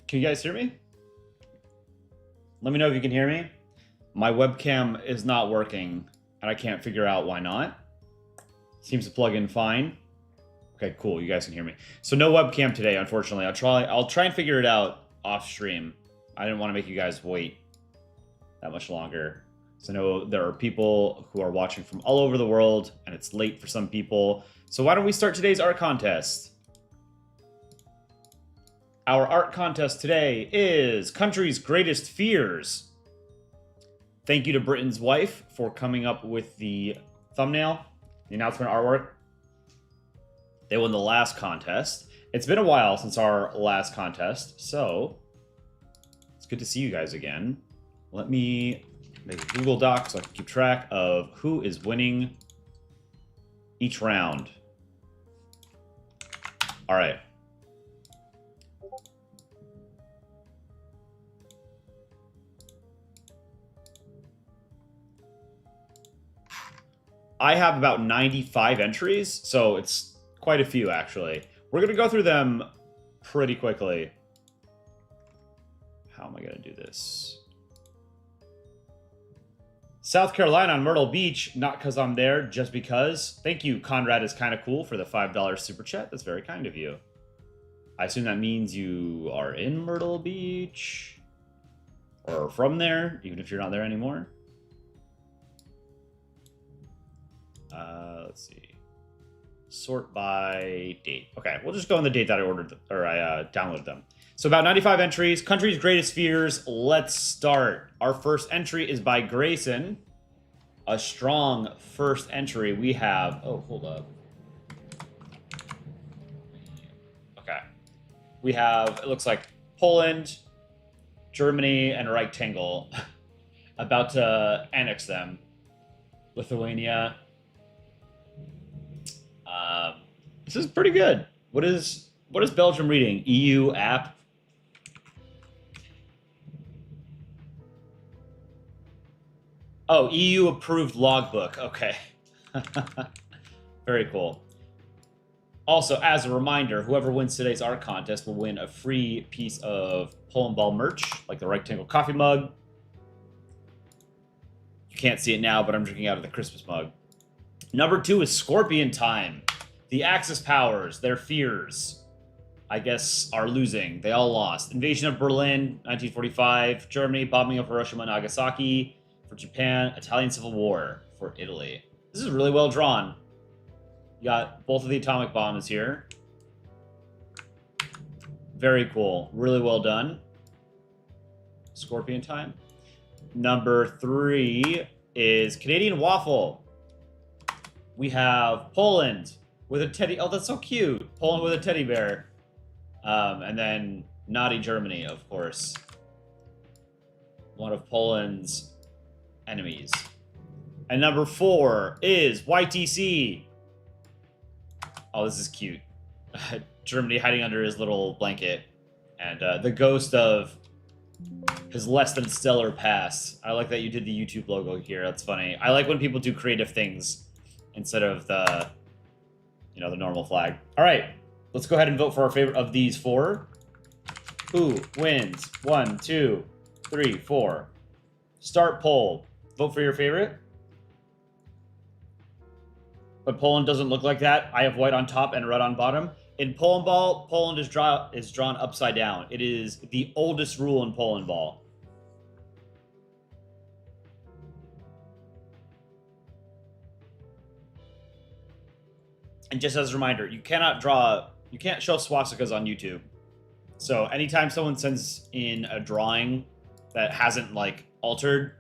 Can you guys hear me? Let me know if you can hear me. My webcam is not working, and I can't figure out why not. Seems to plug in fine. Okay, cool. You guys can hear me. So no webcam today, unfortunately. I'll try and figure it out off stream. I didn't want to make you guys wait that much longer. So I know there are people who are watching from all over the world, and it's late for some people. So why don't we start today's art contest? Our art contest today is Country's Greatest Fears. Thank you to Britain's Wife for coming up with the thumbnail, the announcement artwork. They won the last contest. It's been a while since our last contest, so it's good to see you guys again. Let me make a Google Doc so I can keep track of who is winning each round. All right. I have about 95 entries, so it's quite a few, actually. We're going to go through them pretty quickly. How am I going to do this? South Carolina on Myrtle Beach, not because I'm there, just because. Thank you, Conrad is kind of cool for the $5 super chat. That's very kind of you. I assume that means you are in Myrtle Beach or from there, even if you're not there anymore. Let's see. Sort by date. Okay, we'll just go on the date that I ordered or I downloaded them. So about 95 entries. Country's Greatest Fears. Let's start. Our first entry is by Grayson. A strong first entry. We have. Oh, hold up. Okay. We have. It looks like Poland, Germany, and a rectangle about to annex them. Lithuania. This is pretty good. What is Belgium reading? EU app? Oh, EU approved logbook. Okay. Very cool. Also, as a reminder, whoever wins today's art contest will win a free piece of Polandball merch, like the rectangle coffee mug. You can't see it now, but I'm drinking out of the Christmas mug. Number 2 is Scorpion Time. The Axis powers, their fears, I guess, are losing. They all lost. Invasion of Berlin, 1945. Germany, bombing of Hiroshima and Nagasaki. For Japan, Italian Civil War. For Italy. This is really well drawn. You got both of the atomic bombs here. Very cool. Really well done. Scorpion Time. Number 3 is Canadian Waffle. We have Poland with a teddy. Oh, that's so cute. Poland with a teddy bear. And then naughty Germany, of course. One of Poland's enemies. And number 4 is YTC. Oh, this is cute. Germany hiding under his little blanket. And the ghost of his less than stellar past. I like that you did the YouTube logo here. That's funny. I like when people do creative things instead of the, the normal flag. All right, let's go ahead and vote for our favorite of these 4. Who wins? 1, 2, 3, 4. Start poll. Vote for your favorite. But Poland doesn't look like that. I have white on top and red on bottom. In Polandball, Poland is drawn upside down. It is the oldest rule in Polandball. And just as a reminder, you can't show swastikas on YouTube. So anytime someone sends in a drawing that hasn't like altered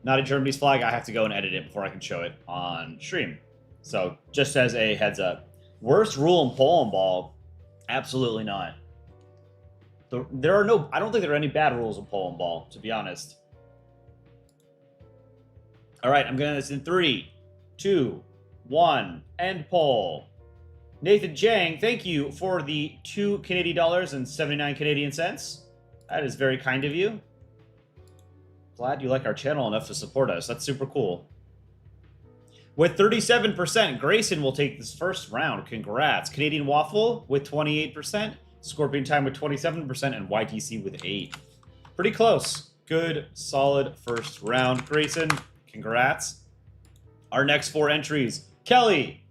Naughty Germany's flag, I have to go and edit it before I can show it on stream. So just as a heads up. Worst rule in Polandball? Absolutely not. I don't think there are any bad rules in Polandball, to be honest. All right, I'm going to this in 3, 2, 1, end poll. Nathan Jang, thank you for the $2 Canadian and 79 Canadian cents. That is very kind of you. Glad you like our channel enough to support us. That's super cool. With 37%, Grayson will take this first round. Congrats. Canadian Waffle with 28%. Scorpion Time with 27%, and YTC with 8. Pretty close. Good, solid first round. Grayson, congrats. Our next 4 entries. Kelly,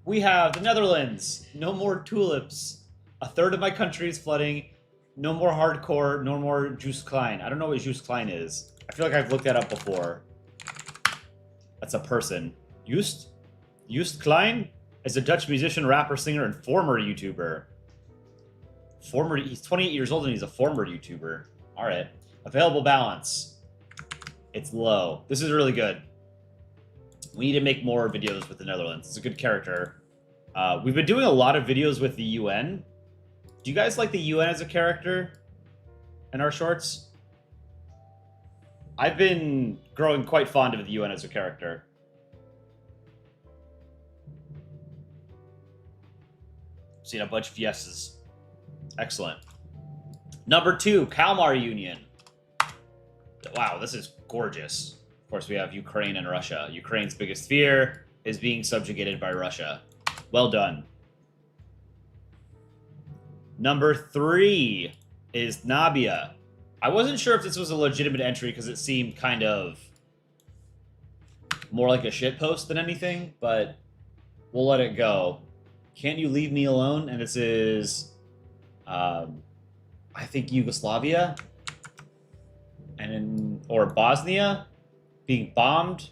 we have the Netherlands. No more tulips. A third of my country is flooding. No more hardcore. No more Juice Klein. I don't know what Juice Klein is. I feel like I've looked that up before. That's a person. Just Klein is a Dutch musician, rapper, singer, and former YouTuber. He's 28 years old and he's a former YouTuber. All right. Available balance. It's low. This is really good. We need to make more videos with the Netherlands. It's a good character. We've been doing a lot of videos with the UN. Do you guys like the UN as a character in our shorts? I've been growing quite fond of the UN as a character. Seen a bunch of yeses. Excellent. Number 2, Kalmar Union. Wow, this is gorgeous. Of course, we have Ukraine and Russia. Ukraine's biggest fear is being subjugated by Russia. Well done. Number 3 is Nabia. I wasn't sure if this was a legitimate entry because it seemed kind of more like a shitpost than anything, but we'll let it go. Can't You Leave Me Alone? And this is, I think, Yugoslavia or Bosnia being bombed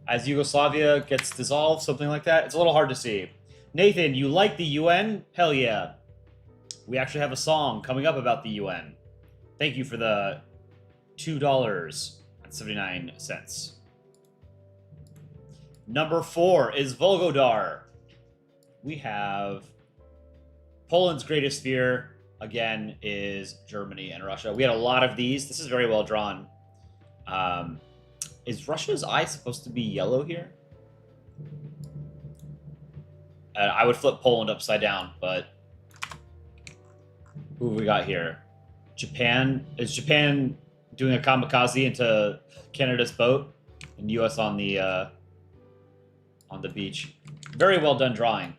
as Yugoslavia gets dissolved, something like that. It's a little hard to see. Nathan, you like the UN? Hell yeah. We actually have a song coming up about the UN. Thank you for the $2.79. Number 4 is Volgodar. We have Poland's greatest fear, again, is Germany and Russia. We had a lot of these. This is very well drawn. Is Russia's eye supposed to be yellow here? I would flip Poland upside down, but who have we got here? Japan. Is Japan doing a kamikaze into Canada's boat? And U.S. on the beach. Very well done drawing.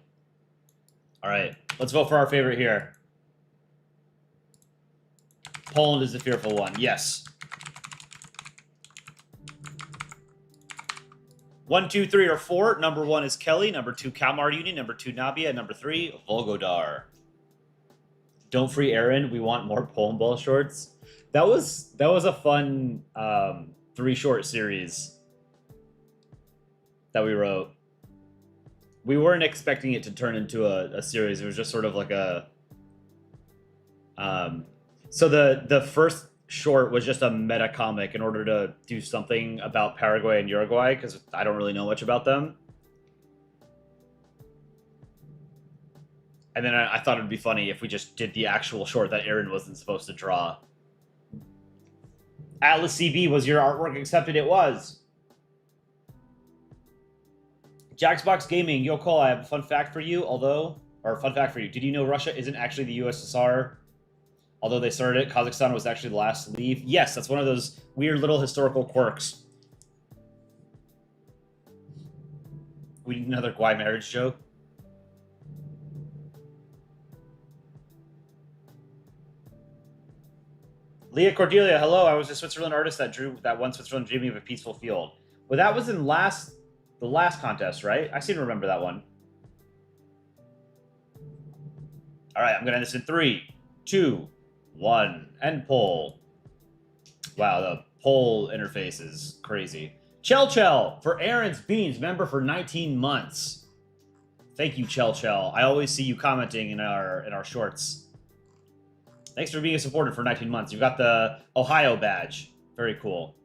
All right, let's vote for our favorite here. Poland is the fearful one. Yes. 1, 2, 3, or 4. Number 1 is Kelly. Number 2, Kalmar Union. Number 2, Nabia. Number 3, Volgodar. Don't free Aaron. We want more Polandball shorts. That was a fun 3-short series that we wrote. We weren't expecting it to turn into a series. It was just sort of like a... So the first short was just a meta comic in order to do something about Paraguay and Uruguay, because I don't really know much about them. And then I thought it'd be funny if we just did the actual short that Aaron wasn't supposed to draw. Atlas CB, was your artwork accepted? It was. Jacksbox Gaming, yo Cole, I have a fun fact for you, did you know Russia isn't actually the USSR? Although they started it, Kazakhstan was actually the last to leave. Yes, that's one of those weird little historical quirks. We need another Guai marriage joke. Leah Cordelia, hello. I was a Switzerland artist that drew that one Switzerland dreaming of a peaceful field. Well, that was in the last contest, right? I seem to remember that one. All right, I'm going to end this in 3, 2, 1, and poll. Wow, the poll interface is crazy. Chell for Aaron's Beans, member for 19 months. Thank you, Chell. I always see you commenting in our shorts. Thanks for being a supporter for 19 months. You've got the Ohio badge. Very cool.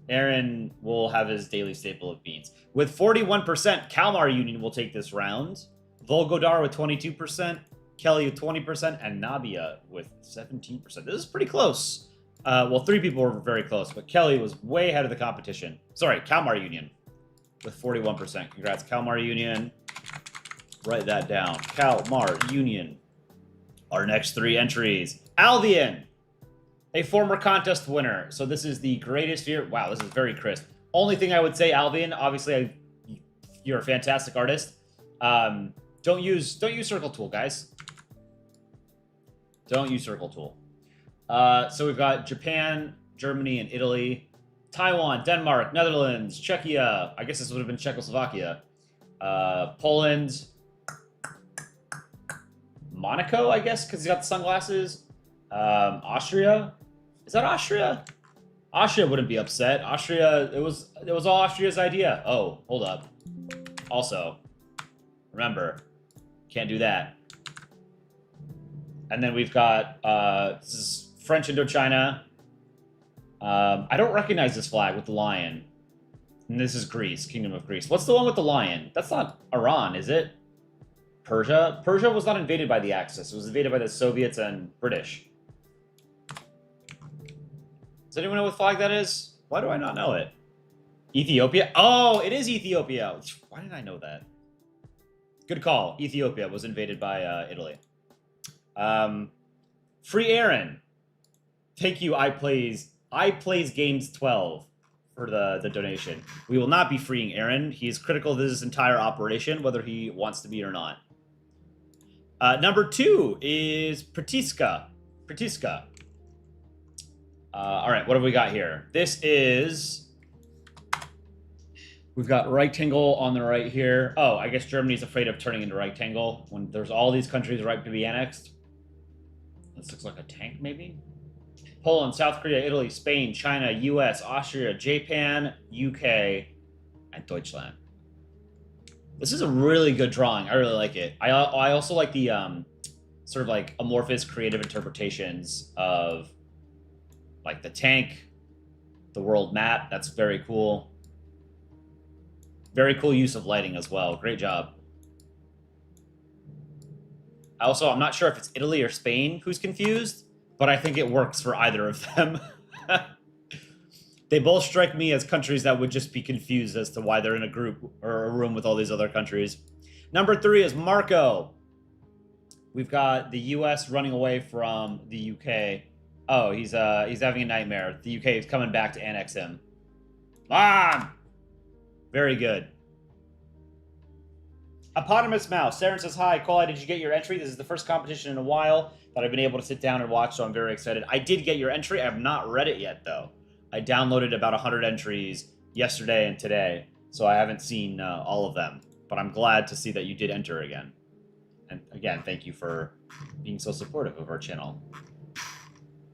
Aaron will have his daily staple of beans. With 41%, Kalmar Union will take this round. Volgodar with 22%, Kelly with 20%, and Nabia with 17%. This is pretty close. Well, 3 people were very close, but Kelly was way ahead of the competition. Sorry, Kalmar Union with 41%. Congrats, Kalmar Union. Write that down. Kalmar Union. Our next 3 entries. Albion, a former contest winner. So this is the greatest fear. Wow, this is very crisp. Only thing I would say, Albion, obviously you're a fantastic artist. Don't use circle tool, guys. Don't use circle tool. So we've got Japan, Germany, and Italy. Taiwan, Denmark, Netherlands, Czechia. I guess this would have been Czechoslovakia. Poland. Monaco, I guess, because he's got the sunglasses. Austria. Is that Austria? Austria wouldn't be upset. Austria, it was all Austria's idea. Oh, hold up. Also, remember, can't do that. And then we've got this is French Indochina. I don't recognize this flag with the lion. And this is Greece, Kingdom of Greece. What's the one with the lion? That's not Iran, is it? Persia? Persia was not invaded by the Axis. It was invaded by the Soviets and British. Does anyone know what flag that is? Why do I not know it? Ethiopia? Oh, it is Ethiopia. Why didn't I know that? Good call. Ethiopia was invaded by Italy. Free Aaron. Thank you, I plays Games 12 for the donation. We will not be freeing Aaron. He is critical to this entire operation, whether he wants to be or not. Number 2 is Pratiska. All right, what have we got here? This is... We've got rectangle on the right here. Oh, I guess Germany's afraid of turning into rectangle when there's all these countries ripe to be annexed. This looks like a tank, maybe? Poland, South Korea, Italy, Spain, China, US, Austria, Japan, UK, and Deutschland. This is a really good drawing. I really like it. I also like the sort of like amorphous creative interpretations of like the tank, the world map. That's very cool. Very cool use of lighting as well. Great job. Also, I'm not sure if it's Italy or Spain who's confused, but I think it works for either of them. They both strike me as countries that would just be confused as to why they're in a group or a room with all these other countries. Number 3 is Marco. We've got the US running away from the UK. Oh, he's having a nightmare. The UK is coming back to annex him. Very good. Eponymous Mouse. Saren says, hi, Colai, did you get your entry? This is the first competition in a while that I've been able to sit down and watch, so I'm very excited. I did get your entry. I have not read it yet, though. I downloaded about 100 entries yesterday and today, so I haven't seen all of them. But I'm glad to see that you did enter again. And again, thank you for being so supportive of our channel.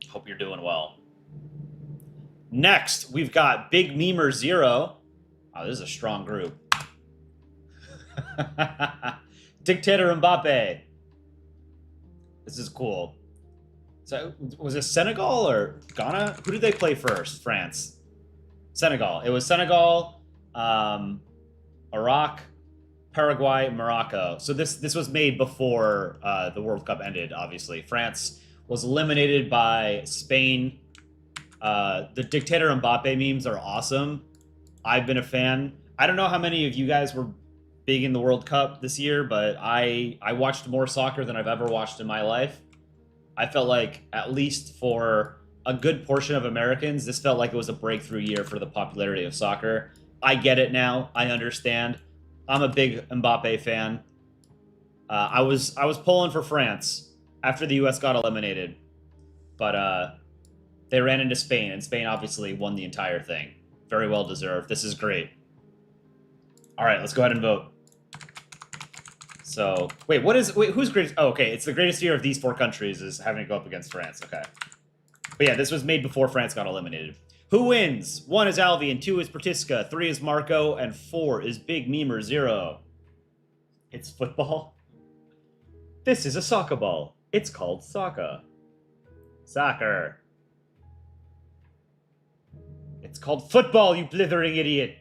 Hope you're doing well. Next, we've got Big Memer 0. Oh, this is a strong group. Dictator Mbappe. This is cool. So, was it Senegal or Ghana? Who did they play first? France. Senegal. It was Senegal, Iraq, Paraguay, Morocco. So this was made before the World Cup ended, obviously. France was eliminated by Spain. The Dictator Mbappe memes are awesome. I've been a fan. I don't know how many of you guys were big in the World Cup this year, but I watched more soccer than I've ever watched in my life. I felt like, at least for a good portion of Americans, this felt like it was a breakthrough year for the popularity of soccer. I get it now. I understand. I'm a big Mbappe fan. I was pulling for France after the U.S. got eliminated, but they ran into Spain, and Spain obviously won the entire thing. Very well deserved. This is great. All right, let's go ahead and vote. So, wait, who's greatest? Oh, okay, it's the greatest year of these 4 countries is having to go up against France. Okay. But yeah, this was made before France got eliminated. Who wins? 1 is Alvian, 2 is Pratiska, 3 is Marco, and 4 is Big Memer 0. It's football? This is a soccer ball. It's called soccer. Soccer. It's called football, you blithering idiot.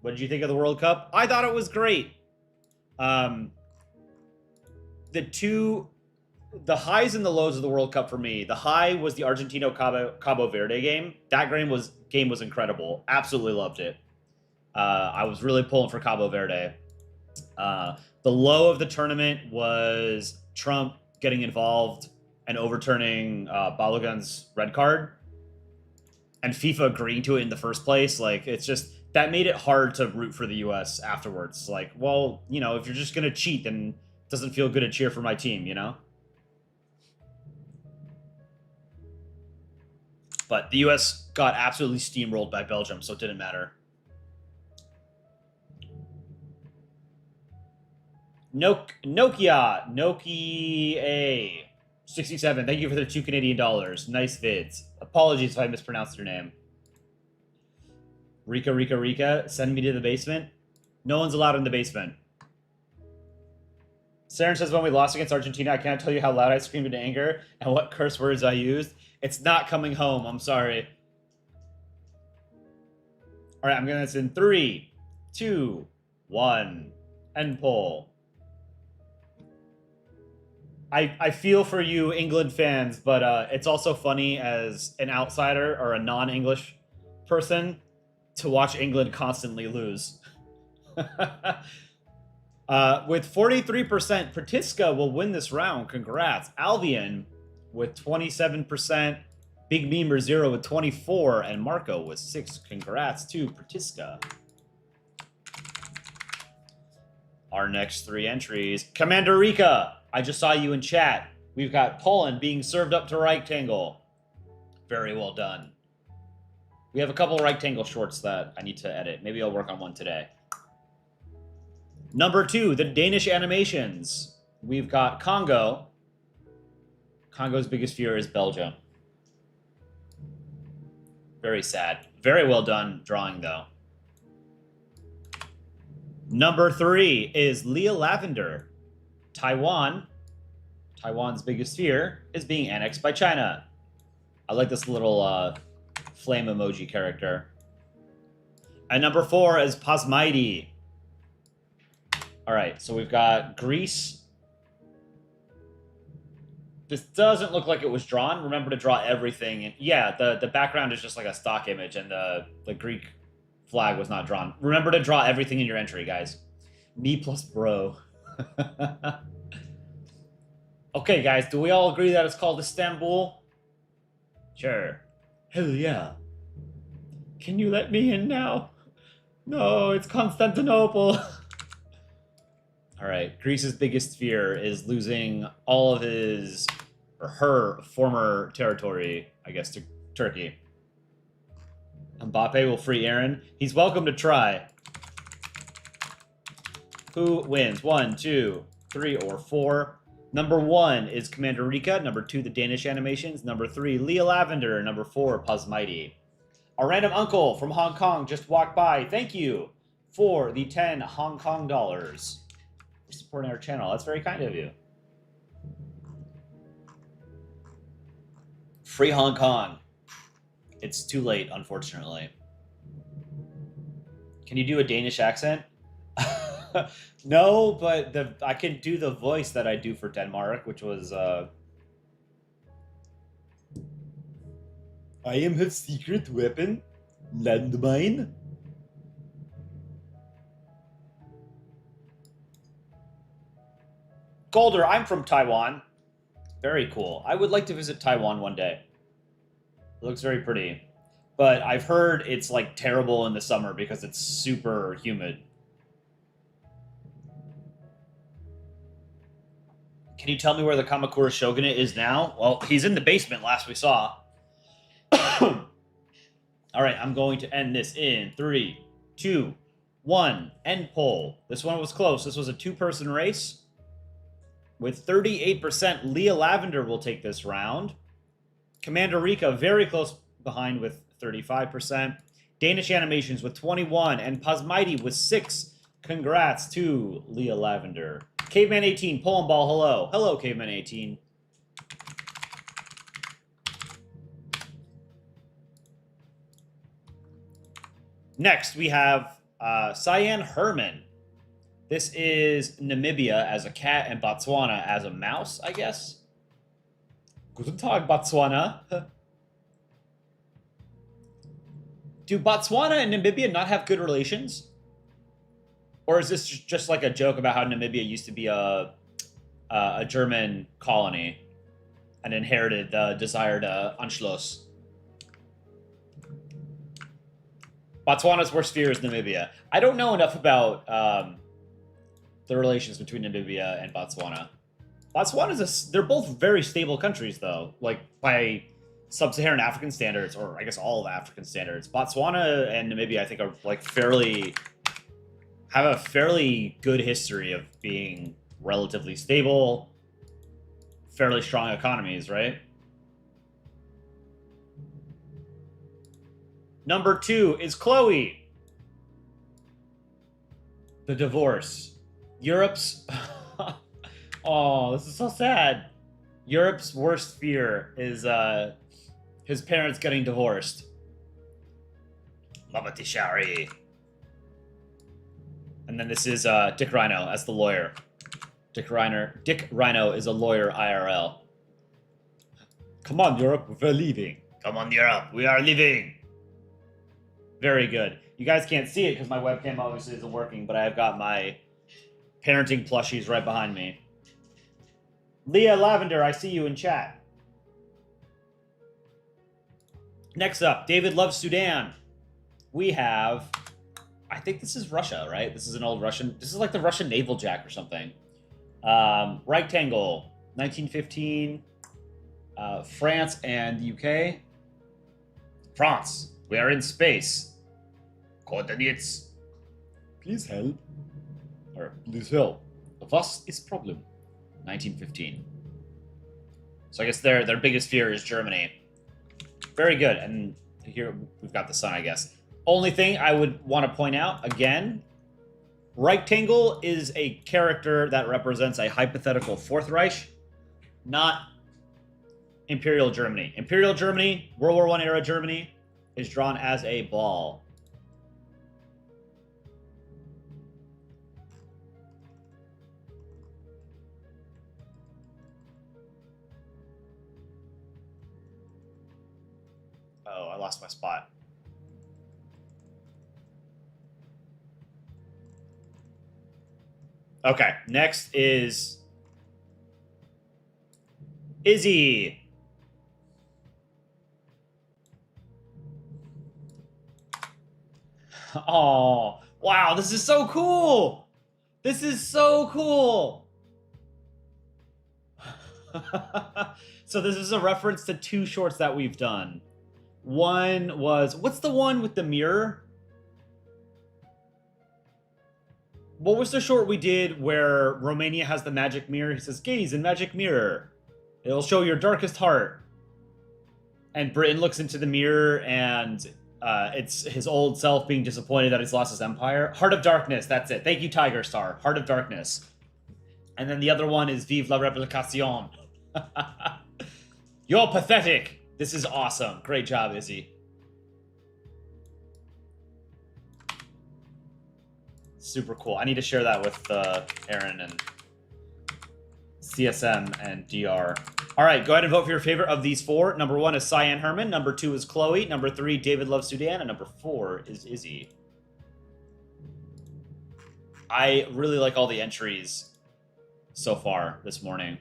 What did you think of the World Cup? I thought it was great. The highs and the lows of the World Cup for me. The high was the Argentino-Cabo Verde game. That game was incredible. Absolutely loved it. I was really pulling for Cabo Verde. The low of the tournament was Trump getting involved and overturning Balogun's red card. And FIFA agreeing to it in the first place. Like, it's just... that made it hard to root for the U.S. afterwards. Like, well, you know, if you're just gonna cheat, then it doesn't feel good to cheer for my team, you know? But the U.S. got absolutely steamrolled by Belgium, so it didn't matter. Nokia 67. Thank you for the $2 Canadian. Nice vids. Apologies if I mispronounced your name. Rika, send me to the basement. No one's allowed in the basement. Saren says, when we lost against Argentina, I can't tell you how loud I screamed in anger and what curse words I used. It's not coming home. I'm sorry. All right, I'm going to this in 3, 2, 1. End poll. I feel for you England fans, but it's also funny as an outsider or a non-English person to watch England constantly lose. With 43%, Pratiska will win this round. Congrats. Albion with 27%. Big Memer 0 with 24. And Marco with 6. Congrats to Pratiska. Our next 3 entries. Commander Rika, I just saw you in chat. We've got Poland being served up to rectangle. Very well done. We have a couple rectangle shorts that I need to edit. Maybe I'll work on one today. Number 2, the Danish animations. We've got Congo. Congo's biggest fear is Belgium. Very sad. Very well done drawing, though. Number 3 is Leah Lavender. Taiwan. Taiwan's biggest fear is being annexed by China. I like this little flame emoji character. And number 4 is Pasmaidi. All right, so we've got Greece. This doesn't look like it was drawn. Remember to draw everything. And yeah, the background is just like a stock image, and the Greek flag was not drawn. Remember to draw everything in your entry, guys. Me plus bro. Okay, guys, do we all agree that it's called Istanbul? Sure. Hell yeah. Can you let me in now? No, it's Constantinople. All right, Greece's biggest fear is losing all of his, or her, former territory, I guess, to Turkey. Mbappe will free Aaron. He's welcome to try. Who wins? 1, 2, 3, or 4? Number 1 is Commander Rika. Number 2, the Danish animations. Number 3, Leah Lavender. Number 4, Pasmaidi. Our random uncle from Hong Kong just walked by. Thank you for the 10 Hong Kong dollars. For supporting our channel. That's very kind of you. Free Hong Kong. It's too late, unfortunately. Can you do a Danish accent? No, but I can do the voice that I do for Denmark, which was I am his secret weapon, landmine. Golder, I'm from Taiwan. Very cool. I would like to visit Taiwan one day. It looks very pretty. But I've heard it's like terrible in the summer because it's super humid. Can you tell me where the Kamakura Shogunate is now? Well, he's in the basement last we saw. All right, I'm going to end this in 3, 2, 1. End poll. This one was close. This was a 2-person race. With 38%, Leah Lavender will take this round. Commander Rika very close behind with 35%. Danish Animations with 21. And Pasmaidi with 6. Congrats to Leah Lavender. Caveman 18, Polandball, hello. Hello, Caveman 18. Next, we have Cyan Herman. This is Namibia as a cat and Botswana as a mouse, I guess. Guten Tag, Botswana. Do Botswana and Namibia not have good relations? Or is this just like a joke about how Namibia used to be a German colony and inherited the desire to Anschluss? Botswana's worst fear is Namibia. I don't know enough about the relations between Namibia and Botswana. They're both very stable countries, though. Like, by sub-Saharan African standards, or I guess all of African standards. Botswana and Namibia, I think, are, like, have a fairly good history of being relatively stable, fairly strong economies, right? Number 2 is Chloe. The divorce. Europe's... Oh, this is so sad. Europe's worst fear is his parents getting divorced. Mama Tishari. And then this is Dick Rhino as the lawyer. Dick Rhino is a lawyer IRL. Come on, Europe, we're leaving. Come on, Europe, we are leaving. Very good. You guys can't see it because my webcam obviously isn't working, but I've got my parenting plushies right behind me. Leah Lavender, I see you in chat. Next up, David loves Sudan. We have... I think this is Russia, right? This is an old Russian... This is like the Russian naval jack or something. Rectangle, 1915. France and UK. France, we are in space. Coordinates. Please help. Or, please help. Was is problem? 1915. So I guess their biggest fear is Germany. Very good. And here we've got the sun, I guess. Only thing I would want to point out, again, Rectangle is a character that represents a hypothetical Fourth Reich, not Imperial Germany. Imperial Germany, World War I era Germany, is drawn as a ball. Oh, I lost my spot. Okay, next is Izzy. Oh, wow, this is so cool. This is so cool. So this is a reference to 2 shorts that we've done. One was, what's the one with the mirror? What was the short we did where Romania has the magic mirror? He says, gaze in magic mirror. It'll show your darkest heart. And Britain looks into the mirror and it's his old self being disappointed that he's lost his empire. Heart of Darkness, that's it. Thank you, Tiger Star. Heart of Darkness. And then the other one is Vive la Replication. You're pathetic. This is awesome. Great job, Izzy. Super cool. I need to share that with Aaron and CSM and DR. All right, go ahead and vote for your favorite of these 4. Number 1 is Cyan Herman. Number 2 is Chloe. Number 3, David loves Sudan. And number 4 is Izzy. I really like all the entries so far this morning.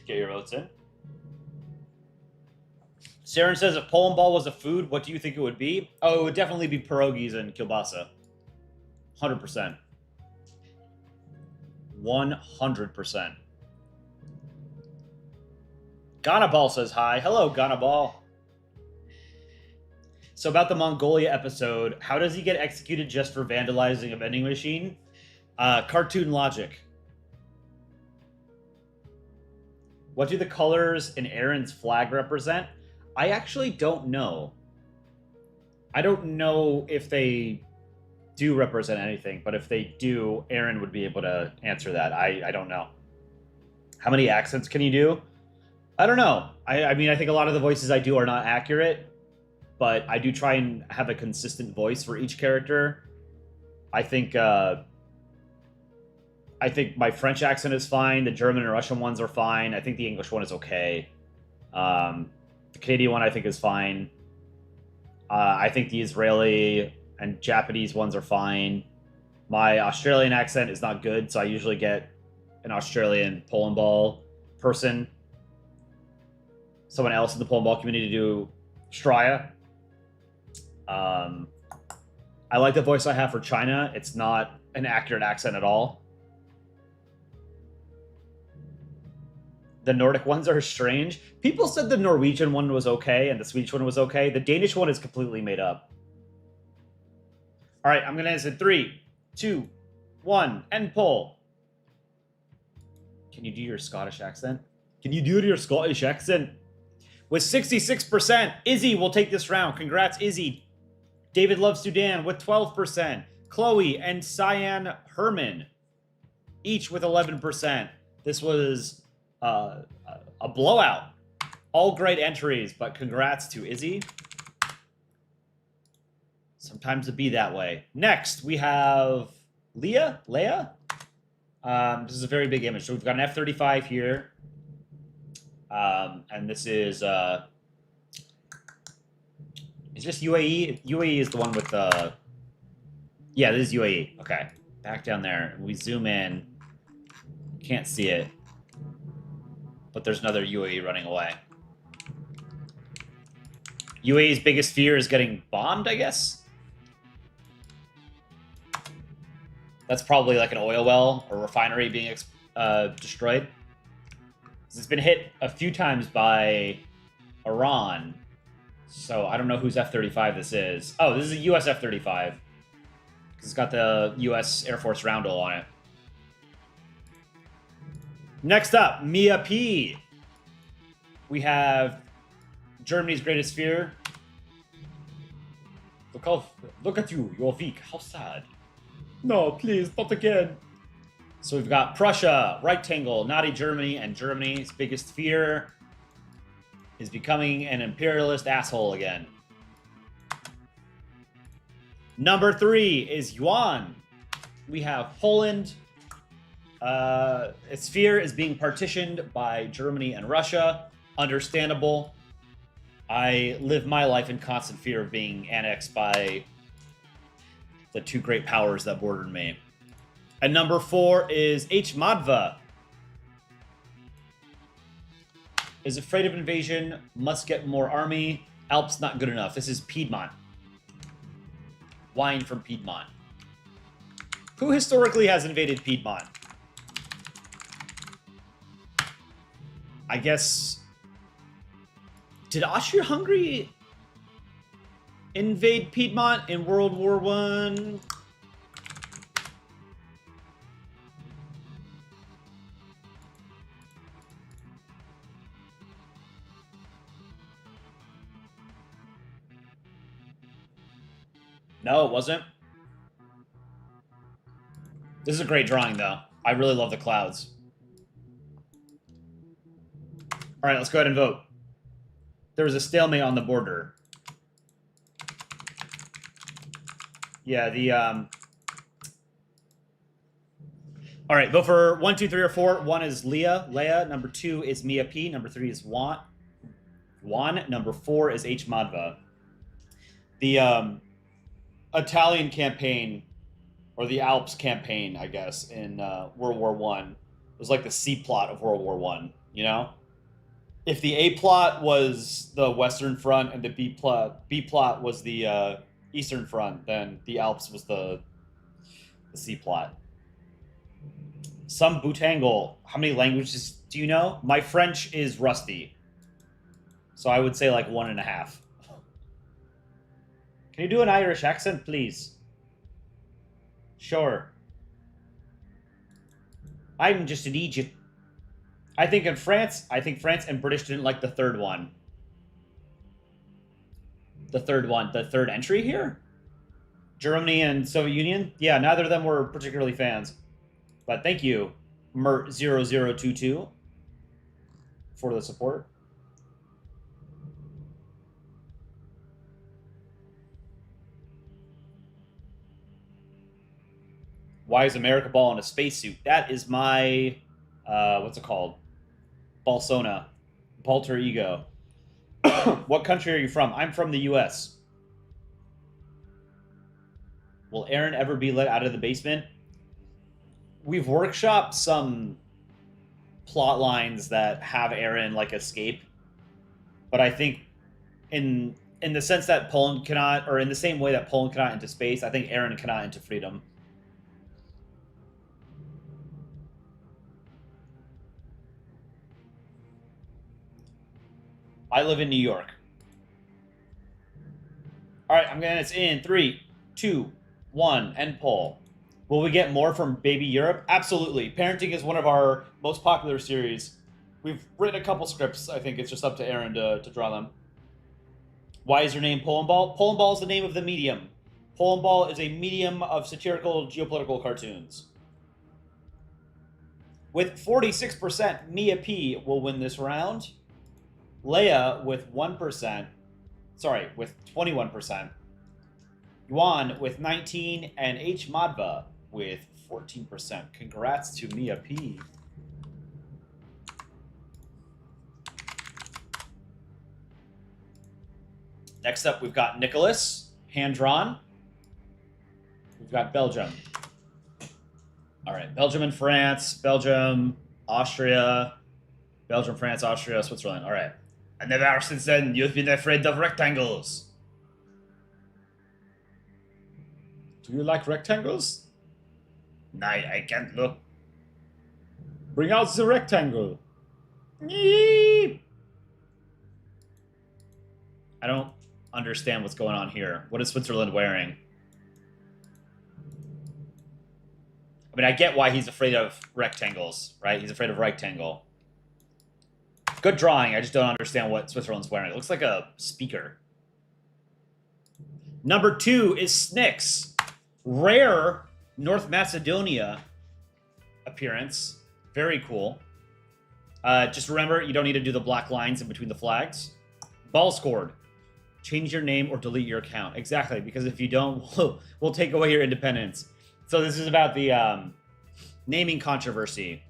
Get your votes in. Saren says, if Polandball was a food, what do you think it would be? Oh, it would definitely be pierogies and kielbasa. 100%. 100%. Ganaball says hi. Hello, Ganaball. So about the Mongolia episode, how does he get executed just for vandalizing a vending machine? Cartoon logic. What do the colors in Aaron's flag represent? I actually don't know. I don't know if they do represent anything, but if they do, Aaron would be able to answer that. I don't know. How many accents can you do? I don't know. I mean, I think a lot of the voices I do are not accurate, but I do try and have a consistent voice for each character. I think my French accent is fine. The German and Russian ones are fine. I think the English one is okay. The Canadian one I think is fine. I think the Israeli and Japanese ones are fine. My Australian accent is not good, so I usually get an Australian Polandball person, someone else in the Polandball community to do Straya. I like the voice I have for China. It's not an accurate accent at all. The Nordic ones are strange. People said the Norwegian one was okay and the Swedish one was okay. The Danish one is completely made up. All right, I'm going to answer 3, 2, 1, end poll. Can you do your Scottish accent? Can you do your Scottish accent? With 66%, Izzy will take this round. Congrats, Izzy. David Loves Sudan with 12%. Chloe and Cyan Herman, each with 11%. This was a blowout. All great entries, but congrats to Izzy. Sometimes it be that way. Next, we have Leia. This is a very big image. So we've got an F-35 here. And this is this UAE? UAE is the one with the... Yeah, this is UAE. Okay. Back down there. We zoom in. Can't see it. But there's another UAE running away. UAE's biggest fear is getting bombed, I guess? That's probably like an oil well or refinery being destroyed. It's been hit a few times by Iran. So I don't know whose F-35 this is. Oh, this is a US F-35. It's got the US Air Force roundel on it. Next up, Mia P. We have Germany's greatest fear. Look at you, you're weak. How sad. No, please, not again. So we've got Prussia, Rectangle, Naughty Germany, and Germany's biggest fear is becoming an imperialist asshole again. Number 3 is Yuan. We have Poland. Its fear is being partitioned by Germany and Russia. Understandable. I live my life in constant fear of being annexed by the two great powers that bordered me. And number 4 is H. Madva. Is afraid of invasion, must get more army. Alps not good enough. This is Piedmont. Wine from Piedmont. Who historically has invaded Piedmont? I guess... Did Austria-Hungary invade Piedmont in World War I? No, it wasn't. This is a great drawing, though. I really love the clouds. All right, let's go ahead and vote. There was a stalemate on the border. Yeah, the... All right, vote for 1, 2, 3, or 4. 1 is Leia. Number 2 is Mia P. Number 3 is Juan. Number 4 is H. Madva. The Italian campaign, or the Alps campaign, I guess, in World War I was like the C plot of World War I, you know? If the A plot was the Western Front and the B plot was the Eastern Front, then the Alps was the C plot. Some Bootangle. How many languages do you know? My French is rusty. So I would say like 1.5. Can you do an Irish accent, please? Sure. I'm just an Egypt. I think France and British didn't like the third one. The third entry here? Germany and Soviet Union? Yeah, neither of them were particularly fans. But thank you, Mert0022, for the support. Why is America Ball in a spacesuit? That is my, what's it called? Balsona. Balter ego. What country are you from? I'm from the U.S. Will Aaron ever be let out of the basement? We've workshopped some plot lines that have Aaron like escape, but I think in the sense that Poland cannot, or in the same way that Poland cannot into space, I think Aaron cannot into freedom. I live in New York. All right, I'm gonna. It's in 3, 2, 1. End poll. Will we get more from Baby Europe? Absolutely. Parenting is one of our most popular series. We've written a couple scripts. I think it's just up to Aaron to draw them. Why is your name Polandball? Polandball is the name of the medium. Polandball is a medium of satirical geopolitical cartoons. With 46%, Mia P will win this round. Leia with 1%. Sorry, with 21%. Yuan with 19%, and H. Madva with 14%. Congrats to Mia P. Next up, we've got Nicholas, hand-drawn. We've got Belgium. All right, Belgium and France, Belgium, Austria, Belgium, France, Austria, Switzerland. All right. And ever since then, you've been afraid of rectangles. Do you like rectangles? Nah, I can't look. Bring out the rectangle. I don't understand what's going on here. What is Switzerland wearing? I mean, I get why he's afraid of rectangles, right? He's afraid of rectangle. Good drawing. I just don't understand what Switzerland's wearing. It looks like a speaker. Number 2 is Snicks. Rare North Macedonia appearance. Very cool. Just remember, you don't need to do the black lines in between the flags. Ball scored. Change your name or delete your account. Exactly, because if you don't, we'll take away your independence. So this is about the naming controversy.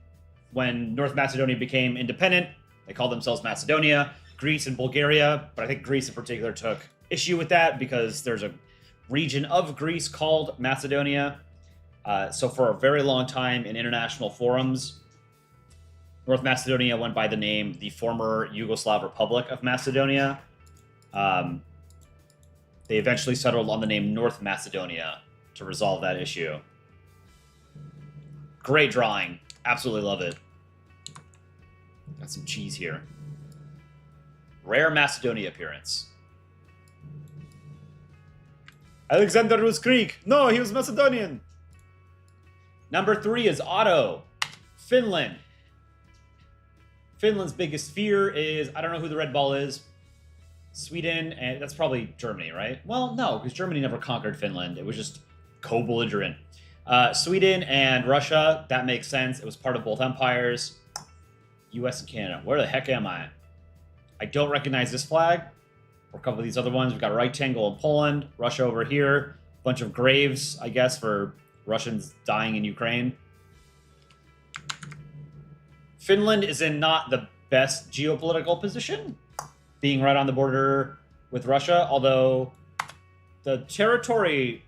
When North Macedonia became independent, they called themselves Macedonia. Greece and Bulgaria, but I think Greece in particular took issue with that because there's a region of Greece called Macedonia. So for a very long time in international forums, North Macedonia went by the name the former Yugoslav Republic of Macedonia. They eventually settled on the name North Macedonia to resolve that issue. Great drawing. Absolutely love it. Got some cheese here. Rare Macedonia appearance. Alexander was Greek. No, he was Macedonian. Number 3 is Otto. Finland. Finland's biggest fear is, I don't know who the red ball is. Sweden, and that's probably Germany, right? Well, no, because Germany never conquered Finland. It was just co-belligerent. Sweden and Russia, that makes sense. It was part of both empires. US and Canada. Where the heck am I? I don't recognize this flag. Or a couple of these other ones. We've got a rectangle in Poland. Russia over here. A bunch of graves, I guess, for Russians dying in Ukraine. Finland is in not the best geopolitical position, being right on the border with Russia, although the territory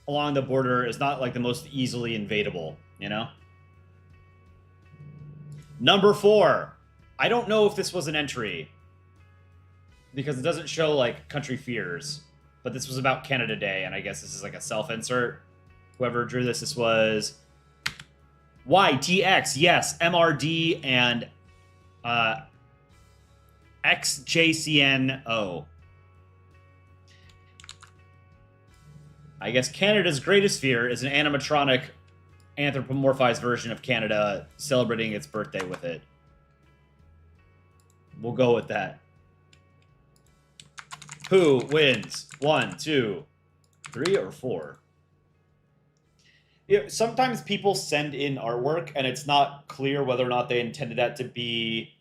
along the border is not like the most easily invadable, you know? Number 4. I don't know if this was an entry because it doesn't show like country fears, but this was about Canada Day, and I guess this is like a self-insert. Whoever drew this, this was YTX, yes, MRD and XJCNO. I guess Canada's greatest fear is an animatronic anthropomorphized version of Canada celebrating its birthday with it. We'll go with that. Who wins? 1, 2, 3, or 4? Yeah, sometimes people send in artwork and it's not clear whether or not they intended that to be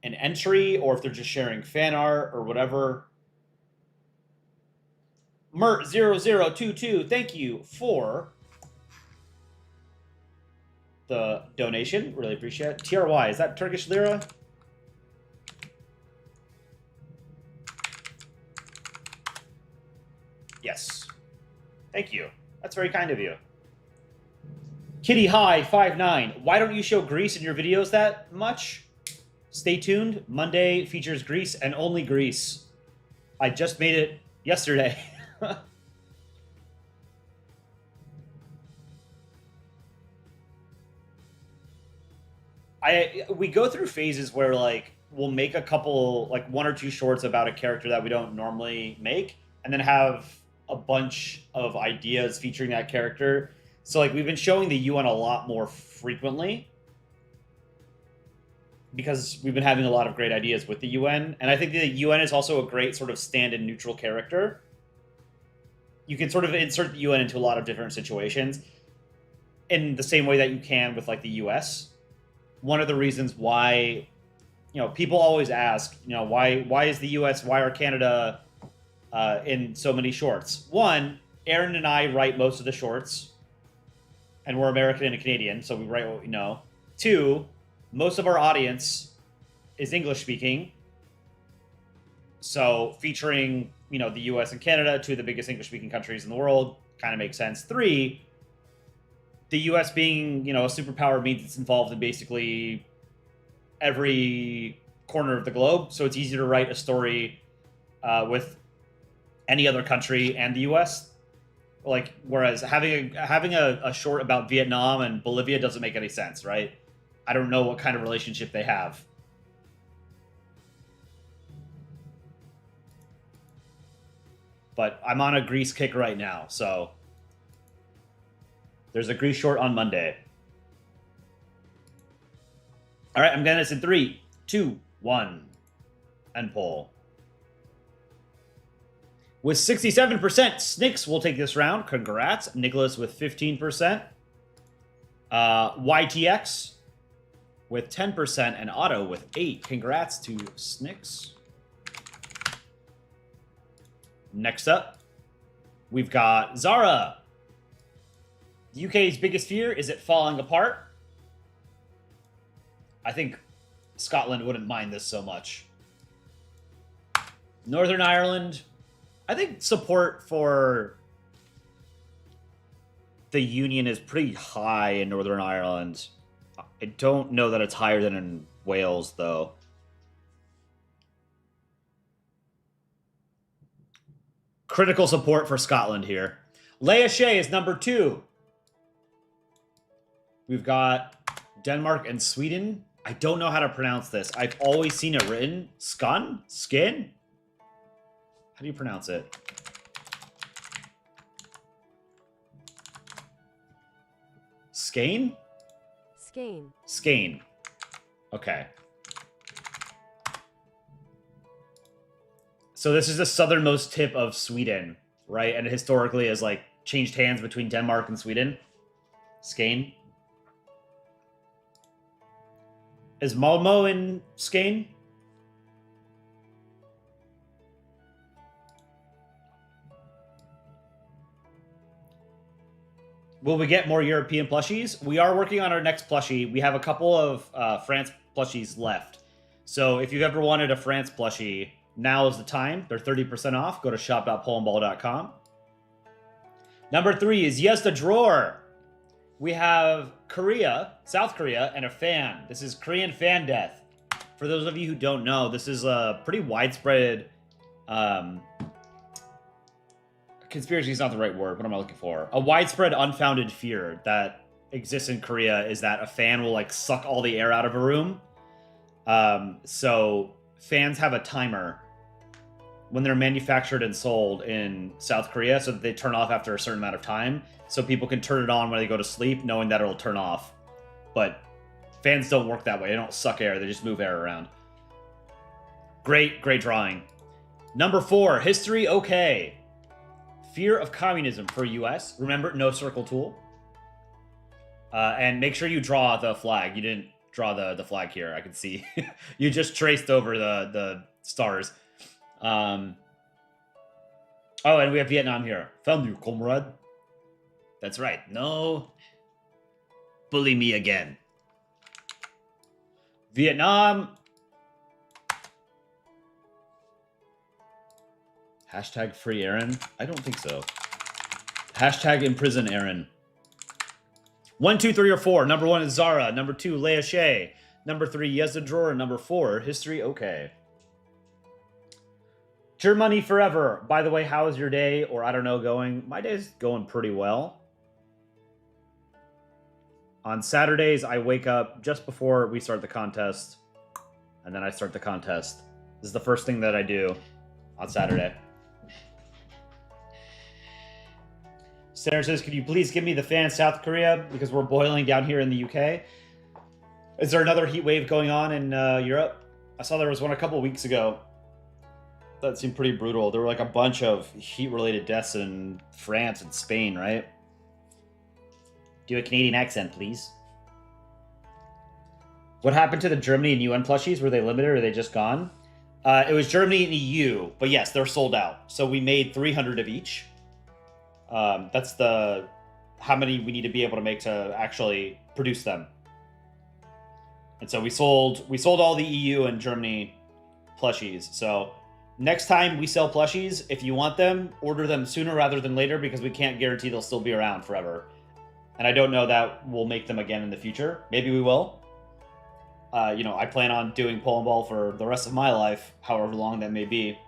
an entry or if they're just sharing fan art or whatever. Mert0022, thank you for the donation. Really appreciate it. TRY, is that Turkish lira? Yes. Thank you. That's very kind of you. Kitty High 59. Why don't you show Greece in your videos that much? Stay tuned. Monday features Greece and only Greece. I just made it yesterday. We go through phases where like we'll make a couple, like 1 or 2 shorts about a character that we don't normally make, and then have a bunch of ideas featuring that character. So like we've been showing the UN a lot more frequently because we've been having a lot of great ideas with the UN, and I think the UN is also a great sort of stand-in neutral character. You can sort of insert the UN into a lot of different situations in the same way that you can with like the US. One of the reasons why, people always ask, why is the US, why are Canada in so many shorts? One, Aaron and I write most of the shorts, and we're American and Canadian, so we write what we know. Two, most of our audience is English speaking, so featuring, the US and Canada, two of the biggest English speaking countries in the world, kind of makes sense. Three, the U.S. being, a superpower means it's involved in basically every corner of the globe. So it's easier to write a story with any other country and the U.S. Like, whereas having a short about Vietnam and Bolivia doesn't make any sense, right? I don't know what kind of relationship they have. But I'm on a Greece kick right now, so there's a Greece short on Monday. All right, I'm getting this in 3, 2, 1. End poll. With 67%, Snicks will take this round. Congrats. Nicholas with 15%. YTX with 10%. And Otto with 8%. Congrats to Snicks. Next up, we've got Zara. The UK's biggest fear is it falling apart. I think Scotland wouldn't mind this so much. Northern Ireland, I think support for the Union is pretty high in Northern Ireland. I don't know that it's higher than in Wales, though. Critical support for Scotland here. Leia Shea is number 2. We've got Denmark and Sweden. I don't know how to pronounce this. I've always seen it written. Skun? Skin? How do you pronounce it? Skane? Skane. Skane. Okay. So this is the southernmost tip of Sweden, right? And historically has like changed hands between Denmark and Sweden. Skane. Is Malmo in Skane? Will we get more European plushies? We are working on our next plushie. We have a couple of France plushies left. So if you've ever wanted a France plushie, now is the time. They're 30% off. Go to shop.polandball.com. Number 3 is Yes the Drawer. We have Korea, South Korea, and a fan. This is Korean fan death. For those of you who don't know, this is a pretty widespread... conspiracy is not the right word. What am I looking for? A widespread unfounded fear that exists in Korea is that a fan will like suck all the air out of a room. So fans have a timer when they're manufactured and sold in South Korea, so that they turn off after a certain amount of time, so people can turn it on when they go to sleep, knowing that it'll turn off. But fans don't work that way. They don't suck air. They just move air around. Great drawing. Number 4, history okay. Fear of communism for US. Remember, no circle tool. And make sure you draw the flag. You didn't draw the flag here. I can see. You just traced over the stars. Oh, and we have Vietnam here. Found you, comrade. That's right. No. Bully me again. Vietnam. Hashtag free Aaron. I don't think so. Hashtag imprison Aaron. 1, 2, 3, or 4. Number 1 is Zara. Number 2, Leia Shea. Number 3, Yezdadror. Number 4, History Okay. Germany forever. By the way, how is your day, or I don't know, going? My day's going pretty well. On Saturdays, I wake up just before we start the contest, and then I start the contest. This is the first thing that I do on Saturday. Sarah says, could you please give me the fan South Korea, because we're boiling down here in the UK? Is there another heat wave going on in Europe? I saw there was one a couple weeks ago. That seemed pretty brutal. There were like a bunch of heat-related deaths in France and Spain, right? Do a Canadian accent, please. What happened to the Germany and UN plushies? Were they limited or are they just gone? It was Germany and EU, but yes, they're sold out. So we made 300 of each. That's how many we need to be able to make to actually produce them. And so we sold all the EU and Germany plushies. So next time we sell plushies, if you want them, order them sooner rather than later, because we can't guarantee they'll still be around forever. And I don't know that we'll make them again in the future. Maybe we will. I plan on doing Polandball for the rest of my life, however long that may be.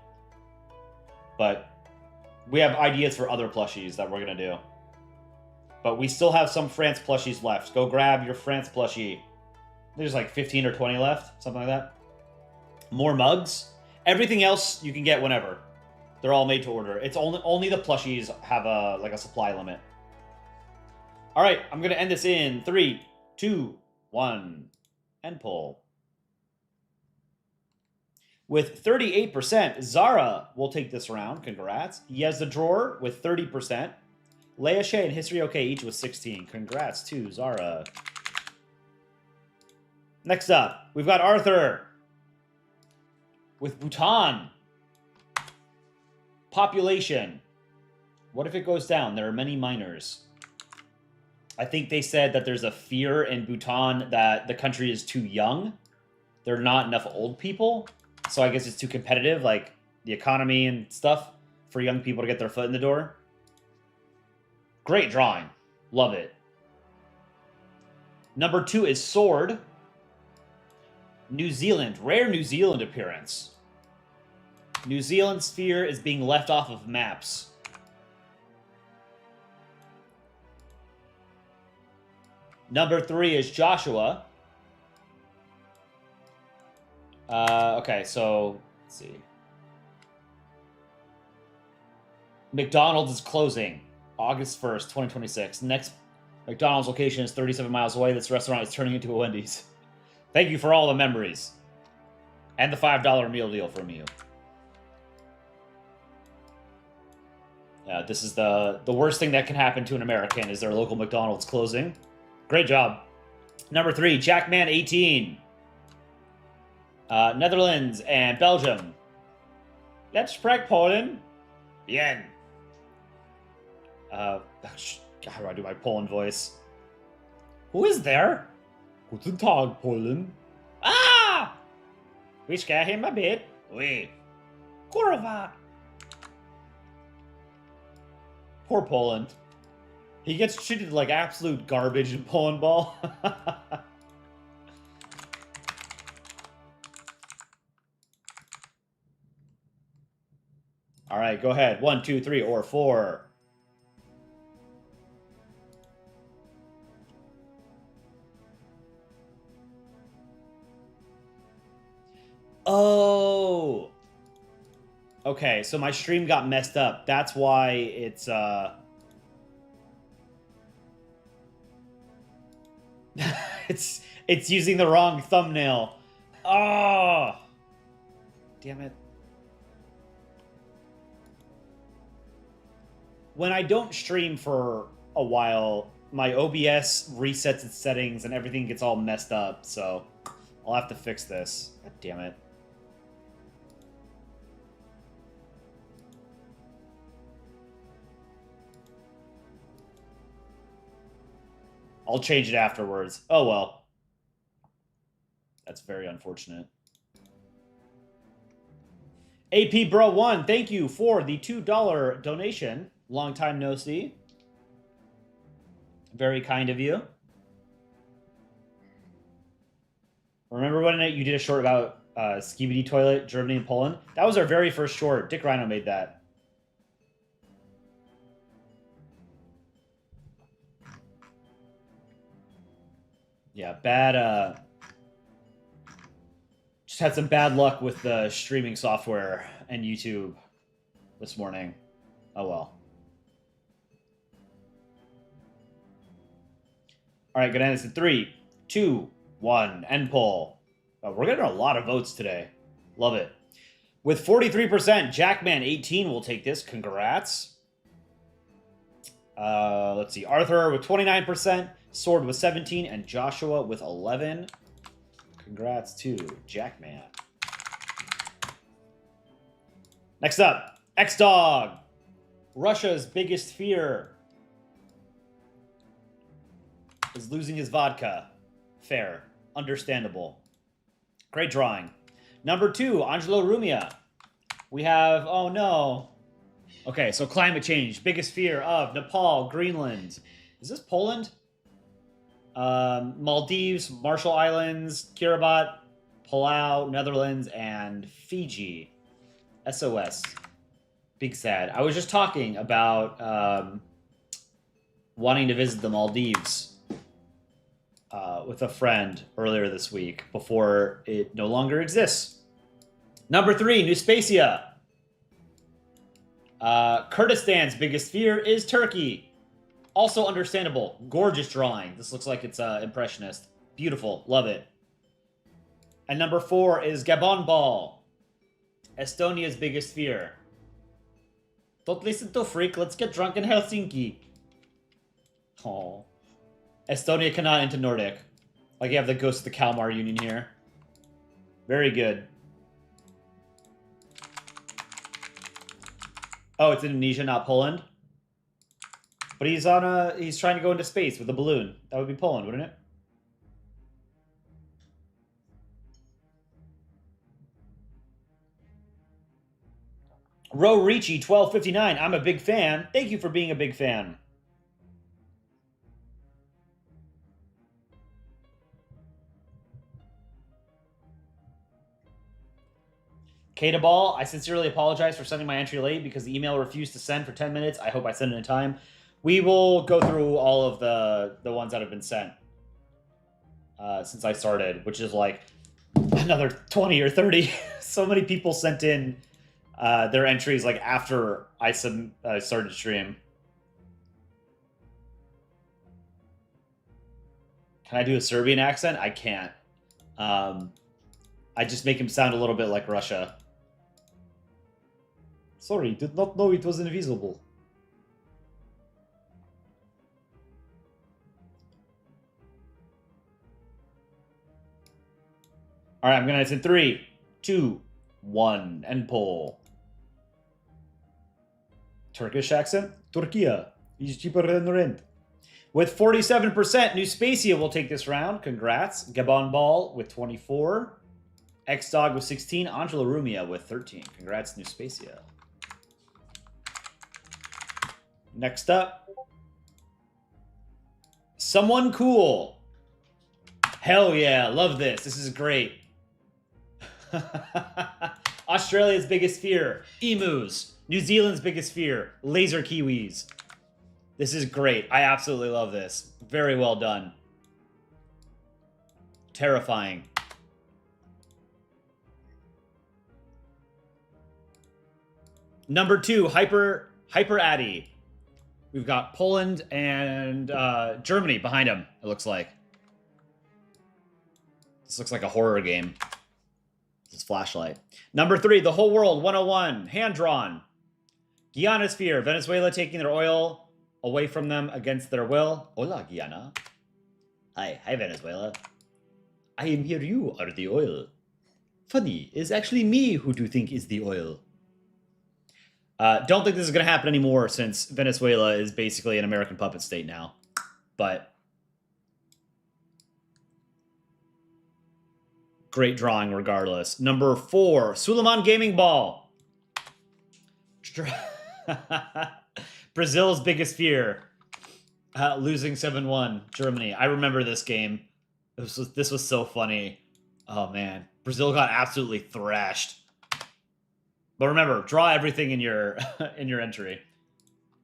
But we have ideas for other plushies that we're going to do. But we still have some France plushies left. Go grab your France plushie. There's like 15 or 20 left, something like that. More mugs. Everything else you can get whenever. They're all made to order. It's only the plushies have a supply limit. All right, I'm going to end this in 3, 2, 1, and pull. With 38%, Zara will take this round. Congrats. Yezdadror with 30%. Leia Shea and History Okay each with 16. Congrats to Zara. Next up, we've got Arthur with Bhutan. Population. What if it goes down? There are many minors. I think they said that there's a fear in Bhutan that the country is too young. There are not enough old people. So I guess it's too competitive, like the economy and stuff, for young people to get their foot in the door. Great drawing. Love it. Number 2 is Sword. New Zealand. Rare New Zealand appearance. New Zealand sphere is being left off of maps. Number 3 is Joshua. Okay, so let's see. McDonald's is closing August 1st, 2026. Next McDonald's location is 37 miles away. This restaurant is turning into a Wendy's. Thank you for all the memories. And the $5 meal deal from you. This is the worst thing that can happen to an American is their local McDonald's closing. Great job. Number 3, Jackman 18. Netherlands and Belgium. Let's spreek Polen. Bien. How do I do my Poland voice? Who is there? Guten Tag, Polen. Ah! We scare him a bit. Oui. Kurwa. Poor Poland. He gets treated like absolute garbage in Polandball. All right, go ahead. 1, 2, 3, or 4. Oh. Okay, so my stream got messed up. That's why it's it's using the wrong thumbnail. Oh. Damn it. When I don't stream for a while, my OBS resets its settings and everything gets all messed up, so I'll have to fix this. God damn it. I'll change it afterwards. Oh well. That's very unfortunate. AP Bro 1, thank you for the $2 donation. Long time no see. Very kind of you. Remember when you did a short about Skibidi Toilet, Germany and Poland? That was our very first short. Dick Rhino made that. Yeah, bad. Just had some bad luck with the streaming software and YouTube this morning. Oh well. All right, good end. It's in 3, 2, 1. End poll. Oh, we're getting a lot of votes today. Love it. With 43%, Jackman18 will take this. Congrats. Let's see. Arthur with 29%, Sword with 17, and Joshua with 11. Congrats to Jackman. Next up, X-Dog. Russia's biggest fear is losing his vodka. Fair. Understandable. Great drawing. Number 2, Angelo Rumia. We have, oh no. Okay, so climate change. Biggest fear of Nepal, Greenland. Is this Poland? Maldives, Marshall Islands, Kiribati, Palau, Netherlands, and Fiji. SOS. Big sad. I was just talking about wanting to visit the Maldives with a friend earlier this week before it no longer exists. Number 3, Newspacia. Kurdistan's biggest fear is Turkey. Also understandable. Gorgeous drawing. This looks like it's impressionist. Beautiful. Love it. And number 4 is Polandball. Estonia's biggest fear. Don't listen to Freak. Let's get drunk in Helsinki. Oh. Estonia cannot enter Nordic. Like you have the Ghost of the Kalmar Union here. Very good. Oh, it's Indonesia, not Poland. But he's trying to go into space with a balloon. That would be Poland, wouldn't it? Ro Ricci 1259. I'm a big fan. Thank you for being a big fan. Kata Ball, I sincerely apologize for sending my entry late because the email refused to send for 10 minutes. I hope I send it in time. We will go through all of the ones that have been sent since I started, which is like another 20 or 30. So many people sent in their entries like after I started stream. Can I do a Serbian accent? I can't. I just make him sound a little bit like Russia. Sorry, did not know it was invisible. All right, I'm gonna it's in 3, 2, 1, end poll. Turkish accent? Turkiya is cheaper than rent. With 47%, Newspacia will take this round. Congrats. Polandball with 24. X-Dog with 16. Angela Rumia with 13. Congrats, Newspacia. Next up. Someone Cool. Hell yeah, love this. This is great. Australia's biggest fear, emus. New Zealand's biggest fear, laser kiwis. This is great. I absolutely love this. Very well done. Terrifying. Number 2, Hyper Addy. We've got Poland and Germany behind him, it looks like. This looks like a horror game. This flashlight. Number 3, The Whole World 101. Hand-drawn. Guyana's fear. Venezuela taking their oil away from them against their will. Hola, Guyana. Hi Venezuela. I am here, you are the oil. Funny, it's actually me who do think is the oil. Don't think this is going to happen anymore since Venezuela is basically an American puppet state now. But great drawing regardless. Number 4, Suleiman Gaming Ball. Brazil's biggest fear. Losing 7-1, Germany. I remember this game. This was so funny. Oh, man. Brazil got absolutely thrashed. But remember, draw everything in your in your entry.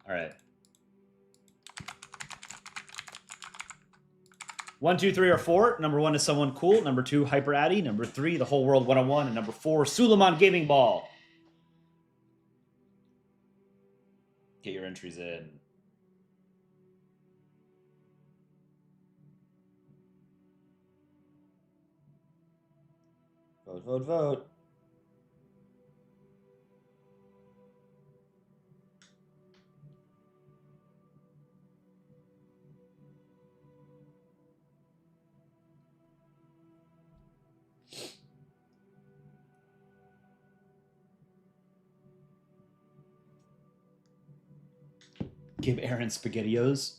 All right. 1, 2, 3, or 4. Number 1 is Someone Cool. Number 2, Hyper Addy. Number 3, The Whole World 101. And number 4, Suleiman Gaming Ball. Get your entries in. Vote, vote, vote. Give Aaron SpaghettiOs.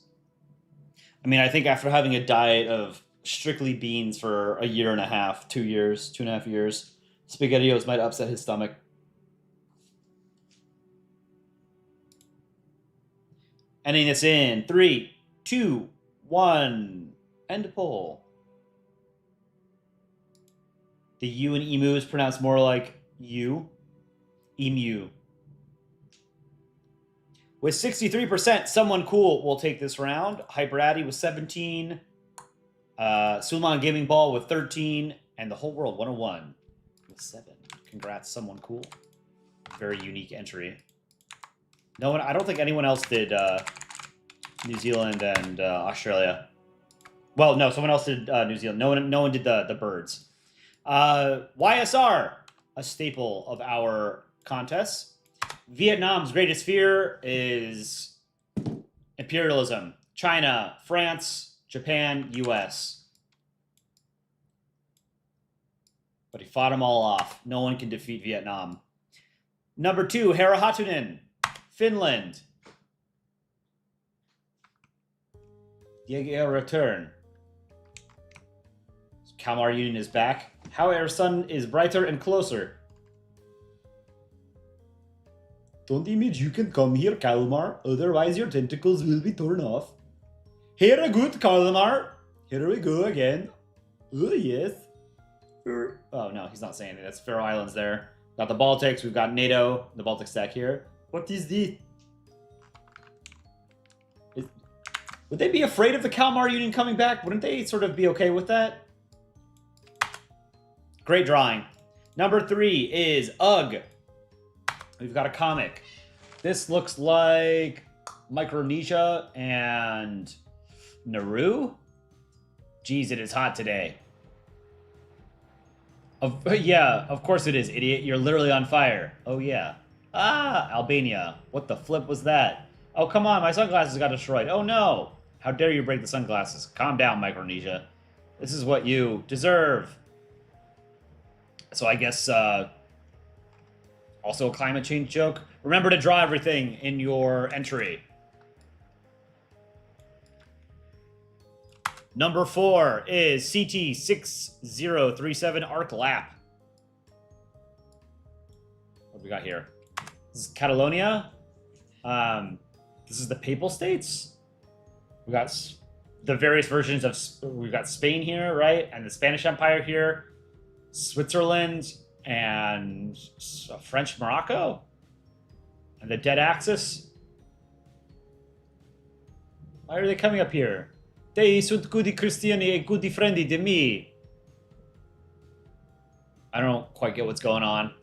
I mean, I think after having a diet of strictly beans for a year and a half, 2 years, 2.5 years, SpaghettiOs might upset his stomach. Ending this in 3, 2, 1. End poll. The U in emu is pronounced more like you. Emu. With 63%, Someone Cool will take this round. Hyper Addy with 17. Suleiman Gaming Ball with 13. And The Whole World 101 with 7. Congrats, Someone Cool. Very unique entry. No one, I don't think anyone else did New Zealand and Australia. Well, no, someone else did New Zealand. No one did the birds. YSR, a staple of our contests. Vietnam's greatest fear is imperialism. China, France, Japan, US. But he fought them all off. No one can defeat Vietnam. Number 2, Hera Hatunen, Finland. Diego return. Kalmar Union is back. How our sun is brighter and closer. Don't image you can come here, Kalmar. Otherwise your tentacles will be torn off. Here a good, Kalmar. Here we go again. Oh, yes. Oh, no, he's not saying it. That's Faroe Islands there. Got the Baltics. We've got NATO, the Baltic stack here. What is this? Would they be afraid of the Kalmar Union coming back? Wouldn't they sort of be okay with that? Great drawing. Number 3 is UGG. We've got a comic. This looks like Micronesia and Nauru. Geez, it is hot today. Yeah, of course it is, idiot. You're literally on fire. Oh, yeah. Ah, Albania. What the flip was that? Oh, come on. My sunglasses got destroyed. Oh, no. How dare you break the sunglasses? Calm down, Micronesia. This is what you deserve. So I guess, also a climate change joke. Remember to draw everything in your entry. Number 4 is CT6037 Arc Lap. What do we got here? This is Catalonia. This is the Papal States. We got the various versions of. We've got Spain here, right, and the Spanish Empire here, Switzerland, and French Morocco, and the Dead Axis. Why are they coming up here? They sunt gudi Christiani e gudi friendly de me. I don't quite get what's going on.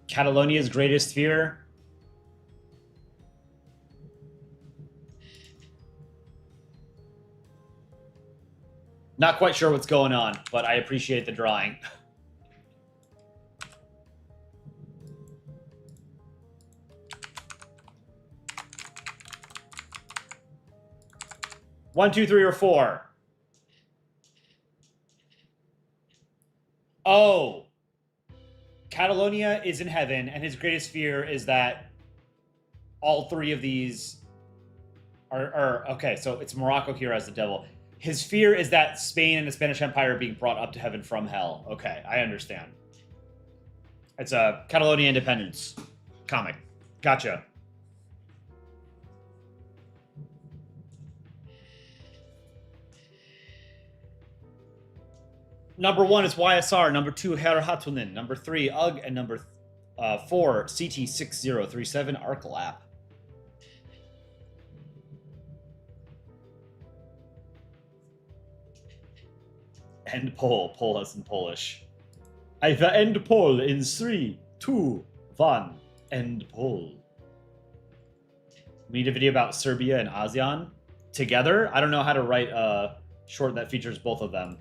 Catalonia's greatest fear. Not quite sure what's going on, but I appreciate the drawing. One, two, three, or 4. Oh. Catalonia is in heaven, and his greatest fear is that all 3 of these are okay, so it's Morocco here as the devil. His fear is that Spain and the Spanish Empire are being brought up to heaven from hell. Okay, I understand. It's a Catalonia independence comic. Gotcha. Number 1 is YSR. Number 2, Herr Hatunen. Number 3, UG. And number 4, CT6037 Arklap. End poll. Poll as in Polish. I will end poll in 3, 2, 1. End poll. We need a video about Serbia and ASEAN together. I don't know how to write a short that features both of them.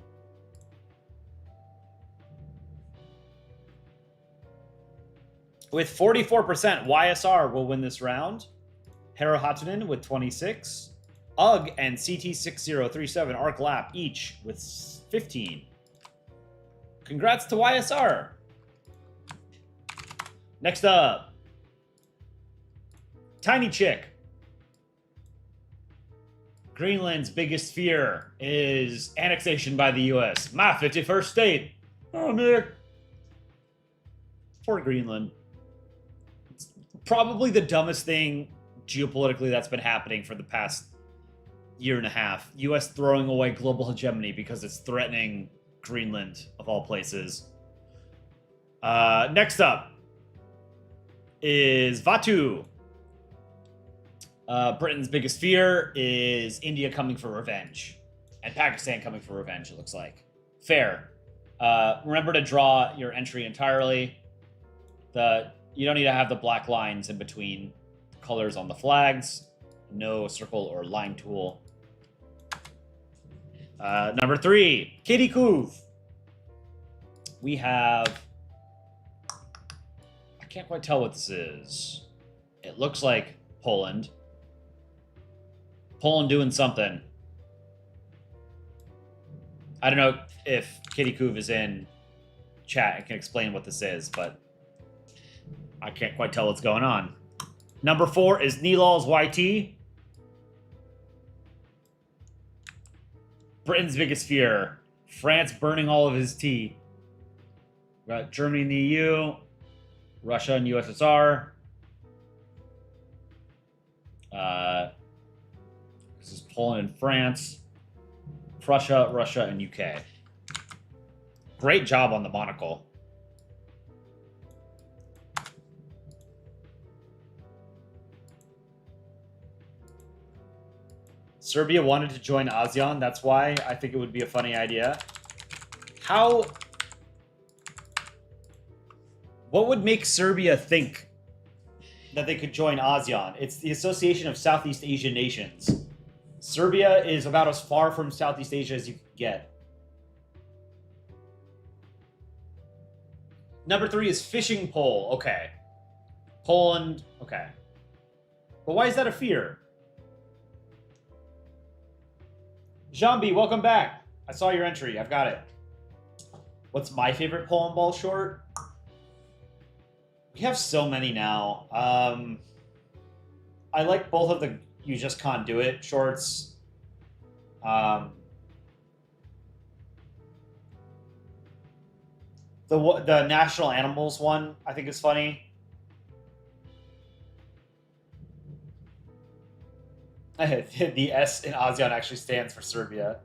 With 44%, YSR will win this round. Hero Hatunen with 26. UG and CT6037 Arklap each with 15. Congrats to YSR. Next up, Tiny Chick. Greenland's biggest fear is annexation by the US. My 51st state. Oh, Nick. Poor Greenland. It's probably the dumbest thing geopolitically that's been happening for the past year and a half. US throwing away global hegemony because it's threatening Greenland, of all places. Next up is Vaatu. Britain's biggest fear is India coming for revenge. And Pakistan coming for revenge, it looks like. Fair. Remember to draw your entry entirely. You don't need to have the black lines in between colors on the flags. No circle or line tool. Number 3, Kitty Kuv. We have... I can't quite tell what this is. It looks like Poland. Poland doing something. I don't know if Kitty Kuv is in chat and can explain what this is, but I can't quite tell what's going on. Number 4 is Nilal's YT. Britain's biggest fear. France burning all of his tea. We got Germany and the EU. Russia and USSR. This is Poland and France. Prussia, Russia, and UK. Great job on the monocle. Serbia wanted to join ASEAN. That's why I think it would be a funny idea. What would make Serbia think that they could join ASEAN? It's the Association of Southeast Asian Nations. Serbia is about as far from Southeast Asia as you can get. Number 3 is fishing pole. Okay. Poland. Okay. But why is that a fear? Jambi, welcome back. I saw your entry. I've got it. What's my favorite Polandball short? We have so many now. I like both of the You Just Can't Do It shorts. The National Animals one, I think, is funny. The S in ASEAN actually stands for Serbia.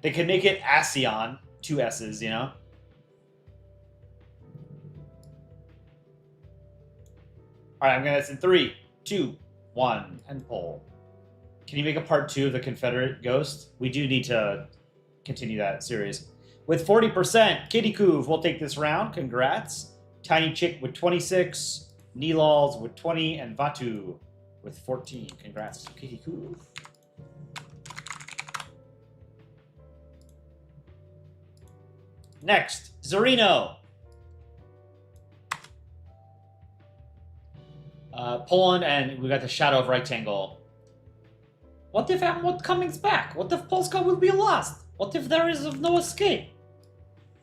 They could make it ASEAN, 2 S's, you know? All right, I'm going to, in 3, 2, 1, and poll. Can you make a part 2 of the Confederate Ghost? We do need to continue that series. With 40%, Kitty Kuv will take this round. Congrats. Tiny Chick with 26. Nilals with 20, and Vaatu with 14. Congrats to Kitty Kuv. Next, Zorino. Poland, and we got the Shadow of Rectangle. What if Amwot comes back? What if Polska will be lost? What if there is no escape?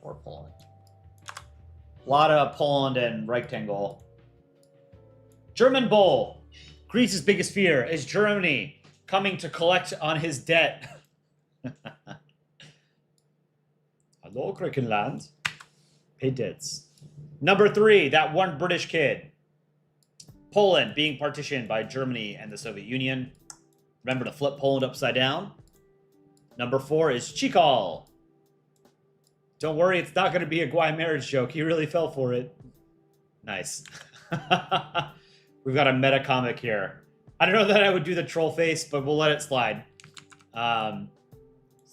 Or Poland. A lot of Poland and Rectangle. German Bowl. Greece's biggest fear is Germany coming to collect on his debt. Hello, Griechenland. Pay debts. Number 3, that one British kid. Poland being partitioned by Germany and the Soviet Union. Remember to flip Poland upside down. Number 4 is Chikal. Don't worry, it's not going to be a Guai marriage joke. He really fell for it. Nice. We've got a meta comic here. I don't know that I would do the troll face, but we'll let it slide. So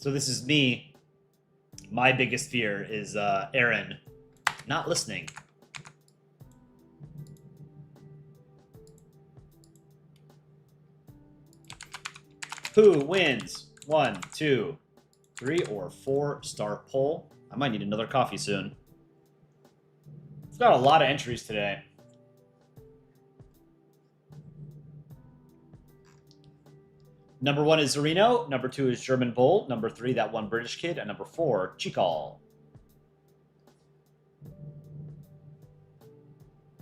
this is me. My biggest fear is Aaron not listening. Who wins 1, 2, 3, or 4-star poll? I might need another coffee soon. We've got a lot of entries today. Number 1 is Zarino. Number 2 is German Bull. Number 3, that one British kid. And number 4, Chikal.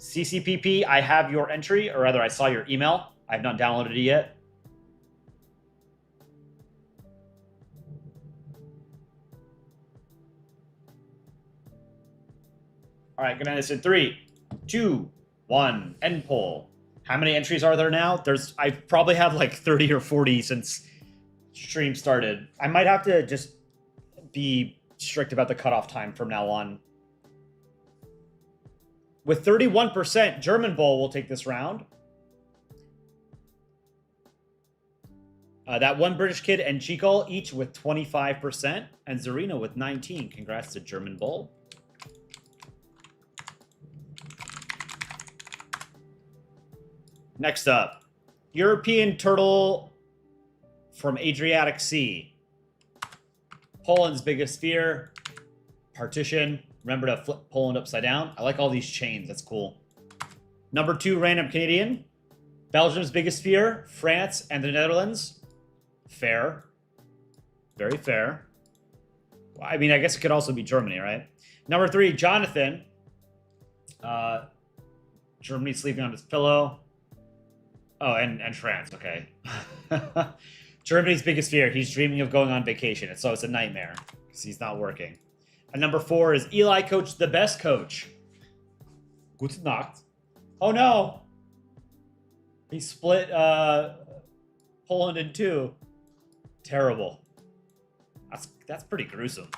CCPP, I have your entry, or rather, I saw your email. I have not downloaded it yet. All right, gonna end this in 3, 2, 1, end poll. How many entries are there now? I've probably had like 30 or 40 since stream started. I might have to just be strict about the cutoff time from now on. With 31%, German Bull will take this round. That one British kid and Chikal each with 25%, and Zarina with 19. Congrats to German Bull. Next up, European Turtle from Adriatic Sea. Poland's biggest fear, partition. Remember to flip Poland upside down. I like all these chains. That's cool. Number 2, random Canadian. Belgium's biggest fear, France and the Netherlands. Fair. Very fair. Well, I mean, I guess it could also be Germany, right? Number 3, Jonathan. Germany sleeping on his pillow. Oh, and France, okay. Germany's biggest fear, he's dreaming of going on vacation. So it's a nightmare because he's not working. And number 4 is Eli Coach, the best coach. Gute Nacht. Oh no! He split Poland in 2. Terrible. That's pretty gruesome.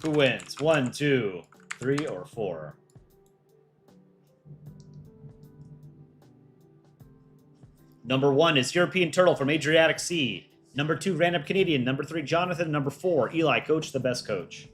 Who wins? 1, 2, 3, or 4? Number 1 is European Turtle from Adriatic Sea. Number 2, random Canadian. Number 3, Jonathan. Number 4, Eli Coach, the best coach.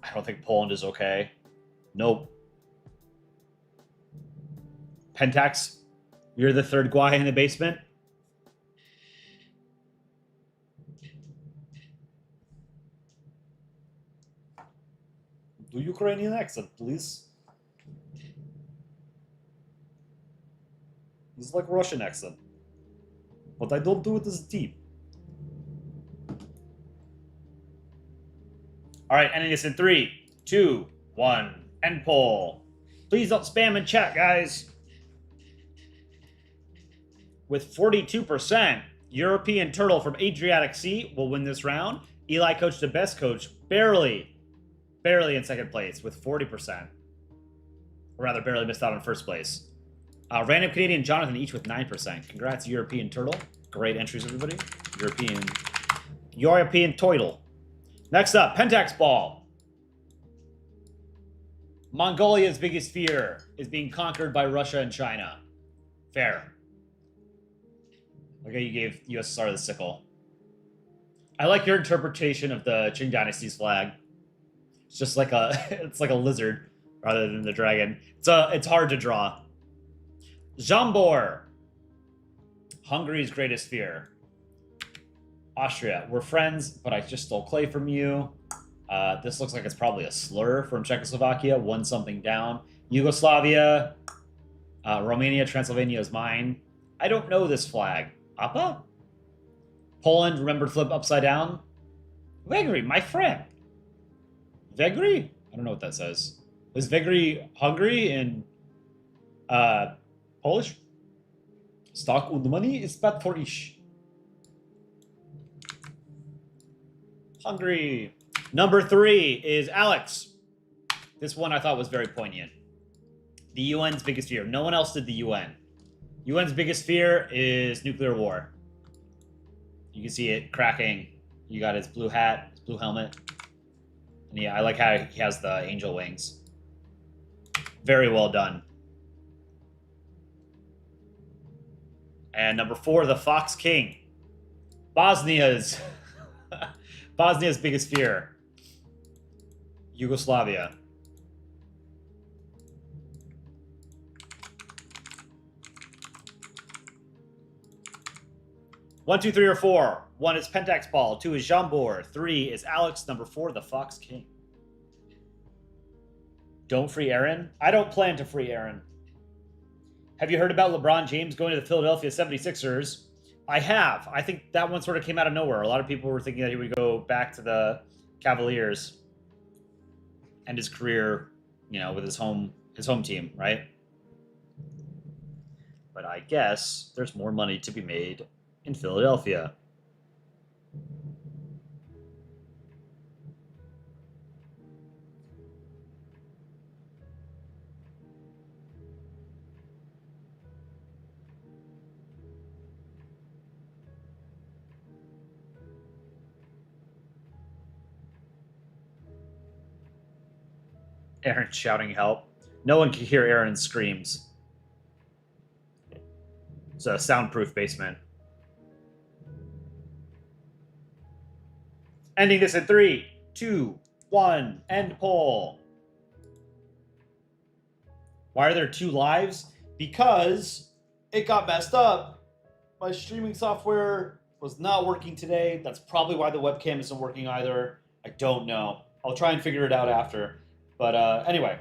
I don't think Poland is okay. Nope. Pentax, you're the third Guai in the basement. Do Ukrainian accent, please. It's like Russian accent. But I don't do it as deep. All right, ending this in 3, 2, 1, end poll. Please don't spam in chat, guys. With 42%, European Turtle from Adriatic Sea will win this round. Eli Coach, the best coach, barely in second place with 40%. Or rather, barely missed out on first place. Random Canadian Jonathan each with 9%. Congrats, European Turtle. Great entries, everybody. European Turtle. Next up, Pentax Ball. Mongolia's biggest fear is being conquered by Russia and China. Fair. Okay, you gave USSR the sickle. I like your interpretation of the Qing Dynasty's flag. It's just like it's like a lizard rather than the dragon. It's hard to draw. Jambor. Hungary's greatest fear. Austria. We're friends, but I just stole clay from you. This looks like it's probably a slur from Czechoslovakia. One something down. Yugoslavia. Romania, Transylvania is mine. I don't know this flag. Appa? Poland, remember to flip upside down. Vegri, my friend. Vegri? I don't know what that says. Is Vegri Hungary in Polish. Stock und money is bad for ish. Hungary. Number 3 is Alex. This one I thought was very poignant. The UN's biggest fear. No one else did the UN. UN's biggest fear is nuclear war. You can see it cracking. You got his blue hat, his blue helmet. And yeah, I like how he has the angel wings. Very well done. And number 4, the Fox King. Bosnia's Bosnia's biggest fear. Yugoslavia. One, two, three, or 4. 1 is Pentax Ball. 2 is Jambor. 3 is Alex. Number 4, the Fox King. Don't free Aaron? I don't plan to free Aaron. Have you heard about LeBron James going to the Philadelphia 76ers? I have. I think that one sort of came out of nowhere. A lot of people were thinking that he would go back to the Cavaliers and his career, you know, with his home team, right? But I guess there's more money to be made in Philadelphia. Aaron shouting help. No one can hear Aaron's screams. It's a soundproof basement. Ending this in 3, 2, 1. End poll. Why are there 2 lives? Because it got messed up. My streaming software was not working today. That's probably why the webcam isn't working either. I don't know. I'll try and figure it out after. But anyway,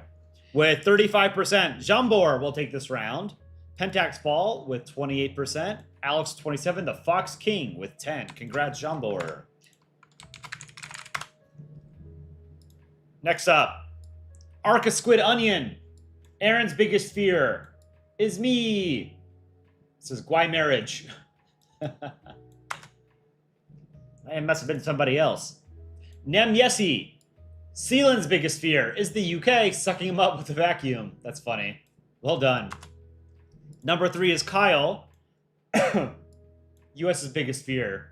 with 35%, Jambor will take this round. Pentax Ball with 28%. Alex 27. The Fox King with 10. Congrats, Jambor. Next up, Arca Squid Onion. Aaron's biggest fear is me. This is Guy marriage. I must have been somebody else. Nem Yessi. Sealand's biggest fear is the UK sucking him up with a vacuum. That's funny. Well done. Number 3 is Kyle. US's biggest fear.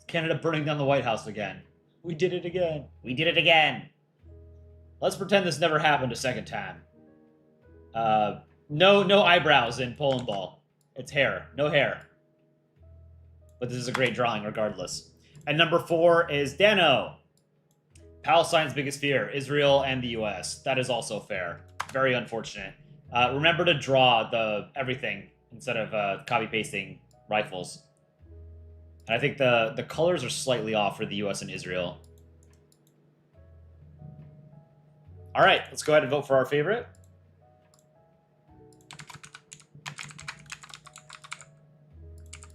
Canada burning down the White House again. We did it again. We did it again. Let's pretend this never happened a second time. No eyebrows in Polandball. It's hair. No hair. But this is a great drawing regardless. And number 4 is Dano. Palestine's biggest fear, Israel and the US. That is also fair. Very unfortunate. Remember to draw the everything instead of copy-pasting rifles. And I think the colors are slightly off for the US and Israel. All right, let's go ahead and vote for our favorite.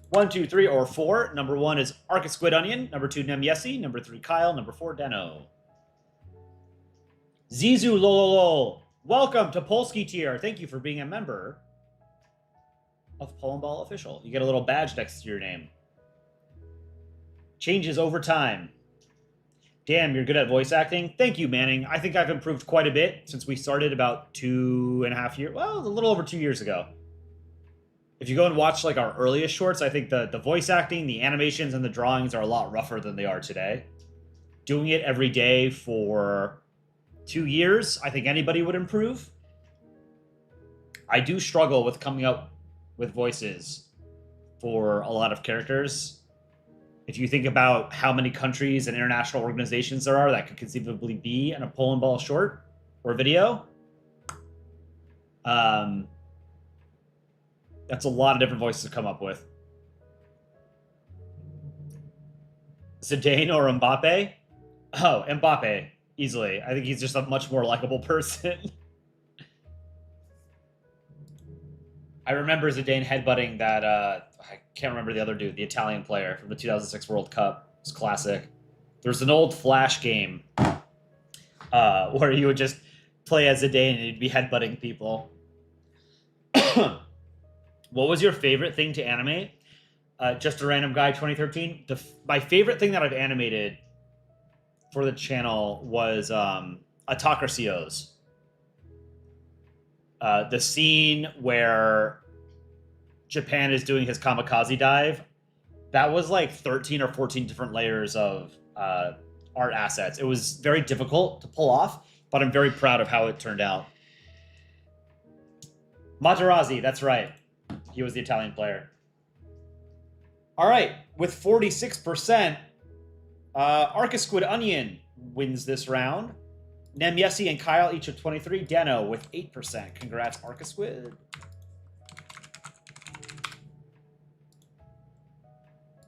One, two, three, or 4. Number 1 is Arca Squid Onion. Number 2, Nem Yessi. Number 3, Kyle. Number 4, Dano. Zizu Lololo. Welcome to Polski Tier. Thank you for being a member of Polandball Official. You get a little badge next to your name. Changes over time. Damn, you're good at voice acting. Thank you, Manning. I think I've improved quite a bit since we started about 2.5 years. Well, a little over 2 years ago. If you go and watch like our earliest shorts, I think the voice acting, the animations, and the drawings are a lot rougher than they are today. Doing it every day for 2 years, I think anybody would improve. I do struggle with coming up with voices for a lot of characters. If you think about how many countries and international organizations there are that could conceivably be in a Polandball short or video, that's a lot of different voices to come up with. Zidane or Mbappe? Oh, Mbappe. Easily. I think he's just a much more likable person. I remember Zidane headbutting that, I can't remember the other dude, the Italian player from the 2006 World Cup. It's classic. There's an old Flash game where you would just play as Zidane and you'd be headbutting people. What was your favorite thing to animate? Just a random guy, 2013. My favorite thing that I've animated for the channel was Autocracyos. The scene where Japan is doing his kamikaze dive. That was like 13 or 14 different layers of art assets. It was very difficult to pull off, but I'm very proud of how it turned out. Materazzi, that's right. He was the Italian player. All right, with 46%, Arcasquid Onion wins this round. Nemyesi and Kyle each with 23. Dano with 8%. Congrats, Arcasquid.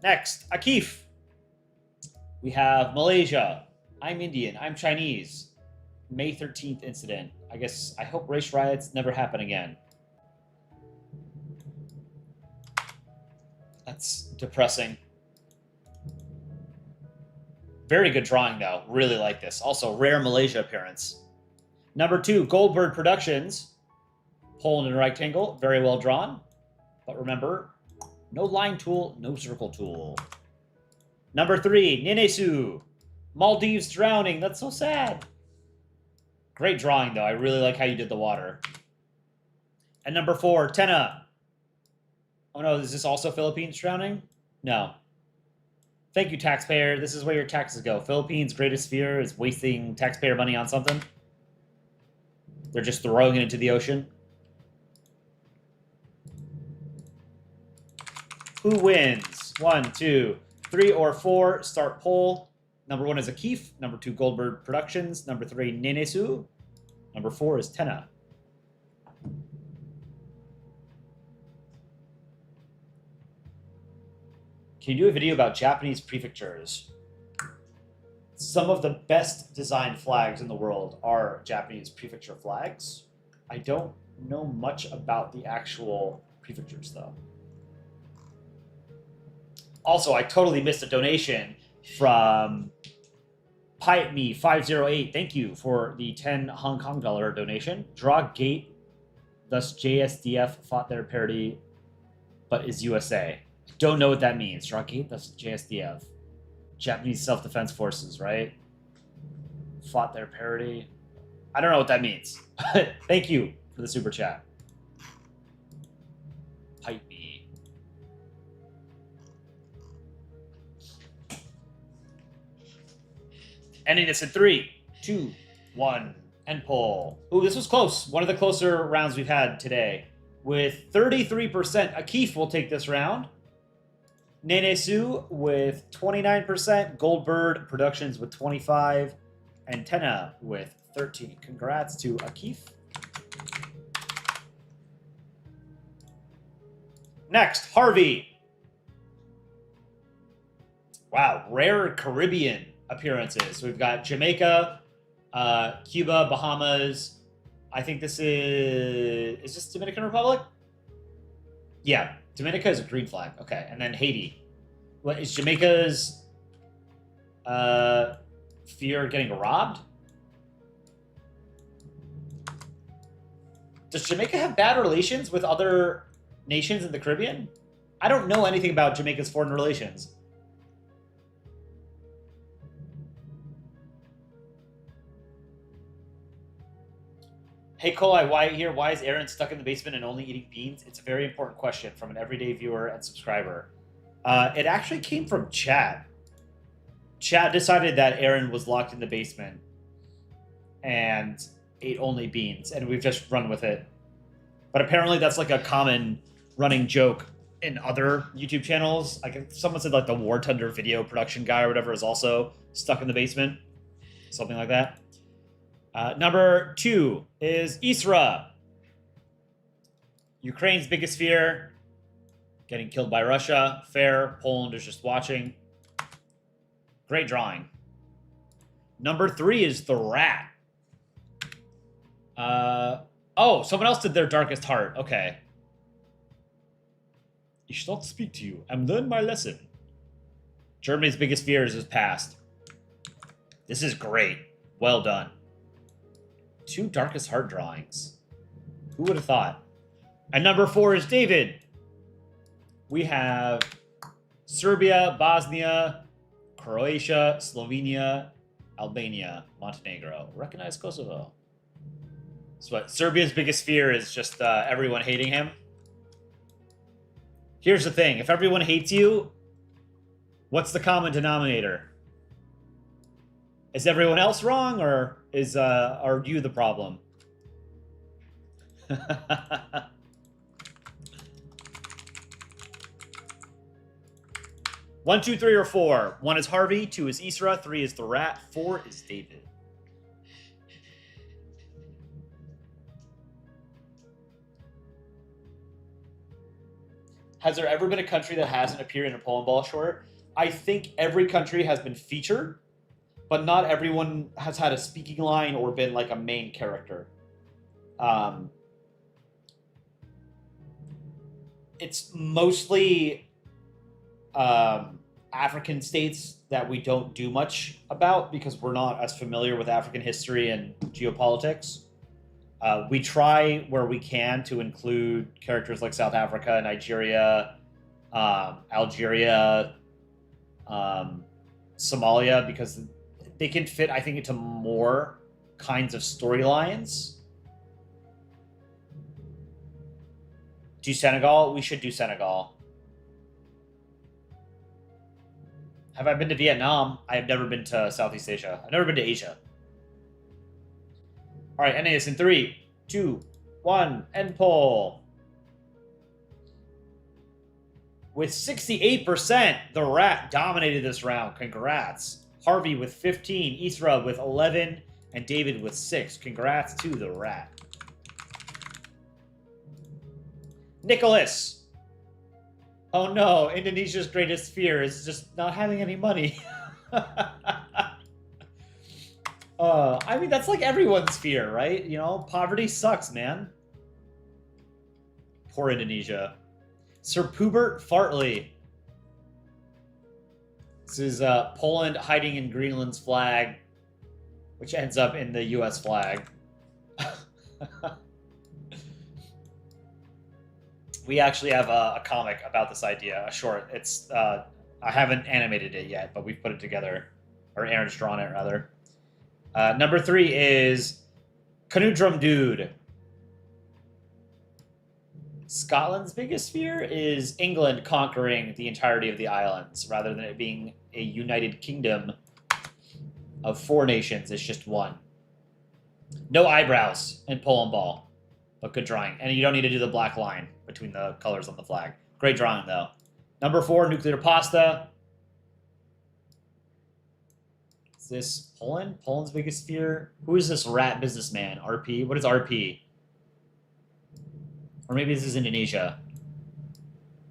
Next, Akif. We have Malaysia. I'm Indian. I'm Chinese. May 13th incident. I hope race riots never happen again. That's depressing. Very good drawing, though. Really like this. Also, rare Malaysia appearance. Number 2, Goldbird Productions. Poland in a rectangle. Very well drawn. But remember, no line tool, no circle tool. Number 3, Ninesu. Maldives drowning. That's so sad. Great drawing, though. I really like how you did the water. And number 4, Tena. Oh, no. Is this also Philippines drowning? No. Thank you, taxpayer. This is where your taxes go. Philippines' greatest fear is wasting taxpayer money on something. They're just throwing it into the ocean. Who wins? 1, 2, 3, or 4. Start poll. Number 1 is Akif. Number 2, Goldbird Productions. Number 3, Nenesu. Number 4 is Tena. Can you do a video about Japanese prefectures? Some of the best designed flags in the world are Japanese prefecture flags. I don't know much about the actual prefectures, though. Also, I totally missed a donation from Pipe Me 508. Thank you for the 10 Hong Kong dollar donation. Draw gate, thus JSDF fought their parody, but is USA. Don't know what that means. Draw gate, thus JSDF. Japanese Self-Defense Forces, right? Fought their parody. I don't know what that means. Thank you for the super chat. Pipe me. Ending this in 3, 2, 1, and pull. Ooh, this was close. One of the closer rounds we've had today. With 33%, Akif will take this round. Nenesu with 29%, Goldbird Productions with 25%, and Tena with 13%. Congrats to Akif. Next, Harvey. Wow, rare Caribbean appearances. We've got Jamaica, Cuba, Bahamas. I think this is this Dominican Republic? Yeah. Dominica is a green flag. Okay. And then Haiti. What is Jamaica's fear of getting robbed? Does Jamaica have bad relations with other nations in the Caribbean? I don't know anything about Jamaica's foreign relations. Hey, Kolai, Wyatt here. Why is Aaron stuck in the basement and only eating beans? It's a very important question from an everyday viewer and subscriber. It actually came from chat. Chat decided that Aaron was locked in the basement and ate only beans, and we've just run with it. But apparently that's like a common running joke in other YouTube channels. Like someone said like the War Thunder video production guy or whatever is also stuck in the basement. Something like that. Number 2 is Isra. Ukraine's biggest fear, getting killed by Russia. Fair. Poland is just watching. Great drawing. Number 3 is the Rat. Oh, someone else did their Darkest Heart. Okay. I should not speak to you. I'm learned my lesson. Germany's biggest fear is his past. This is great. Well done. 2 Darkest Heart drawings. Who would have thought? And number 4 is David. We have Serbia, Bosnia, Croatia, Slovenia, Albania, Montenegro. Recognize Kosovo. So what? Serbia's biggest fear is just everyone hating him. Here's the thing. If everyone hates you, what's the common denominator? Is everyone else wrong, or are you the problem? 1, 2, 3, or 4. 1 is Harvey, 2 is Isra, 3 is the Rat, 4 is David. Has there ever been a country that hasn't appeared in a Polandball short? I think every country has been featured, but not everyone has had a speaking line or been like a main character. It's mostly African states that we don't do much about because we're not as familiar with African history and geopolitics. We try where we can to include characters like South Africa, Nigeria, Algeria, Somalia, because they can fit, I think, into more kinds of storylines. Do Senegal? We should do Senegal. Have I been to Vietnam? I have never been to Southeast Asia. I've never been to Asia. All right, ending this in 3, 2, 1, end poll. With 68%, the Rat dominated this round. Congrats. Harvey with 15, Isra with 11, and David with 6. Congrats to the Rat. Nicholas. Oh no, Indonesia's greatest fear is just not having any money. I mean, that's like everyone's fear, right? You know, poverty sucks, man. Poor Indonesia. Sir Pubert Fartley. This is Poland hiding in Greenland's flag, which ends up in the U.S. flag. We actually have a comic about this idea, a short. It's I haven't animated it yet, but we've put it together, or Aaron's drawn it rather. Number 3 is Canoe Drum Dude. Scotland's biggest fear is England conquering the entirety of the islands, rather than it being a united kingdom of 4 nations. It's just one. No eyebrows in Polandball, but good drawing. And you don't need to do the black line between the colors on the flag. Great drawing, though. Number 4, Nuclear Pasta. Is this Poland? Poland's biggest fear? Who is this rat businessman? RP? What is RP? Or maybe this is Indonesia.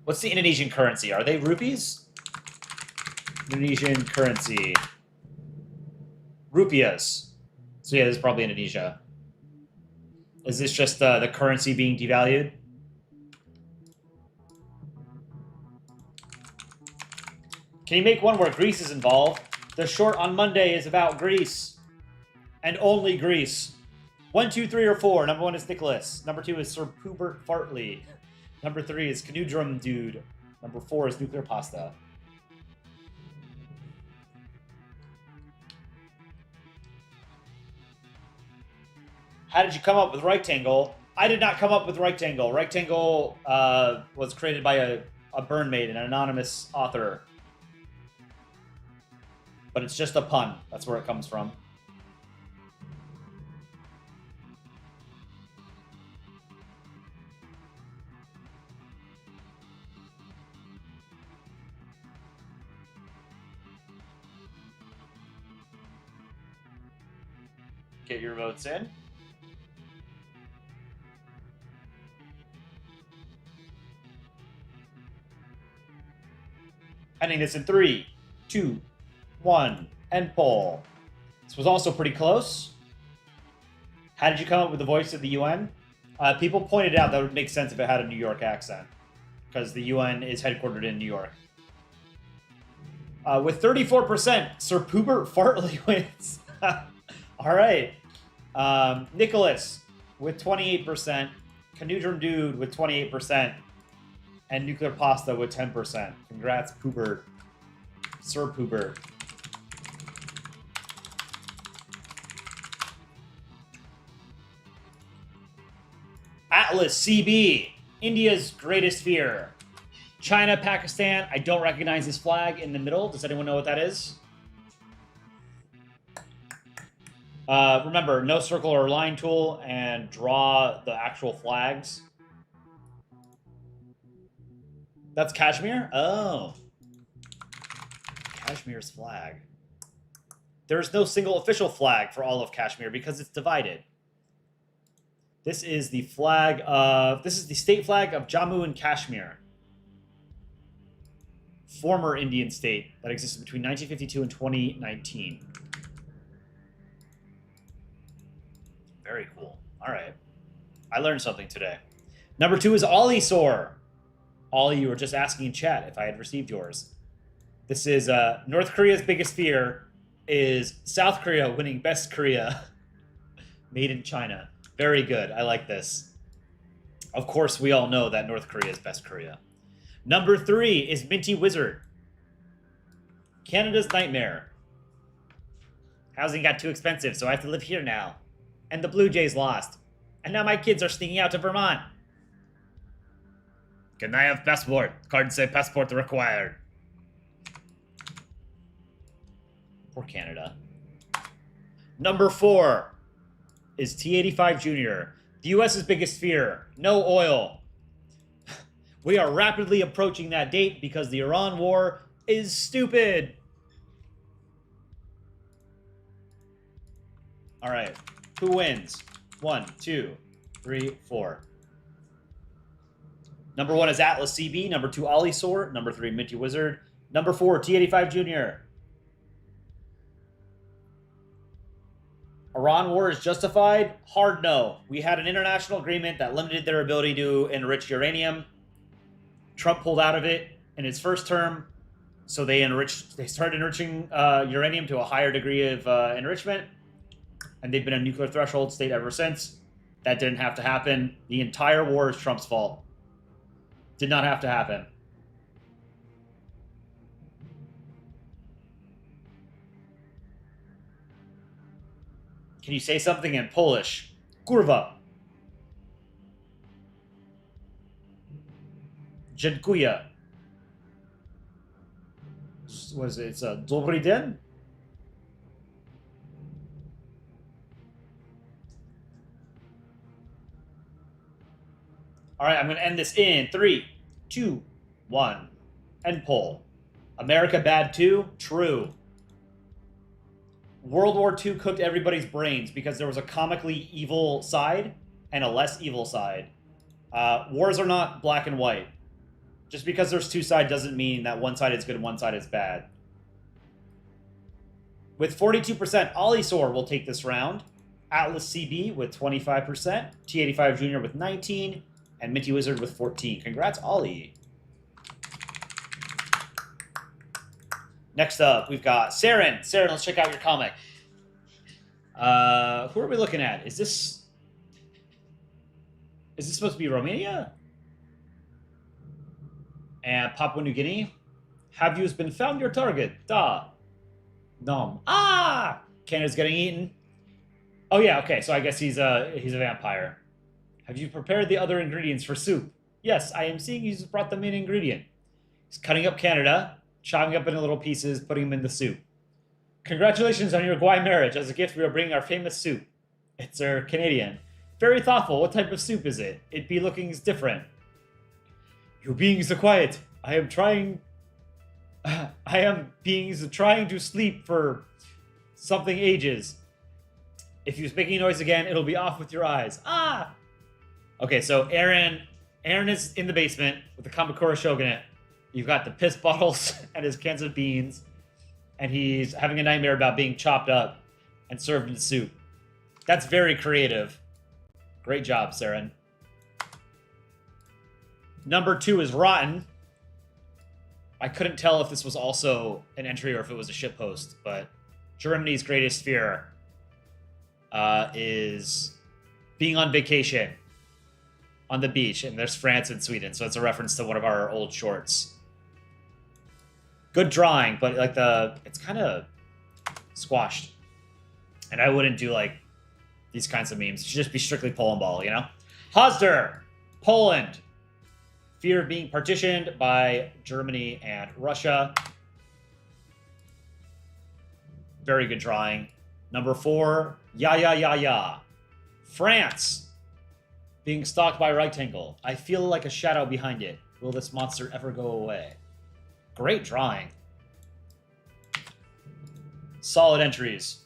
What's the Indonesian currency? Are they rupees? Indonesian currency. Rupiahs. So yeah, this is probably Indonesia. Is this just the currency being devalued? Can you make one where Greece is involved? The short on Monday is about Greece. And only Greece. 1, 2, 3, or 4. Number 1 is Nicholas. Number 2 is Sir Pubert Fartley. Number 3 is Canoe Drum Dude. Number 4 is Nuclear Pasta. How did you come up with rectangle? I did not come up with rectangle. Rectangle was created by a burn maid, an anonymous author. But it's just a pun. That's where it comes from. Get your votes in. Ending this in 3, 2, 1, end poll. This was also pretty close. How did you come up with the voice of the UN? People pointed out that would make sense if it had a New York accent, because the UN is headquartered in New York. With 34%, Sir Pubert Fartley wins. All right. Nicholas with 28%. Canudron Dude with 28%. And Nuclear Pasta with 10%. Congrats, Poobert. Sir Poobert. Atlas CB. India's greatest fear. China, Pakistan. I don't recognize this flag in the middle. Does anyone know what that is? Remember, no circle or line tool, and draw the actual flags. That's Kashmir? Oh. Kashmir's flag. There's no single official flag for all of Kashmir because it's divided. This is the flag of... This is the state flag of Jammu and Kashmir. Former Indian state that existed between 1952 and 2019. Very cool. All right. I learned something today. Number 2 is Ollie Sore. Ollie, you were just asking in chat if I had received yours. This is North Korea's biggest fear is South Korea winning Best Korea. Made in China. Very good. I like this. Of course, we all know that North Korea is Best Korea. Number 3 is Minty Wizard. Canada's nightmare. Housing got too expensive, so I have to live here now. And the Blue Jays lost. And now my kids are sneaking out to Vermont. Can I have passport? Card say passport required. Poor Canada. Number 4 is T-85 Jr. The U.S.'s biggest fear. No oil. We are rapidly approaching that date because the Iran war is stupid. All right. Who wins? 1, 2, 3, 4. Number 1 is Atlas CB. Number 2, Ollie Sore. Number 3, Minty Wizard. Number 4, T-85 Jr. Iran war is justified? Hard no. We had an international agreement that limited their ability to enrich uranium. Trump pulled out of it in his first term, so they started enriching uranium to a higher degree of enrichment, and they've been a nuclear threshold state ever since. That didn't have to happen. The entire war is Trump's fault. Did not have to happen. Can you say something in Polish? Kurwa. Dziękuję. What is it? It's a Dobry den? All right, I'm going to end this in 3, 2, 1. End poll. America bad too? True. World War II cooked everybody's brains because there was a comically evil side and a less evil side. Wars are not black and white. Just because there's two sides doesn't mean that one side is good and one side is bad. With 42%, Ollie Sore will take this round. Atlas CB with 25%. T-85 Jr. with 19%. And Minty Wizard with 14%. Congrats, Ollie. Next up, we've got Saren. Saren, let's check out your comic. Who are we looking at? Is this supposed to be Romania? And Papua New Guinea? Have you been found your target? Da. Nom. Ah! Canada's getting eaten. Oh yeah, okay, so I guess he's a vampire. Have you prepared the other ingredients for soup? Yes, I am seeing you just brought the main ingredient. He's cutting up Canada, chopping up into little pieces, putting them in the soup. Congratulations on your Guai marriage. As a gift, we are bringing our famous soup. It's Canadian. Very thoughtful. What type of soup is it? It be looking different. Your beings are quiet. I am beings trying to sleep for something ages. If you're making noise again, it'll be off with your eyes. Ah! Okay, so Aaron is in the basement with the Kamakura Shogunate. You've got the piss bottles and his cans of beans, and he's having a nightmare about being chopped up and served in soup. That's very creative. Great job, Saren. Number 2 is Rotten. I couldn't tell if this was also an entry or if it was a shitpost, but Germany's greatest fear is being on vacation. on the beach, and there's France and Sweden, so it's a reference to one of our old shorts. Good drawing, but like it's kind of squashed. And I wouldn't do like these kinds of memes. It should just be strictly Polandball, you know? Hosder, Poland. Fear of being partitioned by Germany and Russia. Very good drawing. Number 4, ya. France. Being stalked by rectangle. I feel like a shadow behind it. Will this monster ever go away? Great drawing. Solid entries.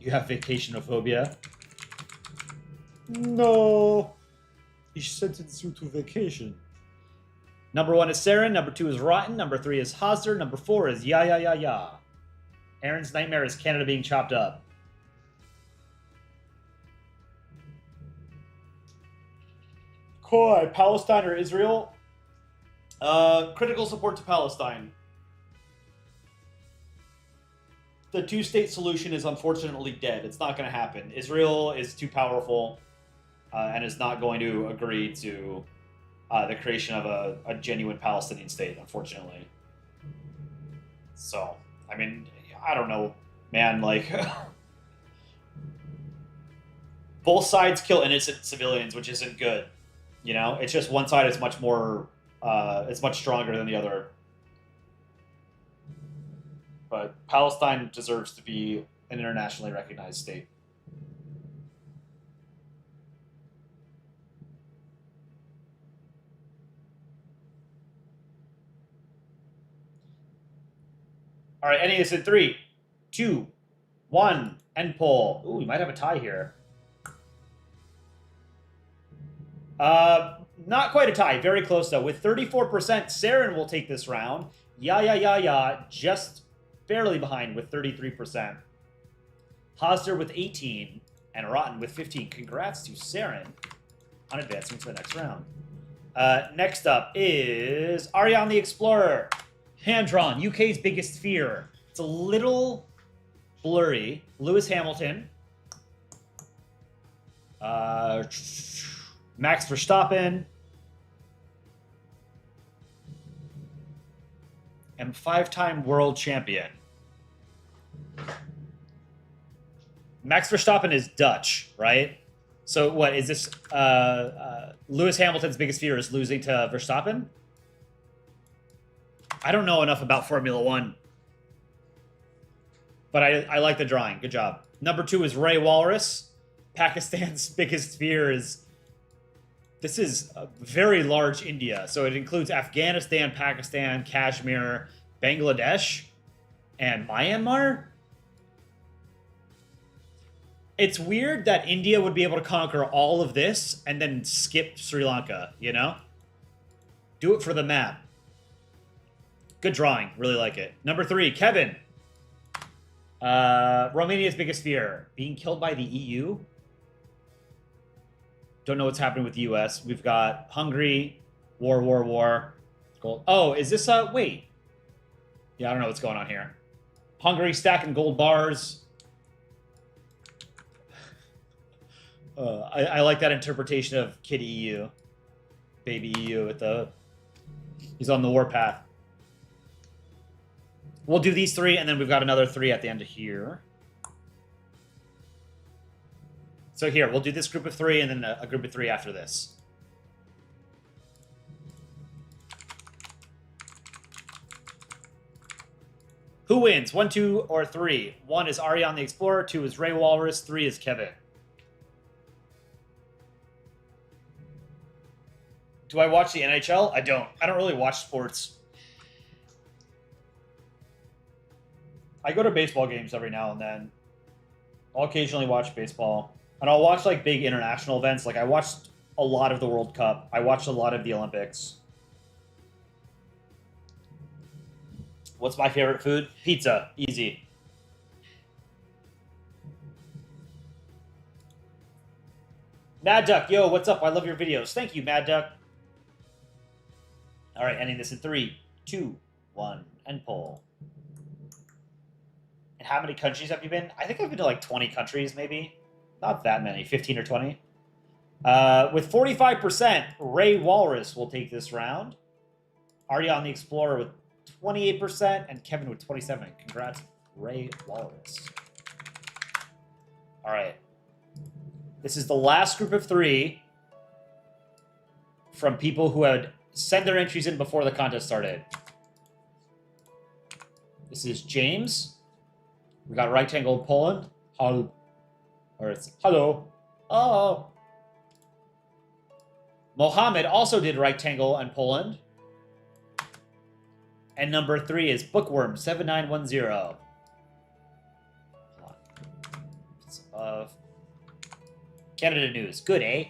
You have vacatianophobia. No. Ich sentence you to vacation. Number 1 is Saren. Number 2 is Rotten. Number 3 is Hosder. Number 4 is ya. Aaron's nightmare is Canada being chopped up. Koi, Palestine or Israel? Critical support to Palestine. The two-state solution is unfortunately dead. It's not going to happen. Israel is too powerful and is not going to agree to the creation of a genuine Palestinian state, unfortunately. So, I mean, I don't know, man, like... both sides kill innocent civilians, which isn't good. You know? It's just one side is much more... it's much stronger than the other. But Palestine deserves to be an internationally recognized state. All right, ending this in 3, 2, 1, end poll. Ooh, we might have a tie here. Not quite a tie. Very close, though. With 34%, Saren will take this round. Ya, just barely behind with 33%. Hosder with 18, and Rotten with 15. Congrats to Saren on advancing to the next round. Next up is Ariane the Explorer. Hand-drawn, UK's biggest fear. It's a little blurry. Lewis Hamilton. Max Verstappen. And 5-time world champion. Max Verstappen is Dutch, right? So what, is this Lewis Hamilton's biggest fear is losing to Verstappen? I don't know enough about Formula One. But I like the drawing. Good job. Number 2 is Ray Walrus. Pakistan's biggest fear is... This is a very large India. So it includes Afghanistan, Pakistan, Kashmir, Bangladesh, and Myanmar. It's weird that India would be able to conquer all of this and then skip Sri Lanka, you know? Do it for the map. Good drawing. Really like it. Number 3, Kevin. Romania's biggest fear. Being killed by the EU? Don't know what's happening with the US. We've got Hungary. War. Gold. Oh, is this wait. Yeah, I don't know what's going on here. Hungary stacking gold bars. I like that interpretation of Kid EU. Baby EU with the... He's on the warpath. We'll do these 3, and then we've got another 3 at the end of here. So here, we'll do this group of 3, and then a group of 3 after this. Who wins? 1, 2, or 3? 1 is Ariane the Explorer, 2 is Ray Walrus, 3 is Kevin. Do I watch the NHL? I don't. I don't really watch sports. I go to baseball games every now and then. I'll occasionally watch baseball. And I'll watch, like, big international events. Like, I watched a lot of the World Cup. I watched a lot of the Olympics. What's my favorite food? Pizza. Easy. Mad Duck, yo, what's up? I love your videos. Thank you, Mad Duck. All right, ending this in 3, 2, 1, end poll. And how many countries have you been? I think I've been to like 20 countries, maybe. Not that many, 15 or 20. With 45%, Ray Walrus will take this round. Ardeon the Explorer with 28%, and Kevin with 27%. Congrats, Ray Walrus. All right. This is the last group of 3 from people who had sent their entries in before the contest started. This is James. We got Rectangle Poland. Hello. Or it's hello. Oh. Mohammed also did Rectangle and Poland. And number 3 is Bookworm 7910. Of Canada news. Good, eh?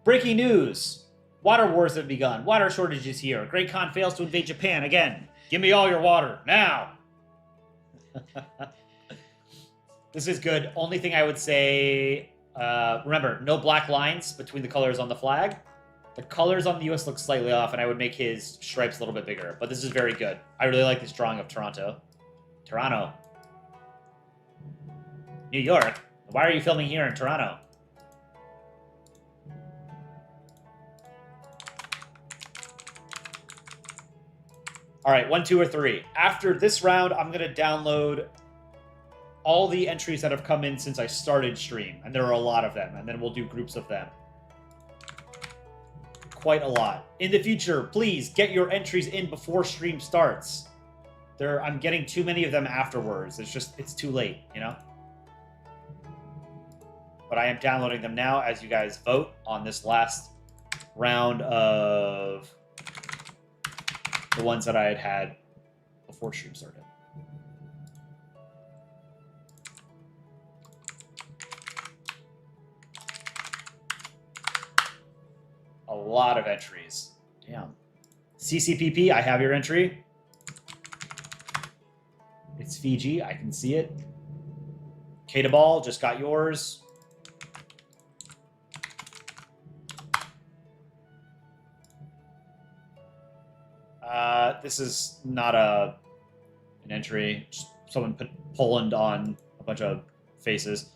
Breaking news. Water wars have begun. Water shortages here. Great Khan fails to invade Japan again. Give me all your water now. This is good. Only thing I would say, remember, no black lines between the colors on the flag. The colors on the US look slightly off, and I would make his stripes a little bit bigger. But this is very good. I really like this drawing of Toronto. Toronto. New York? Why are you filming here in Toronto? All right, 1, 2, or 3. After this round, I'm going to download all the entries that have come in since I started stream. And there are a lot of them. And then we'll do groups of them. Quite a lot. In the future, please get your entries in before stream starts. I'm getting too many of them afterwards. It's too late, you know? But I am downloading them now as you guys vote on this last round of the ones that I had before stream started. A lot of entries. Damn. CCPP, I have your entry. It's Fiji, I can see it. K-Ball, just got yours. This is not an entry. Just someone put Poland on a bunch of faces.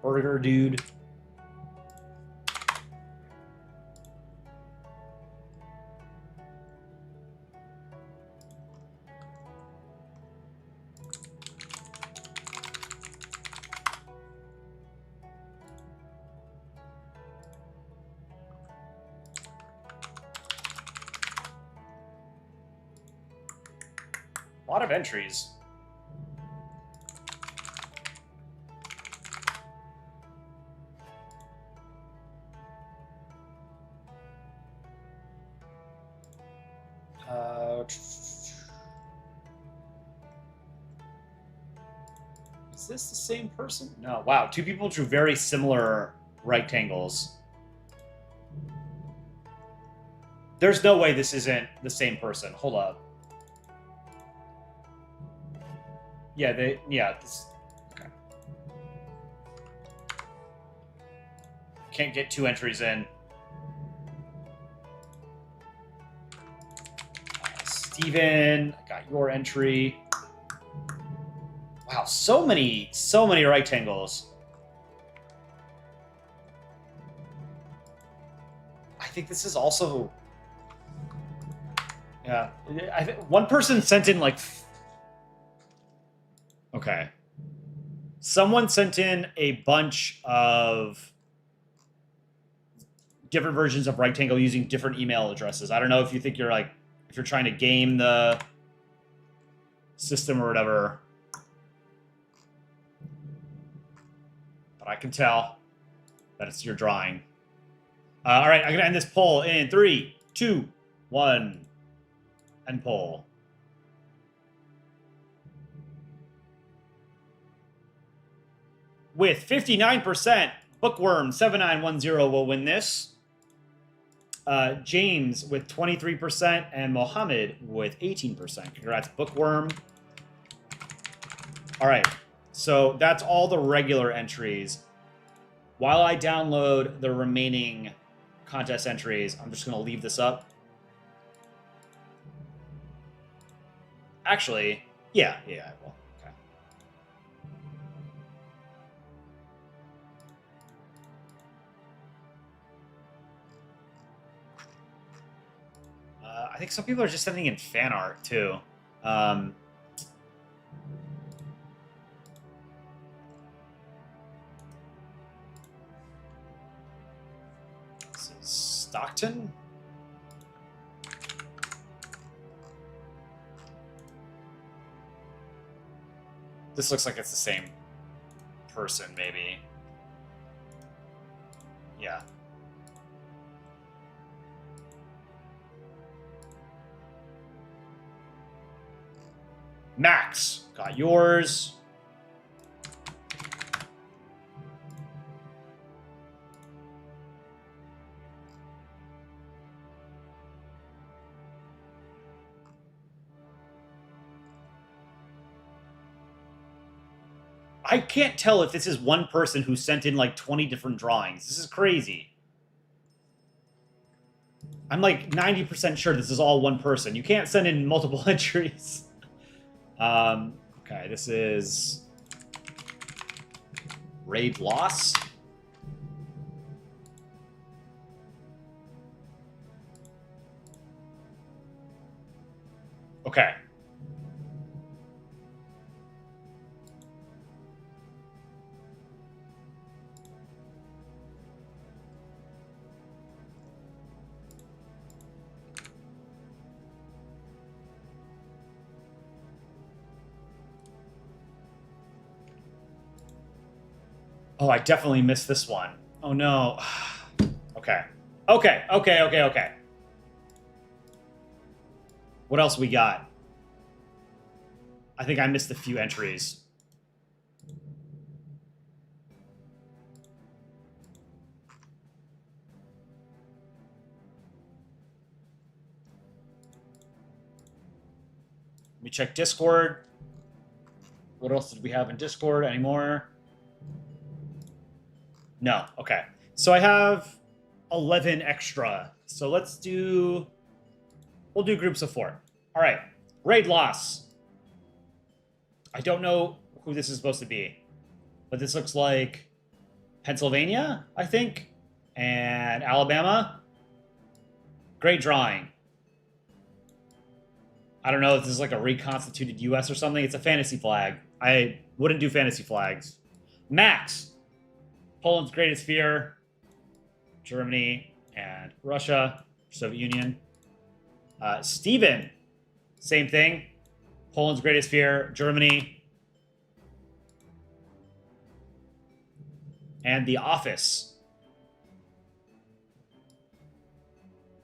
Burger dude. A lot of entries. Is this the same person? No. Wow, 2 people drew very similar rectangles. There's no way this isn't the same person. Hold up. Yeah, okay. Can't get 2 entries in. Steven, I got your entry. Wow, so many rectangles. I think this is also... Yeah, I think one person sent in like... Okay. Someone sent in a bunch of different versions of rectangle using different email addresses. I don't know if you think you're like, if you're trying to game the system or whatever. But I can tell that it's your drawing. All right, I'm going to end this poll in 3, 2, 1. End poll. With 59%, Bookworm 7910 will win this. James with 23% and Mohammed with 18%. Congrats, Bookworm. All right, so that's all the regular entries. While I download the remaining contest entries, I'm just going to leave this up. Actually, yeah, I will. Okay. I think some people are just sending in fan art too. Um, this is Stockton. This looks like it's the same person, maybe. Yeah. Max, got yours. I can't tell if this is one person who sent in like 20 different drawings. This is crazy. I'm like 90% sure this is all one person. You can't send in multiple entries. Okay, this is raid loss. Okay. Oh, I definitely missed this one. Oh no. Okay. Okay. What else we got? I think I missed a few entries. Let me check Discord. What else did we have in Discord anymore? No. Okay. So I have 11 extra. So let's do... We'll do groups of 4. All right. Raid loss. I don't know who this is supposed to be, but this looks like Pennsylvania, I think, and Alabama. Great drawing. I don't know if this is like a reconstituted U.S. or something. It's a fantasy flag. I wouldn't do fantasy flags. Max. Poland's greatest fear. Germany and Russia. Soviet Union. Steven. Same thing. Poland's greatest fear. Germany. And The Office.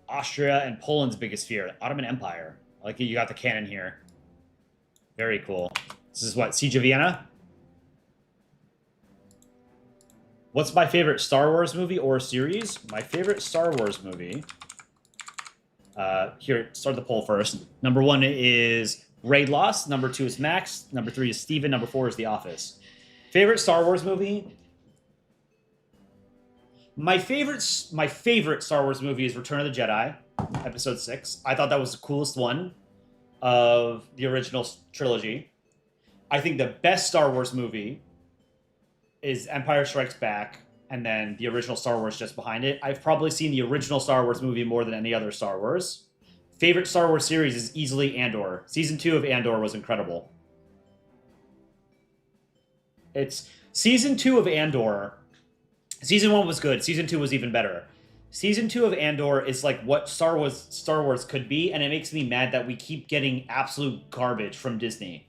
Austria and Poland's biggest fear. Ottoman Empire. I like it. You got the canon here. Very cool. This is what? Siege of Vienna? What's my favorite Star Wars movie or series? My favorite Star Wars movie. Here, start the poll first. Number 1 is Raid Lost. Number 2 is Max. Number 3 is Steven. Number 4 is The Office. Favorite Star Wars movie? My favorite Star Wars movie is Return of the Jedi, Episode 6. I thought that was the coolest one of the original trilogy. I think the best Star Wars movie is Empire Strikes Back, and then the original Star Wars just behind it. I've probably seen the original Star Wars movie more than any other Star Wars. Favorite Star Wars series is easily Andor. Season 2 of Andor was incredible. It's Season 2 of Andor. Season 1 was good. Season 2 was even better. Season 2 of Andor is like what Star Wars could be, and it makes me mad that we keep getting absolute garbage from Disney.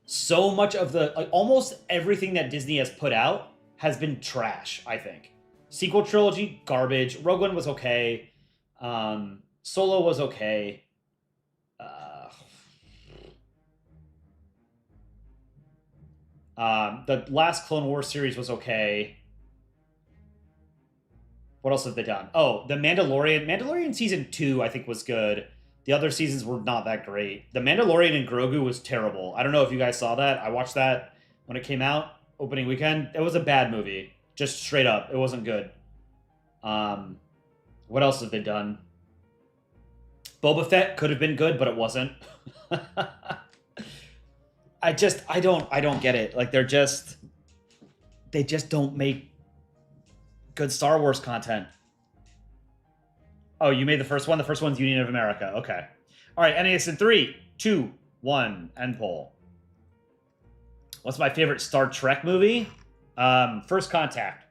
So much of almost everything that Disney has put out has been trash, I think. Sequel trilogy, garbage. Rogue One was okay. Solo was okay. The last Clone Wars series was okay. What else have they done? Oh, The Mandalorian. Mandalorian Season 2, I think, was good. The other seasons were not that great. The Mandalorian and Grogu was terrible. I don't know if you guys saw that. I watched that when it came out, opening weekend. It was a bad movie. Just straight up. It wasn't good. What else have they done? Boba Fett could have been good, but it wasn't. I don't get it. Like they just don't make good Star Wars content. Oh, you made the first one? The first one's Union of America. Okay. All right, NAS in 3, 2, 1, end poll. What's my favorite Star Trek movie? First Contact.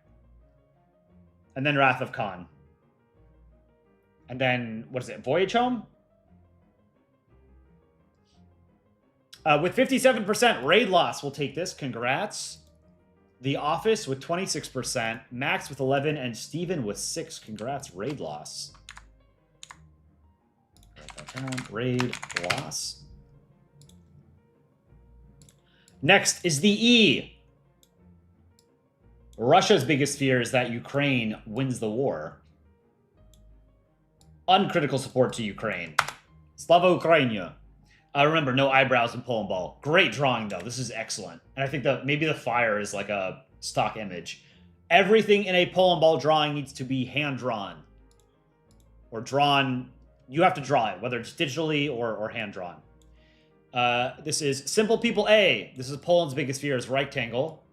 And then Wrath of Khan. And then, what is it, Voyage Home? With 57%, Raid Loss will take this. Congrats. The Office with 26%, Max with 11, and Steven with 6. Congrats, Raid Loss. Write that down. Raid Loss. Next is the E. Russia's biggest fear is that Ukraine wins the war. Uncritical support to Ukraine. Slava Ukraina. Remember, no eyebrows in Polandball. Great drawing, though. This is excellent. And I think that maybe the fire is like a stock image. Everything in a Polandball drawing needs to be hand-drawn. Or drawn. You have to draw it, whether it's digitally or hand-drawn. This is Simple People A. This is Poland's biggest fear is rectangle.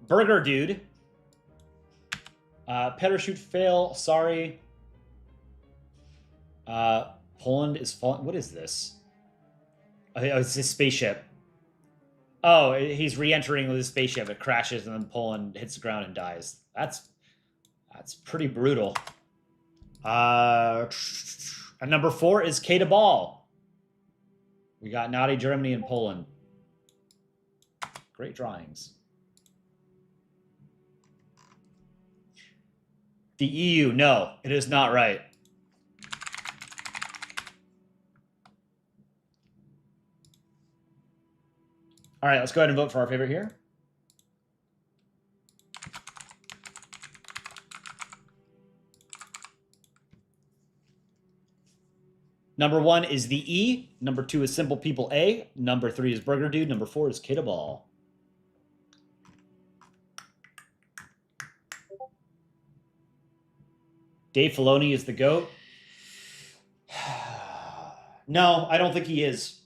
Burger Dude. Parachute fail. Sorry. Poland is falling. What is this? Oh, it's his spaceship. Oh, he's re-entering with his spaceship. It crashes and then Poland hits the ground and dies. That's pretty brutal. And number 4 is Kata Ball. We got Naughty Germany and Poland. Great drawings. The EU, no, it is not right. All right, let's go ahead and vote for our favorite here. Number 1 is the E. Number 2 is Simple People A. Number 3 is Burger Dude. Number 4 is Kata Ball. Dave Filoni is the GOAT. No, I don't think he is.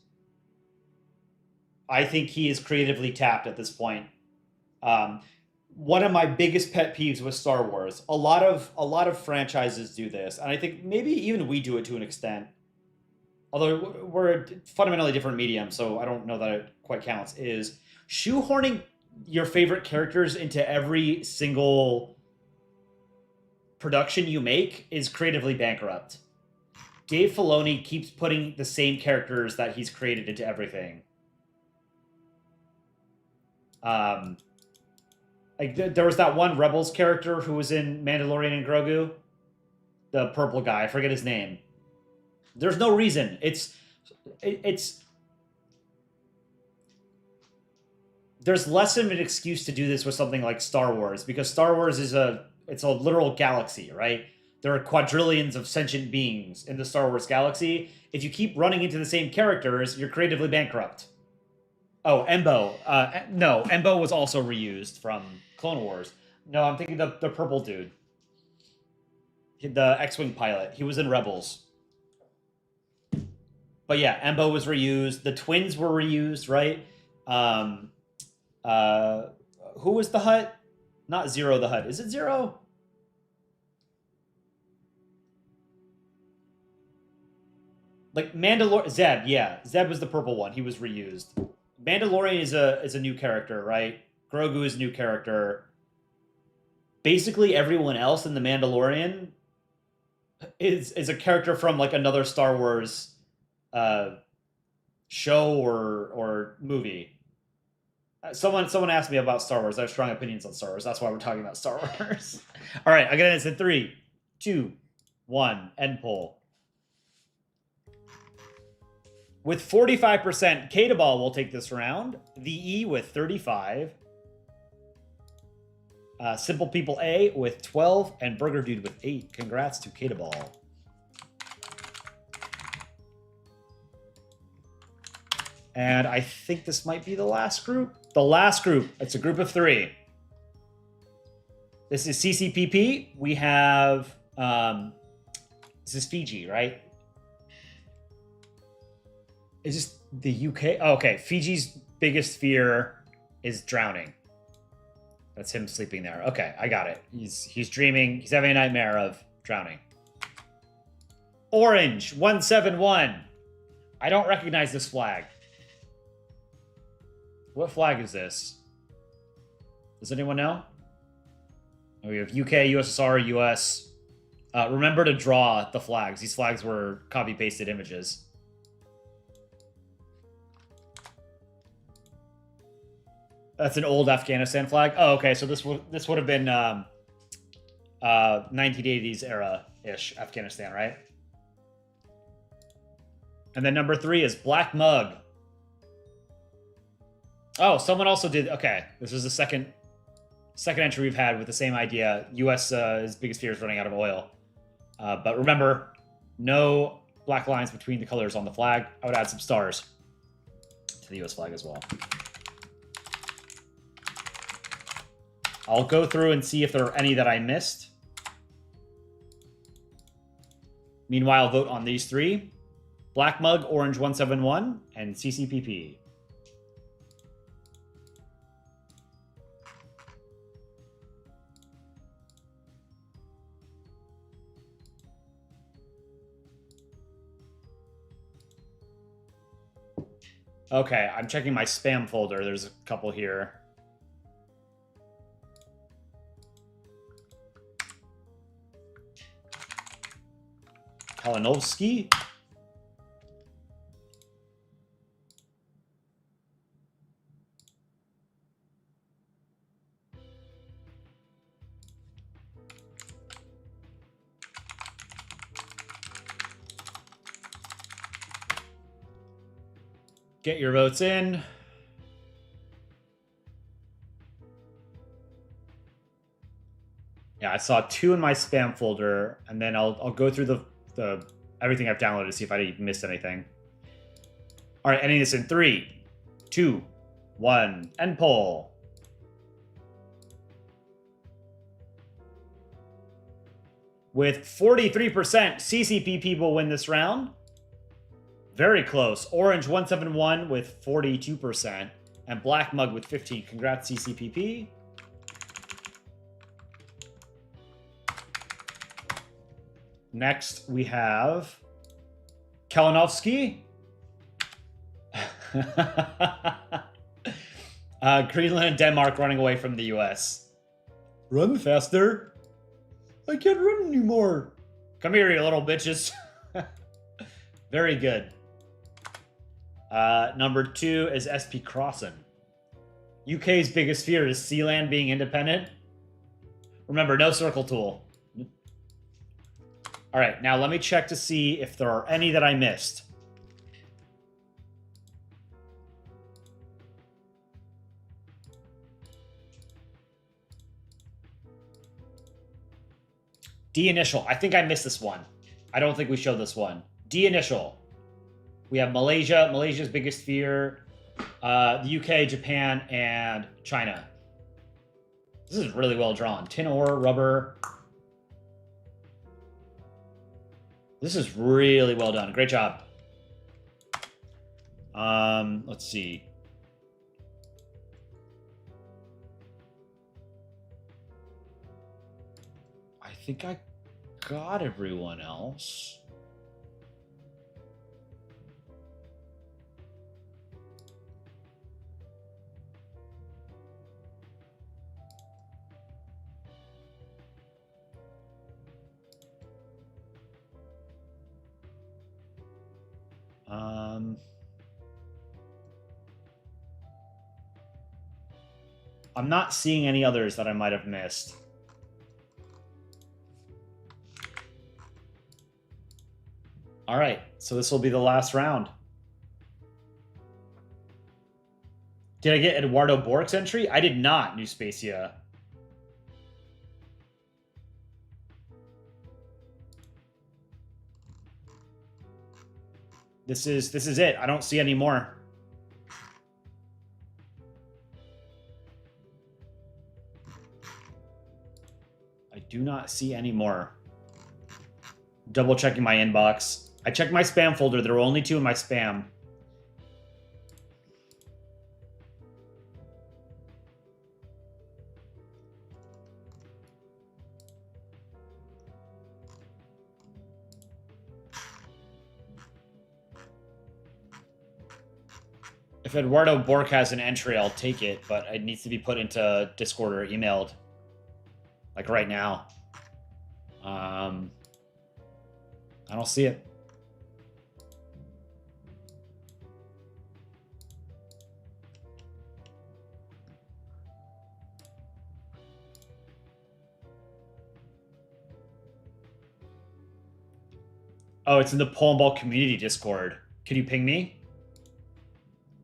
I think he is creatively tapped at this point. One of my biggest pet peeves with Star Wars. A lot of franchises do this, and I think maybe even we do it to an extent. Although we're a fundamentally different medium, so I don't know that it quite counts. Is shoehorning your favorite characters into every single production you make is creatively bankrupt. Dave Filoni keeps putting the same characters that he's created into everything. Like there was that one Rebels character who was in Mandalorian and Grogu, the purple guy. I forget his name. There's no reason. It's there's less of an excuse to do this with something like Star Wars because Star Wars is it's a literal galaxy, right? There are quadrillions of sentient beings in the Star Wars galaxy. If you keep running into the same characters, you're creatively bankrupt. Oh, Embo. No, Embo was also reused from Clone Wars. No, I'm thinking the purple dude. The X-Wing pilot. He was in Rebels. But yeah, Embo was reused. The twins were reused, right? Who was the Hutt? Not Zero the Hutt. Is it Zero? Like Zeb, yeah. Zeb was the purple one. He was reused. Mandalorian is a new character, right? Grogu is a new character. Basically, everyone else in the Mandalorian is a character from like another Star Wars show or movie. Someone asked me about Star Wars. I have strong opinions on Star Wars. That's why we're talking about Star Wars. All right, I got it in 3, 2, 1, end poll. With 45%, Kata Ball will take this round. The E with 35. Simple People A with 12. And Burger Dude with 8. Congrats to Kata Ball. And I think this might be the last group. The last group. It's a group of 3. This is CCPP. We have... this is Fiji, right? Is this the UK? Oh, okay. Fiji's biggest fear is drowning. That's him sleeping there. Okay, I got it. He's dreaming. He's having a nightmare of drowning. Orange 171. I don't recognize this flag. What flag is this? Does anyone know? Oh, we have UK, USSR, US. Remember to draw the flags. These flags were copy-pasted images. That's an old Afghanistan flag. Oh, okay. So this would have been 1980s era-ish Afghanistan, right? And then number 3 is Black Mug. Oh, someone also did. Okay, this is the second entry we've had with the same idea. U.S.'s biggest fear is running out of oil. But remember, no black lines between the colors on the flag. I would add some stars to the U.S. flag as well. I'll go through and see if there are any that I missed. Meanwhile, vote on these 3. Black Mug, Orange 171, and CCPP. Okay, I'm checking my spam folder. There's a couple here. Kalinowski. Get your votes in. Yeah, I saw 2 in my spam folder, and then I'll go through the everything I've downloaded to see if I missed anything. All right, ending this in 3, 2, 1, end poll. With 43%, CCPP will win this round. Very close. Orange 171 with 42%, and Black Mug with 15. Congrats, CCPP. Next, we have Kalinowski. Greenland and Denmark running away from the US. Run faster. I can't run anymore. Come here, you little bitches. Very good. Number 2 is SP Crossan. UK's biggest fear is Sealand being independent. Remember, no circle tool. All right, now let me check to see if there are any that I missed. D initial. I think I missed this one. I don't think we showed this one. D initial. We have Malaysia. Malaysia's biggest fear. The UK, Japan, and China. This is really well drawn. Tin ore, rubber. This is really well done. Great job. Let's see. I think I got everyone else. I'm not seeing any others that I might have missed. All right, so this will be the last round. Did I get Eduardo Bork's entry? I did not, New Spacia. This is it. I don't see any more. I do not see any more. Double checking my inbox. I checked my spam folder. There were only 2 in my spam. If Eduardo Bork has an entry, I'll take it, but it needs to be put into Discord or emailed. Like right now. I don't see it. Oh, it's in the Polandball community Discord. Can you ping me?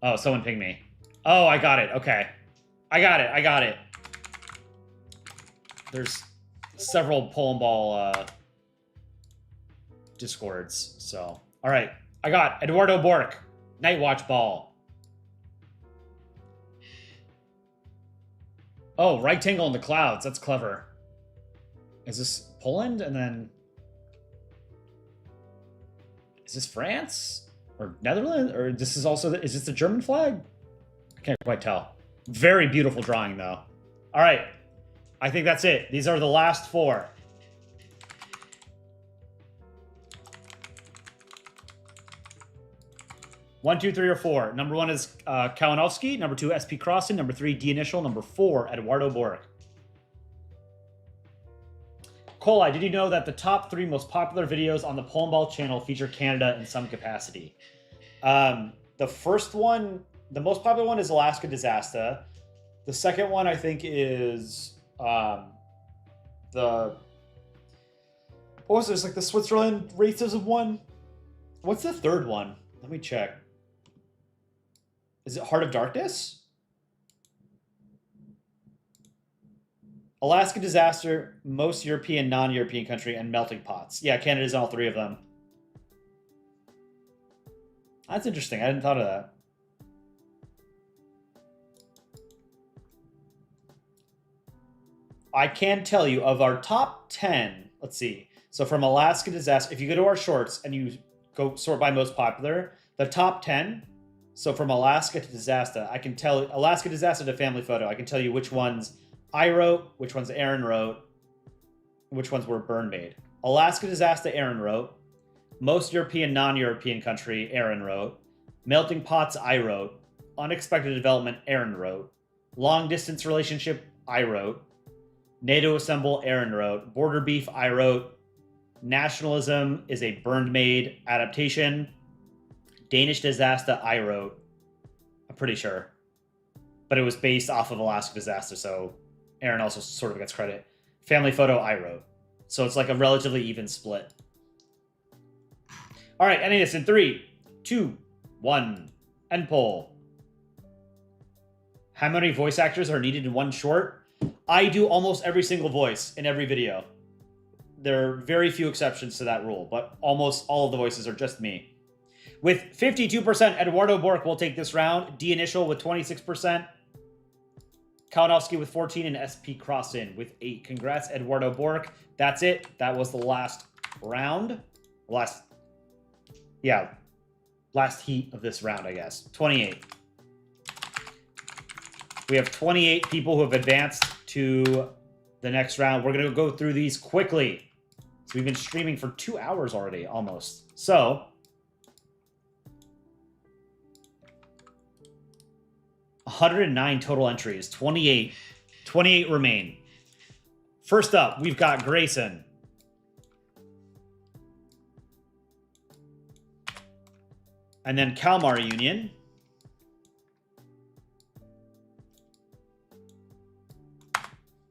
Oh, someone ping me. Oh, I got it. Okay. I got it. There's several Polandball Discords, so. All right. I got Eduardo Bork. Night Watch Ball. Oh, rectangle in the clouds. That's clever. Is this Poland? And then... Is this France? Or Netherlands? Or this is also... Is this the German flag? I can't quite tell. Very beautiful drawing, though. All right. I think that's it. These are the last 4. One, two, three, or 4. Number 1 is Kalinowski. Number 2, SP Crossan. Number 3, D Initial. Number 4, Eduardo Bork. Kolai, did you know that the top 3 most popular videos on the Polandball channel feature Canada in some capacity? The first one, the most popular one is Alaska Disaster. The second one, I think, is what was this? Like the Switzerland racism one? What's the third one? Let me check. Is it Heart of Darkness? Alaska Disaster, most European, non-European country, and Melting Pots. Yeah, Canada's in all 3 of them. That's interesting. I hadn't thought of that. I can tell you of our top 10, let's see. So from Alaska Disaster, if you go to our shorts and you go sort by most popular, the top 10, so from Alaska to Disaster, I can tell Alaska Disaster to Family Photo, I can tell you which ones I wrote, which ones Aaron wrote, which ones were Burn made. Alaska Disaster, Aaron wrote. Most European, non-European country, Aaron wrote. Melting Pots, I wrote. Unexpected Development, Aaron wrote. Long Distance Relationship, I wrote. NATO Assemble, Aaron wrote. Border Beef, I wrote. Nationalism is a Burned Made adaptation. Danish Disaster, I wrote. I'm pretty sure. But it was based off of Alaska Disaster, so Aaron also sort of gets credit. Family Photo, I wrote. So it's like a relatively even split. All right, ending this in 3, 2, 1. End poll. How many voice actors are needed in one short? I do almost every single voice in every video. There are very few exceptions to that rule, but almost all of the voices are just me. With 52%, Eduardo Bork will take this round. D Initial with 26%. Kalinowski with 14, and SP Crossan with 8. Congrats, Eduardo Bork. That's it. That was the last round. Last heat of this round, I guess. 28. We have 28 people who have advanced to the next round. We're going to go through these quickly. So we've been streaming for 2 hours already, almost. So 109 total entries, 28 remain. First up, we've got Grayson. And then Kalmar Union.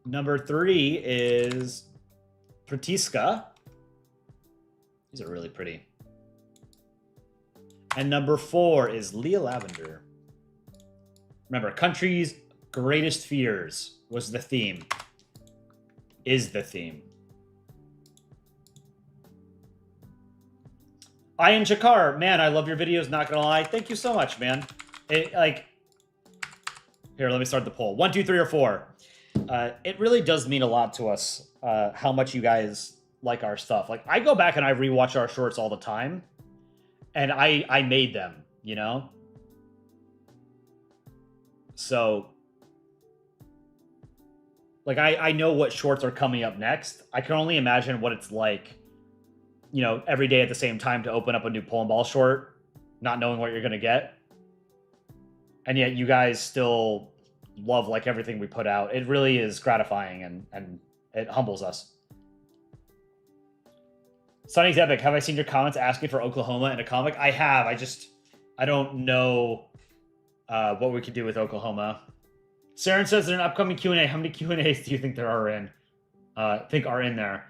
Number 3 is Pratiska. These are really pretty. And number 4 is Leah Lavender. Remember, country's greatest fears was the theme. Is the theme. Ian Chakar, man, I love your videos, not gonna lie. Thank you so much, man. Here, let me start the poll. 1, 2, 3, or 4. It really does mean a lot to us how much you guys like our stuff. Like, I go back and I rewatch our shorts all the time, and I made them, you know? So, like, I know what shorts are coming up next. I can only imagine what it's like, you know, every day at the same time to open up a new Polandball short, not knowing what you're going to get. and yet you guys still love like everything we put out. It really is gratifying, and it humbles us. Sonny's Epic, have I seen your comments asking for Oklahoma in a comic? I have. I don't know what we could do with Oklahoma. Saren says there's an upcoming Q&A. How many Q&As do you think there are in? Are in there?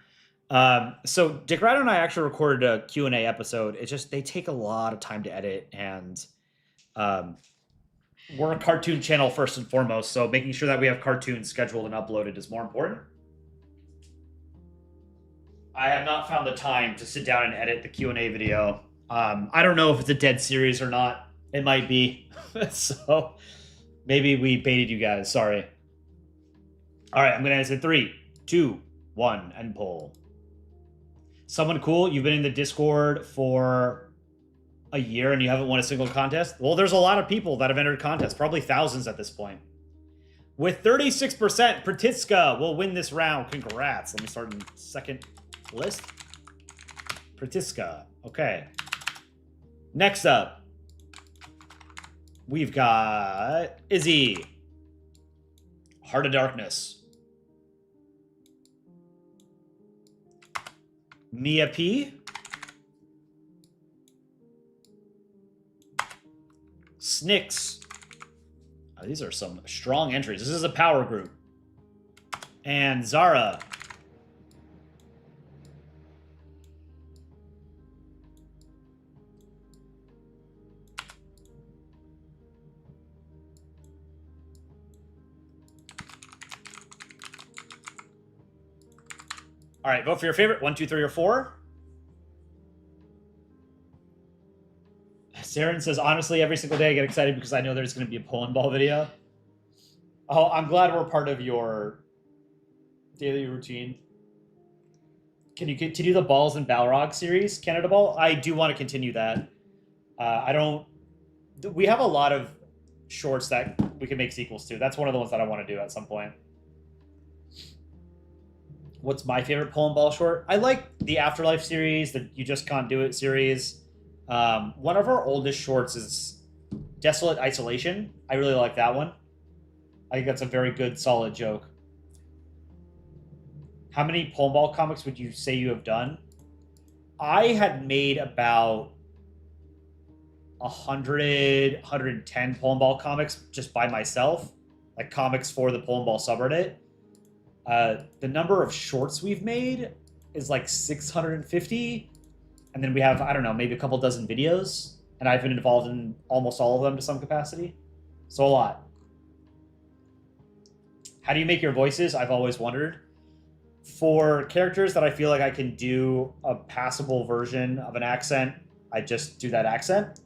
So Dick Rado and I actually recorded a Q&A episode. It's just they take a lot of time to edit, and we're a cartoon channel first and foremost, so making sure that we have cartoons scheduled and uploaded is more important. I have not found the time to sit down and edit the Q&A video. I don't know if it's a dead series or not. It might be. So maybe we baited you guys. Sorry. All right, I'm going to answer 3, 2, 1, and poll. Someone cool, you've been in the Discord for a year and you haven't won a single contest? Well, there's a lot of people that have entered contests, probably thousands at this point. With 36%, Pratiska will win this round. Congrats. Let me start in second list. Pratiska. Okay. Next up, we've got Izzy. Heart of Darkness. Mia P. Snicks. Oh, these are some strong entries. This is a power group. And Zara. All right, vote for your favorite. 1, 2, 3, or 4. Saren says, honestly, every single day I get excited because I know there's going to be a Polandball video. Oh, I'm glad we're part of your daily routine. Can you continue the Balls and Balrog series, Canada Ball? I do want to continue that. We have a lot of shorts that we can make sequels to. That's one of the ones that I want to do at some point. What's my favorite Polandball short? I like the Afterlife series, the You Just Can't Do It series. One of our oldest shorts is Desolate Isolation. I really like that one. I think that's a very good, solid joke. How many Polandball comics would you say you have done? I had made about 100, 110 Polandball comics just by myself, like comics for the Polandball subreddit. The number of shorts we've made is like 650. And then we have, I don't know, maybe a couple dozen videos. And I've been involved in almost all of them to some capacity. So a lot. How do you make your voices? I've always wondered. For characters that I feel like I can do a passable version of an accent, I just do that accent.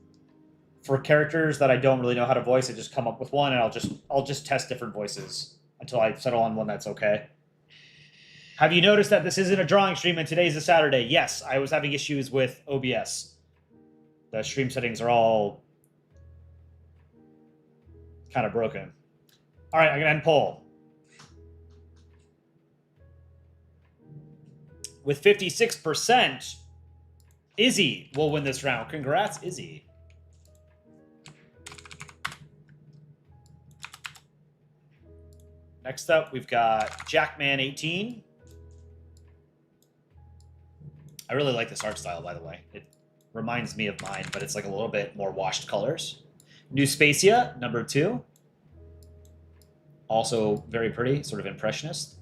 For characters that I don't really know how to voice, I just come up with one and I'll just test different voices until I settle on one that's okay. Have you noticed that this isn't a drawing stream and today's a Saturday? Yes, I was having issues with OBS. The stream settings are all kind of broken. All right, I'm going to end poll. With 56%, Izzy will win this round. Congrats, Izzy. Next up, we've got Jackman18. I really like this art style, by the way. It reminds me of mine, but it's like a little bit more washed colors. New Spacia, number 2. Also very pretty, sort of impressionist.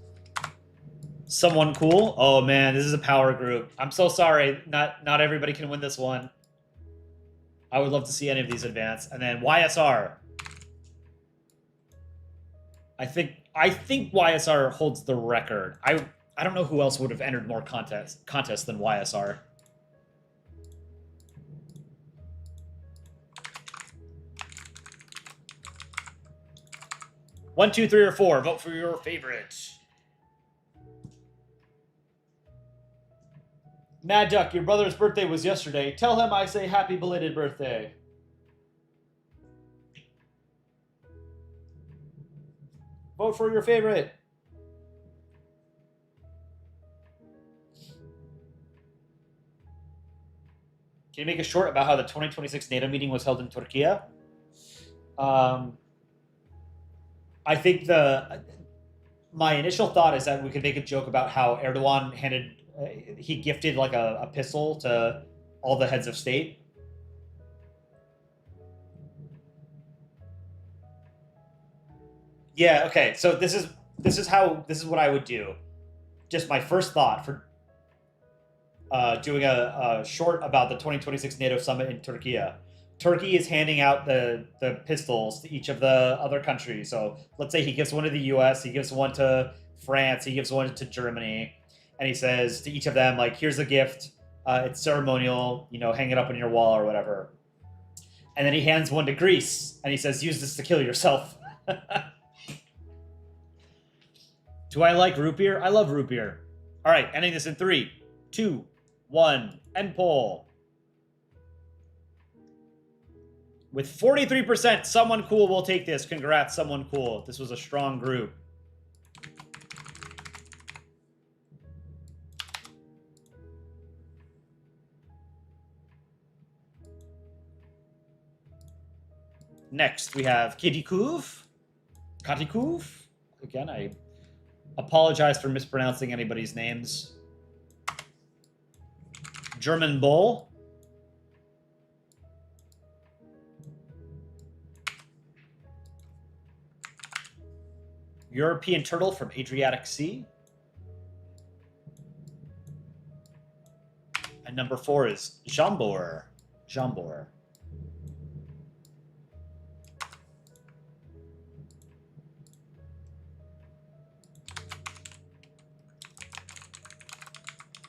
Someone Cool. Oh man, this is a power group. I'm so sorry. Not everybody can win this one. I would love to see any of these advance. And then YSR. I think YSR holds the record. I don't know who else would have entered more contests than YSR. One, two, three, or 4. Vote for your favorite. Mad Duck, your brother's birthday was yesterday. Tell him I say happy belated birthday. Vote for your favorite. Can you make a short about how the 2026 NATO meeting was held in Turkey? I think my initial thought is that we could make a joke about how Erdogan he gifted like a pistol to all the heads of state. Yeah. Okay. So this is what I would do. Just my first thought for doing a short about the 2026 NATO summit in Turkey. Turkey is handing out the pistols to each of the other countries. So let's say he gives one to the U.S., he gives one to France, he gives one to Germany, and he says to each of them, like, "Here's a gift. It's ceremonial. Hang it up on your wall or whatever." And then he hands one to Greece, and he says, "Use this to kill yourself." Do I like root beer? I love root beer. All right, ending this in 3, 2, 1, end poll. With 43%, someone cool will take this. Congrats, someone cool. This was a strong group. Next, we have Katikouv. Again, I apologize for mispronouncing anybody's names. German Bull. European Turtle from Adriatic Sea. And number 4 is Jambor. Jambor.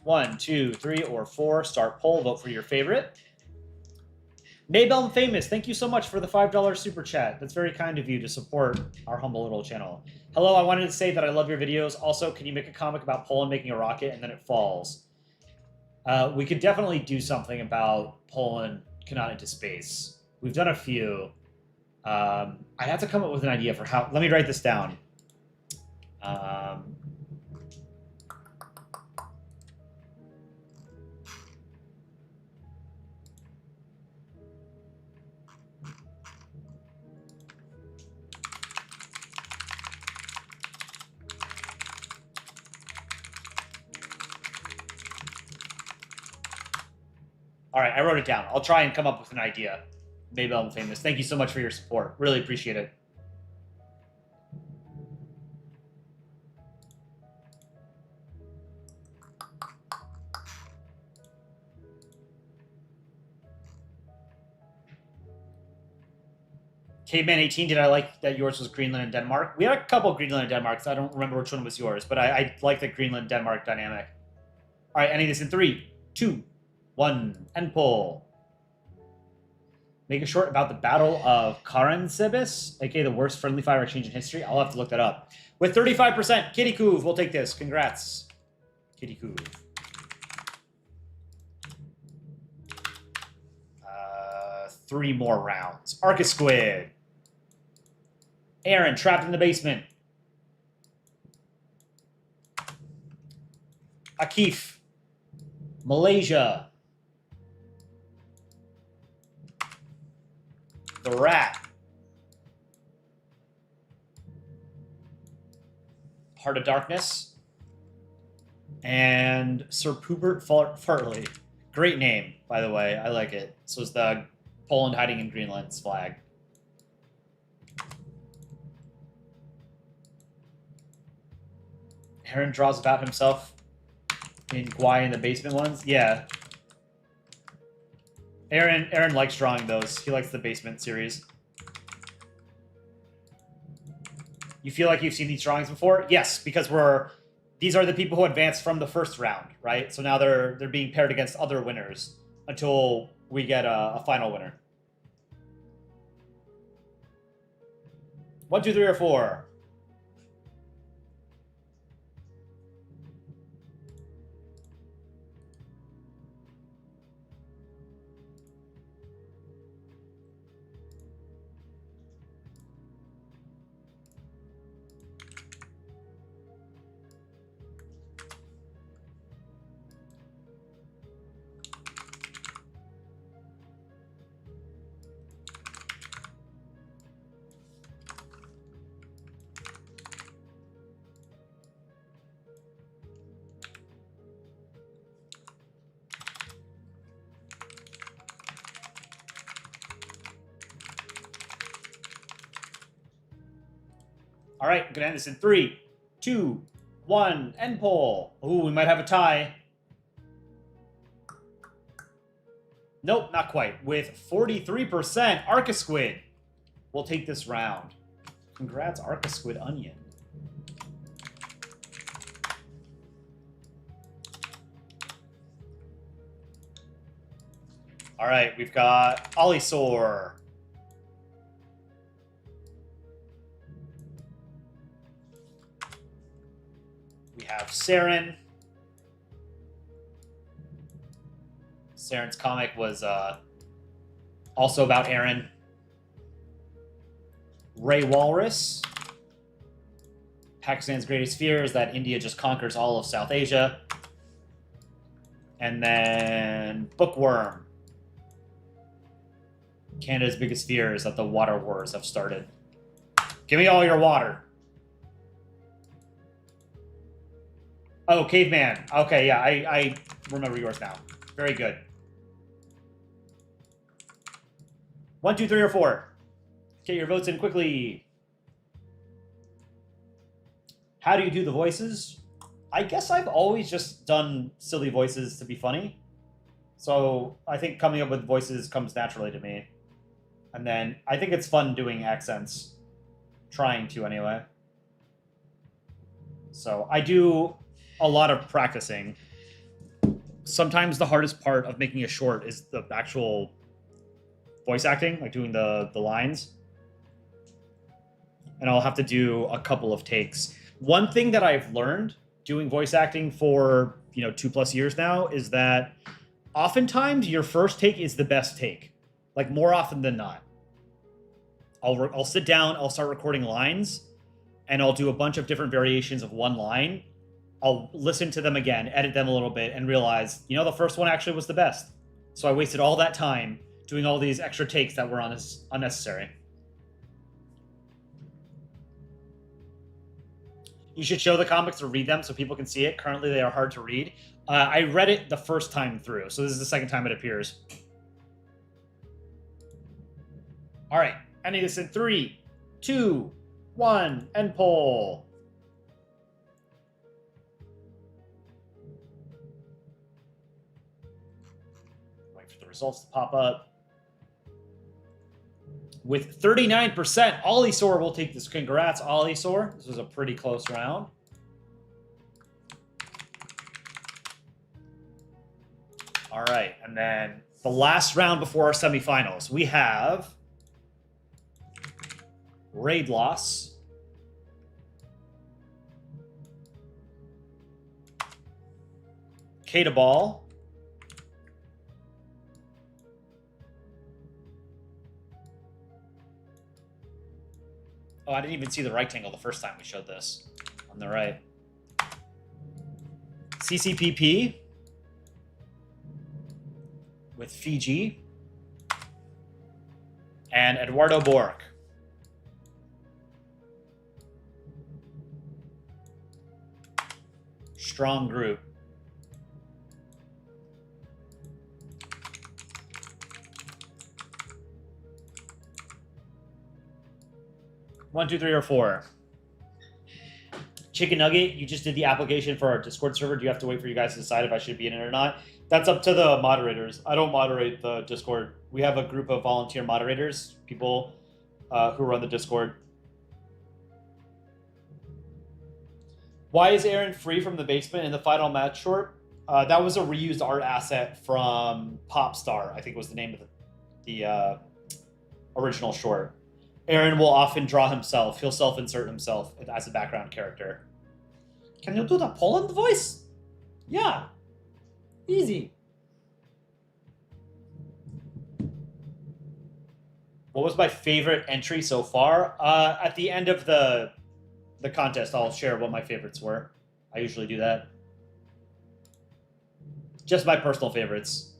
One, two, 3, or 4. Start poll. Vote for your favorite. Naybelm Famous, thank you so much for the $5 super chat. That's very kind of you to support our humble little channel. Hello, I wanted to say that I love your videos. Also, can you make a comic about Poland making a rocket and then it falls? We could definitely do something about Poland cannot into space. We've done a few. I have to come up with an idea for how... Let me write this down. All right, I wrote it down. I'll try and come up with an idea. Maybe I'm famous. Thank you so much for your support. Really appreciate it. Caveman 18, did I like that yours was Greenland and Denmark? We had a couple Greenland and Denmark, so I don't remember which one was yours, but I like the Greenland-Denmark dynamic. All right, ending this in 3, 2, 1, end poll. Make a short about the Battle of Karansebis, aka the worst friendly fire exchange in history. I'll have to look that up. With 35%, Kitty Coov will take this. Congrats, Kitty Coov. 3 more rounds. Arca Squid. Aaron, trapped in the basement. Akif. Malaysia. The Rat. Heart of Darkness. And Sir Pubert Fartley. Great name, by the way. I like it. So is the Poland hiding in Greenland's flag. Aaron draws about himself in Gwai in the basement ones. Yeah. Aaron likes drawing those. He likes the basement series. You feel like you've seen these drawings before? Yes, because these are the people who advanced from the first round, right? So now they're being paired against other winners until we get a final winner. 1, 2, 3, or 4. All right, I'm gonna end this in 3, 2, 1, end poll. Ooh, we might have a tie. Nope, not quite. With 43%, Arca-Squid will take this round. Congrats, Arca-Squid Onion. All right, we've got Olisor. We have Saren. Saren's comic was also about Aaron. Ray Walrus. Pakistan's greatest fear is that India just conquers all of South Asia. And then Bookworm. Canada's biggest fear is that the water wars have started. Give me all your water. Oh, Caveman. Okay, yeah, I remember yours now. Very good. 1, 2, 3, or 4. Get your votes in quickly. How do you do the voices? I guess I've always just done silly voices to be funny. So I think coming up with voices comes naturally to me. And then I think it's fun doing accents. Trying to, anyway. So I do a lot of practicing. Sometimes the hardest part of making a short is the actual voice acting, like doing the lines. And I'll have to do a couple of takes. One thing that I've learned doing voice acting for, 2+ years now is that oftentimes your first take is the best take. Like, more often than not. I'll sit down, I'll start recording lines, and I'll do a bunch of different variations of one line. I'll listen to them again, edit them a little bit, and realize, the first one actually was the best. So I wasted all that time doing all these extra takes that were unnecessary. You should show the comics or read them so people can see it. Currently, they are hard to read. I read it the first time through, so this is the second time it appears. All right, ending this in 3, 2, 1, end poll. Wait for the results to pop up. With 39%, Olisor will take this. Congrats, Olisor. This was a pretty close round. All right, and then the last round before our semifinals, we have Raid Loss, Ball, oh, I didn't even see the rectangle the first time we showed this. On the right. CCPP with Fiji. And Eduardo Bork. Strong group. One, two, 3, or 4. Chicken Nugget, you just did the application for our Discord server. Do you have to wait for you guys to decide if I should be in it or not? That's up to the moderators. I don't moderate the Discord. We have a group of volunteer moderators, people who run the Discord. Why is Aaron free from the basement in the final match short? That was a reused art asset from Popstar, I think was the name of the original short. Aaron will often draw himself. He'll self-insert himself as a background character. Can you do the Poland voice? Yeah. Easy. What was my favorite entry so far? At the end of the contest, I'll share what my favorites were. I usually do that. Just my personal favorites.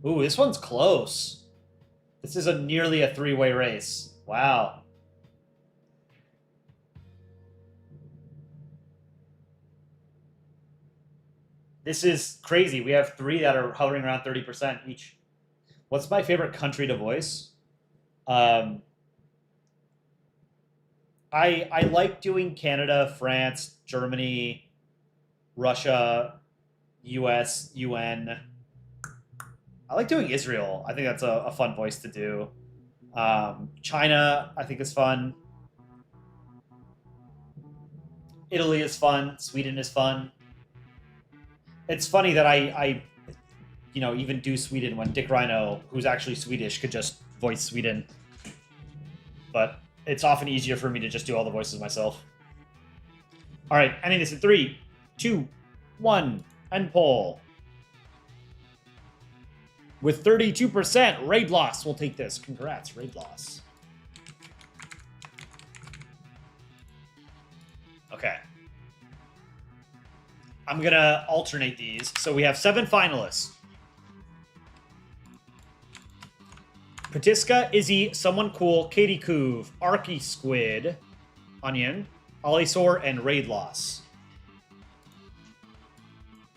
Ooh, this one's close. This is nearly a 3-way race. Wow. This is crazy. We have 3 that are hovering around 30% each. What's my favorite country to voice? I like doing Canada, France, Germany, Russia, US, UN. I like doing Israel. I think that's a fun voice to do. China, I think is fun. Italy is fun. Sweden is fun. It's funny that I even do Sweden when Dick Rhino, who's actually Swedish, could just voice Sweden. But it's often easier for me to just do all the voices myself. All right, ending this in 3, 2, 1, and poll. With 32%, Raid Loss will take this. Congrats, Raid Loss. Okay. I'm going to alternate these. So we have 7 finalists. Patiska, Izzy, Someone Cool, Katie Coov, Arky Squid, Onion, Olisor, and Raid Loss.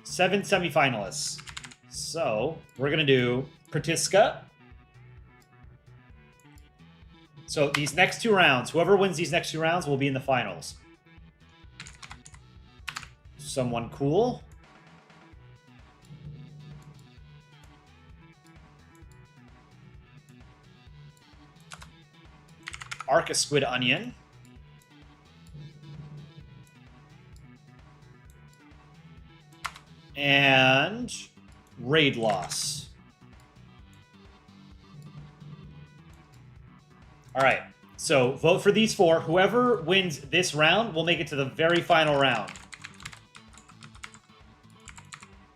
7 semifinalists. So we're going to do Patiska. So these next 2 rounds, whoever wins these next 2 rounds will be in the finals. Someone Cool. Arca Squid Onion. And Raid Loss. All right. So vote for these 4. Whoever wins this round will make it to the very final round.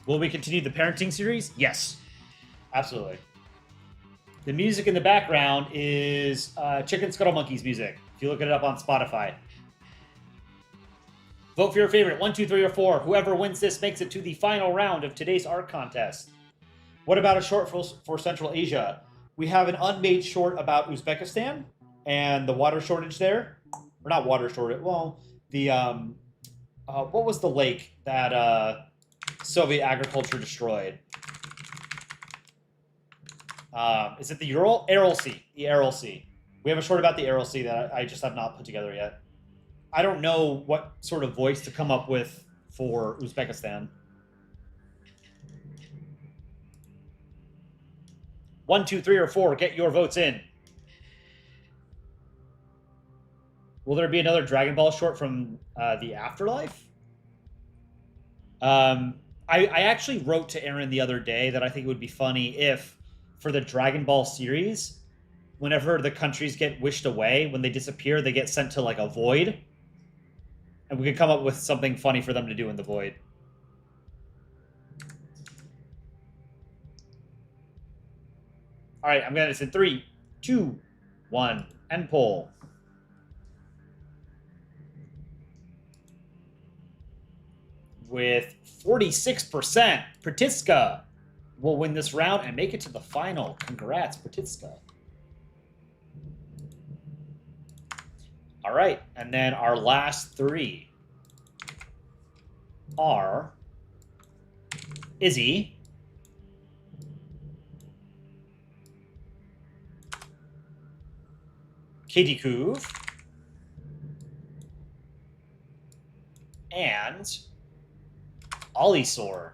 Will we continue the parenting series? Yes. Absolutely. The music in the background is Chicken Scuttle Monkeys music, if you look it up on Spotify. Vote for your favorite, 1, 2, 3, or 4. Whoever wins this makes it to the final round of today's art contest. What about a short for Central Asia? We have an unmade short about Uzbekistan and the water shortage there. Or not water shortage, well, the, what was the lake that Soviet agriculture destroyed? Is it the Aral Sea? The Aral Sea. We have a short about the Aral Sea that I just have not put together yet. I don't know what sort of voice to come up with for Uzbekistan. 1, 2, 3, or 4. Get your votes in. Will there be another Dragon Ball short from the Afterlife? I actually wrote to Aaron the other day that I think it would be funny if, for the Dragon Ball series, whenever the countries get wished away, when they disappear, they get sent to like a void. And we could come up with something funny for them to do in the void. All right, I'm going to say 3, 2, 1, and poll. With 46%, Pratiska will win this round and make it to the final. Congrats, Pratiska. All right, and then our last 3 are Izzy, Katie Coov, and Olisor.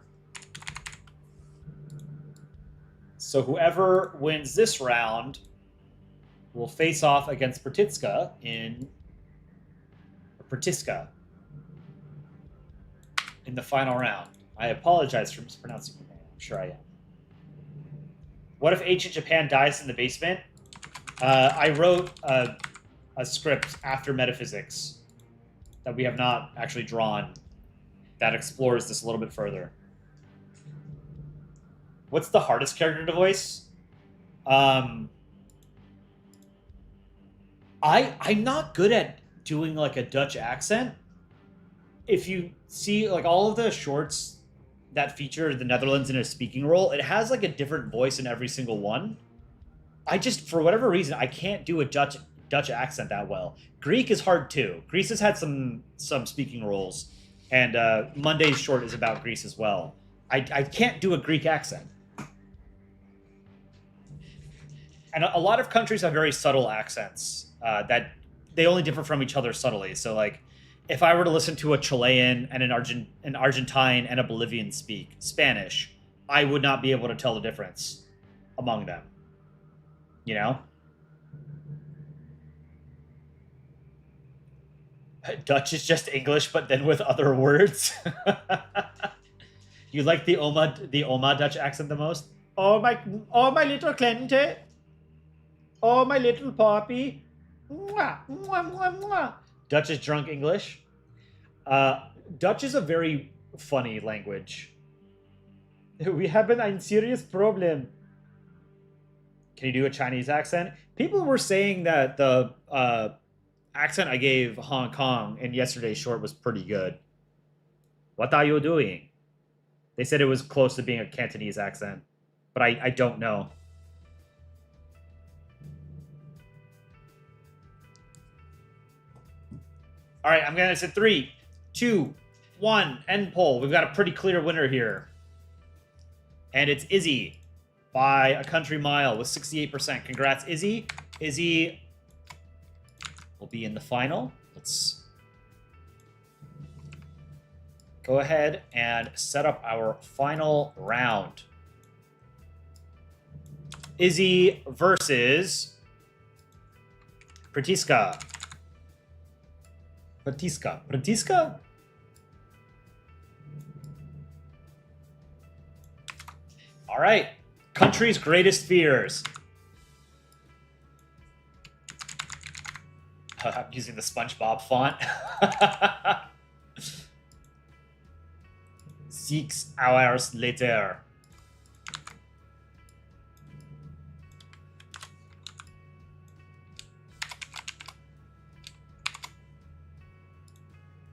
So whoever wins this round will face off against Pratiska in the final round. I apologize for mispronouncing your name. I'm sure I am. What if ancient Japan dies in the basement? I wrote a script after Metaphysics that we have not actually drawn that explores this a little bit further. What's the hardest character to voice? I'm not good at doing like a Dutch accent. If you see like all of the shorts that feature the Netherlands in a speaking role, it has like a different voice in every single one. I just, for whatever reason, I can't do a Dutch accent that well. Greek is hard too. Greece has had some speaking roles, and Monday's short is about Greece as well. I can't do a Greek accent. And a lot of countries have very subtle accents that they only differ from each other subtly. So like, if I were to listen to a Chilean and an Argentine and a Bolivian speak Spanish, I would not be able to tell the difference among them. You know? Dutch is just English, but then with other words. You like the Oma Dutch accent the most? Oh my little Clemente. Oh my little Poppy. Mwah, mwah, mwah, mwah. Dutch is drunk English. Dutch is a very funny language. We have a serious problem. Can you do a Chinese accent? People were saying that the accent I gave Hong Kong in yesterday's short was pretty good. What are you doing? They said it was close to being a Cantonese accent, but I don't know. All right, I'm gonna say 3, 2, 1, end poll. We've got a pretty clear winner here, and it's Izzy by a country mile with 68%. Congrats, Izzy. Izzy will be in the final. Let's go ahead and set up our final round. Izzy versus Pratiska. Pratiska? All right. Country's greatest fears. I'm using the SpongeBob font. 6 hours later.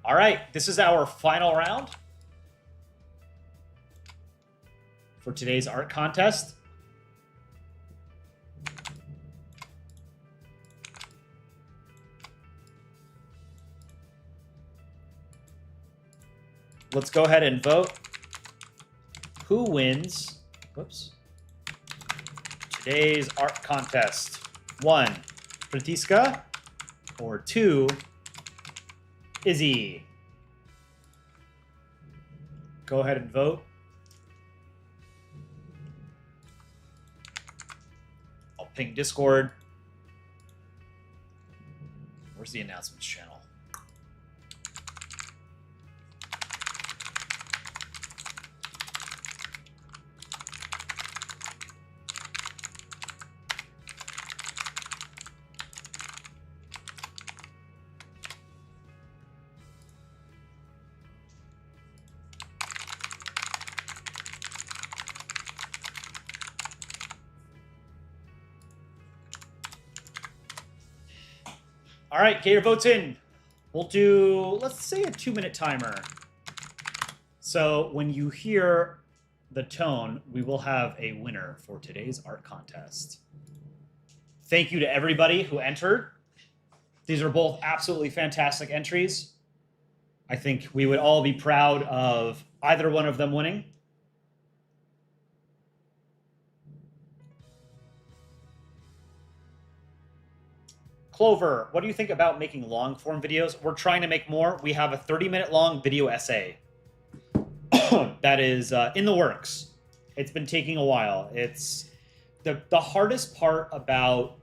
All right, this is our final round for today's art contest. Let's go ahead and vote. Who wins? Whoops. Today's art contest. 1, Pratiska, or 2, Izzy. Go ahead and vote. I'll ping Discord. Where's the announcements channel? All right, get your votes in. We'll do, let's say, a 2-minute timer. So when you hear the tone, we will have a winner for today's art contest. Thank you to everybody who entered. These are both absolutely fantastic entries. I think we would all be proud of either one of them winning. Clover, what do you think about making long form videos? We're trying to make more. We have a 30-minute long video essay that is in the works. It's been taking a while. It's the hardest part about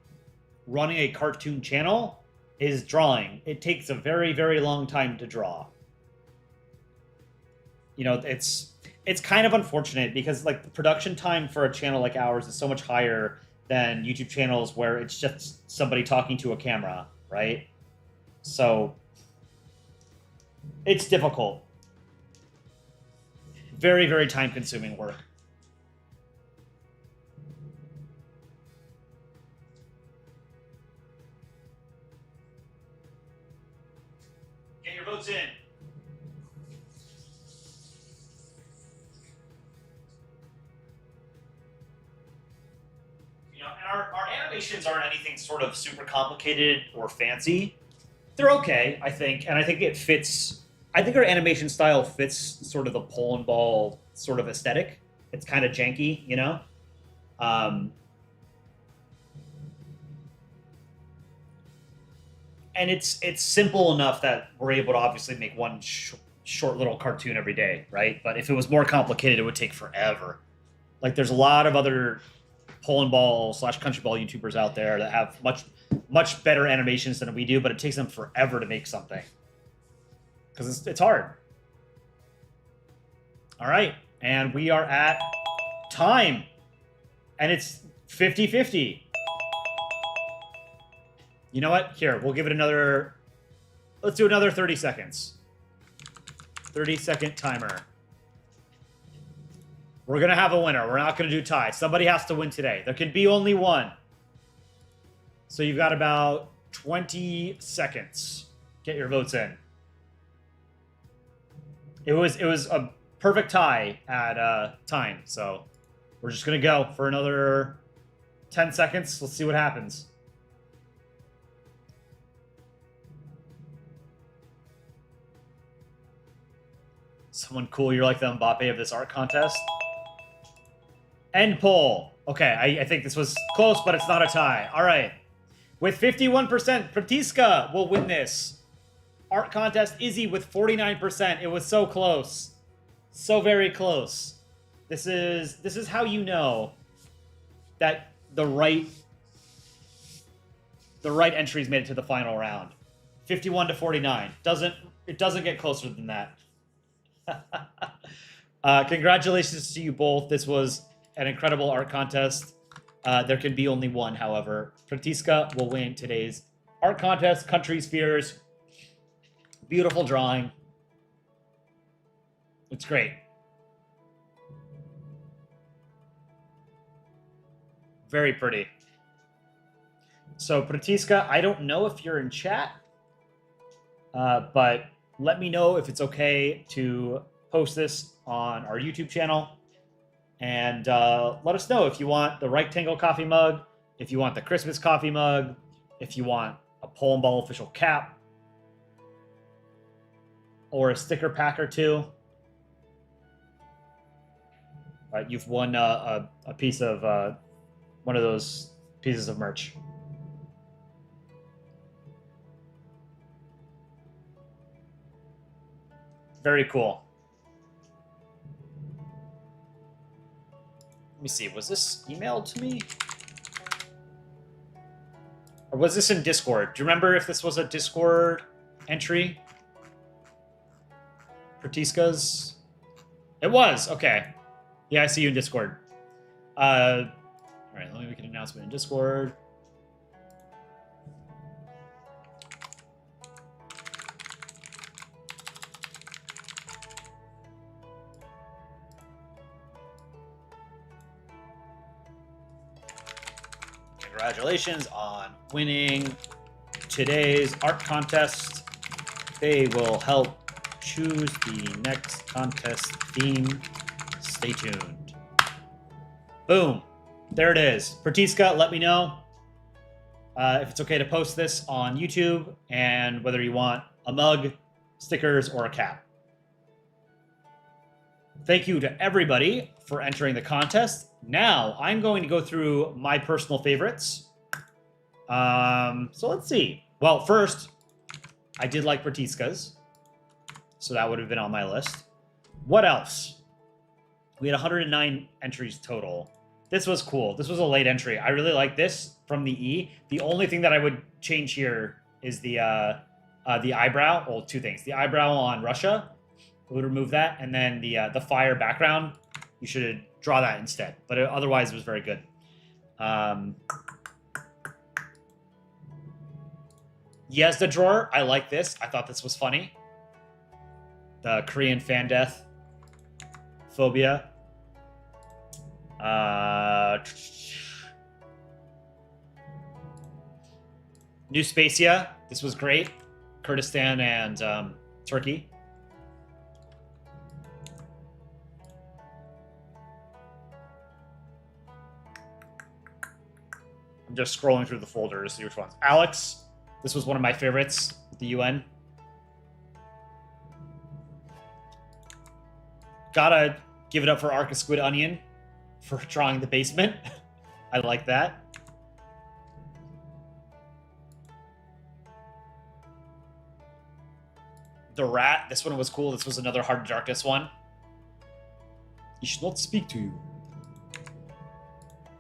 running a cartoon channel is drawing. It takes a very, very long time to draw. You know, it's kind of unfortunate because like the production time for a channel like ours is so much higher than YouTube channels where it's just somebody talking to a camera, right? So it's difficult. Very, very time-consuming work. Get your votes in. And our animations aren't anything sort of super complicated or fancy. They're okay, I think, and I think it fits. I think our animation style fits sort of the Polandball sort of aesthetic. It's kind of janky, you know. and it's simple enough that we're able to obviously make one short little cartoon every day, right? But if it was more complicated, it would take forever. Like there's a lot of other Polandball / country ball YouTubers out there that have much better animations than we do, but it takes them forever to make something because it's hard. All right, and we are at time, and it's 50-50. You know what? Here, we'll give it another... Let's do another 30 seconds. 30-second timer. We're going to have a winner. We're not going to do tie. Somebody has to win today. There can be only one. So you've got about 20 seconds. Get your votes in. It was a perfect tie at time, so we're just going to go for another 10 seconds. Let's see what happens. Someone cool, you're like the Mbappe of this art contest. End poll. Okay, I think this was close, but it's not a tie. All right. With 51%, Pratiska will win this. Art contest, Izzy with 49%. It was so close. So very close. This is how you know that the right entries made it to the final round. 51-49. It doesn't get closer than that. Congratulations to you both. This was an incredible art contest. There can be only one, however. Pratiska will win today's art contest, Country Spheres. Beautiful drawing. It's great. Very pretty. So, Pratiska, I don't know if you're in chat, but let me know if it's okay to post this on our YouTube channel. And let us know if you want the rectangle coffee mug, if you want the Christmas coffee mug, if you want a Polandball official cap, or a sticker pack or two. You've won a piece of one of those pieces of merch. Very cool. Let me see. Was this emailed to me? Or was this in Discord? Do you remember if this was a Discord entry? Pratiska's? It was. Okay. Yeah, I see you in Discord. All right, let me make an announcement in Discord. Congratulations on winning today's art contest. They will help choose the next contest theme. Stay tuned. Boom. There it is. Pratiska, let me know if it's okay to post this on YouTube and whether you want a mug, stickers, or a cap. Thank you to everybody for entering the contest. Now, I'm going to go through my personal favorites. So let's see. Well, first, I did like Pratiska's, so that would have been on my list. What else? We had 109 entries total. This was cool. This was a late entry. I really like this from the E. The only thing that I would change here is the eyebrow. Well, two things. The eyebrow on Russia, we would remove that, and then the fire background, you should draw that instead. But otherwise, it was very good. Yes, the drawer. I like this. I thought this was funny. The Korean fan death phobia. New Spacia. This was great. Kurdistan and Turkey. I'm just scrolling through the folders to see which ones. Alex. This was one of my favorites with the UN. Gotta give it up for Arca Squid Onion for drawing the basement. I like that. The rat. This one was cool. This was another Heart of Darkness one. He should not speak to you.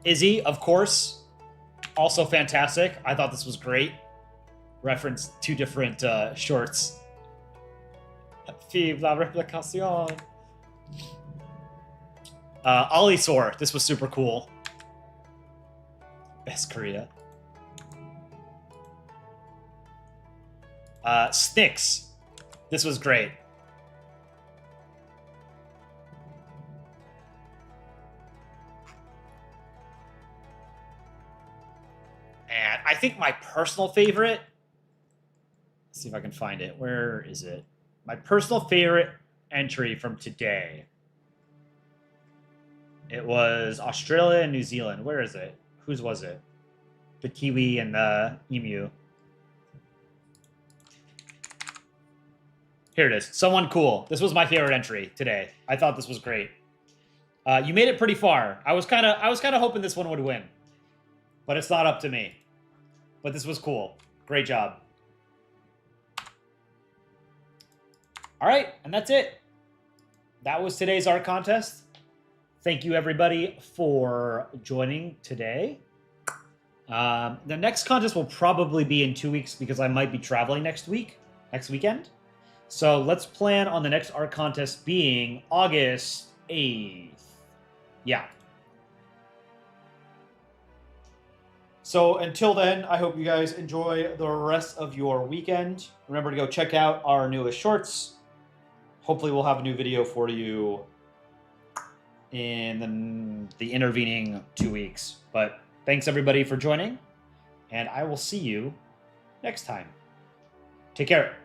Izzy, of course. Also fantastic. I thought this was great. Referenced 2 different shorts. Vive la replication. Olisor. This was super cool. Best Korea. Snicks. This was great. And I think my personal favorite... Let's see if I can find it. Where is it? My personal favorite entry from today. It was Australia and New Zealand. Where is it? Whose was it? The Kiwi and the Emu. Here it is. Someone cool. This was my favorite entry today. I thought this was great. You made it pretty far. I was kind of hoping this one would win, but it's not up to me. But this was cool. Great job. All right, and that's it. That was today's art contest. Thank you, everybody, for joining today. The next contest will probably be in 2 weeks because I might be traveling next weekend. So let's plan on the next art contest being August 8th. Yeah. So until then, I hope you guys enjoy the rest of your weekend. Remember to go check out our newest shorts. Hopefully we'll have a new video for you in the intervening 2 weeks. But thanks everybody for joining, and I will see you next time. Take care.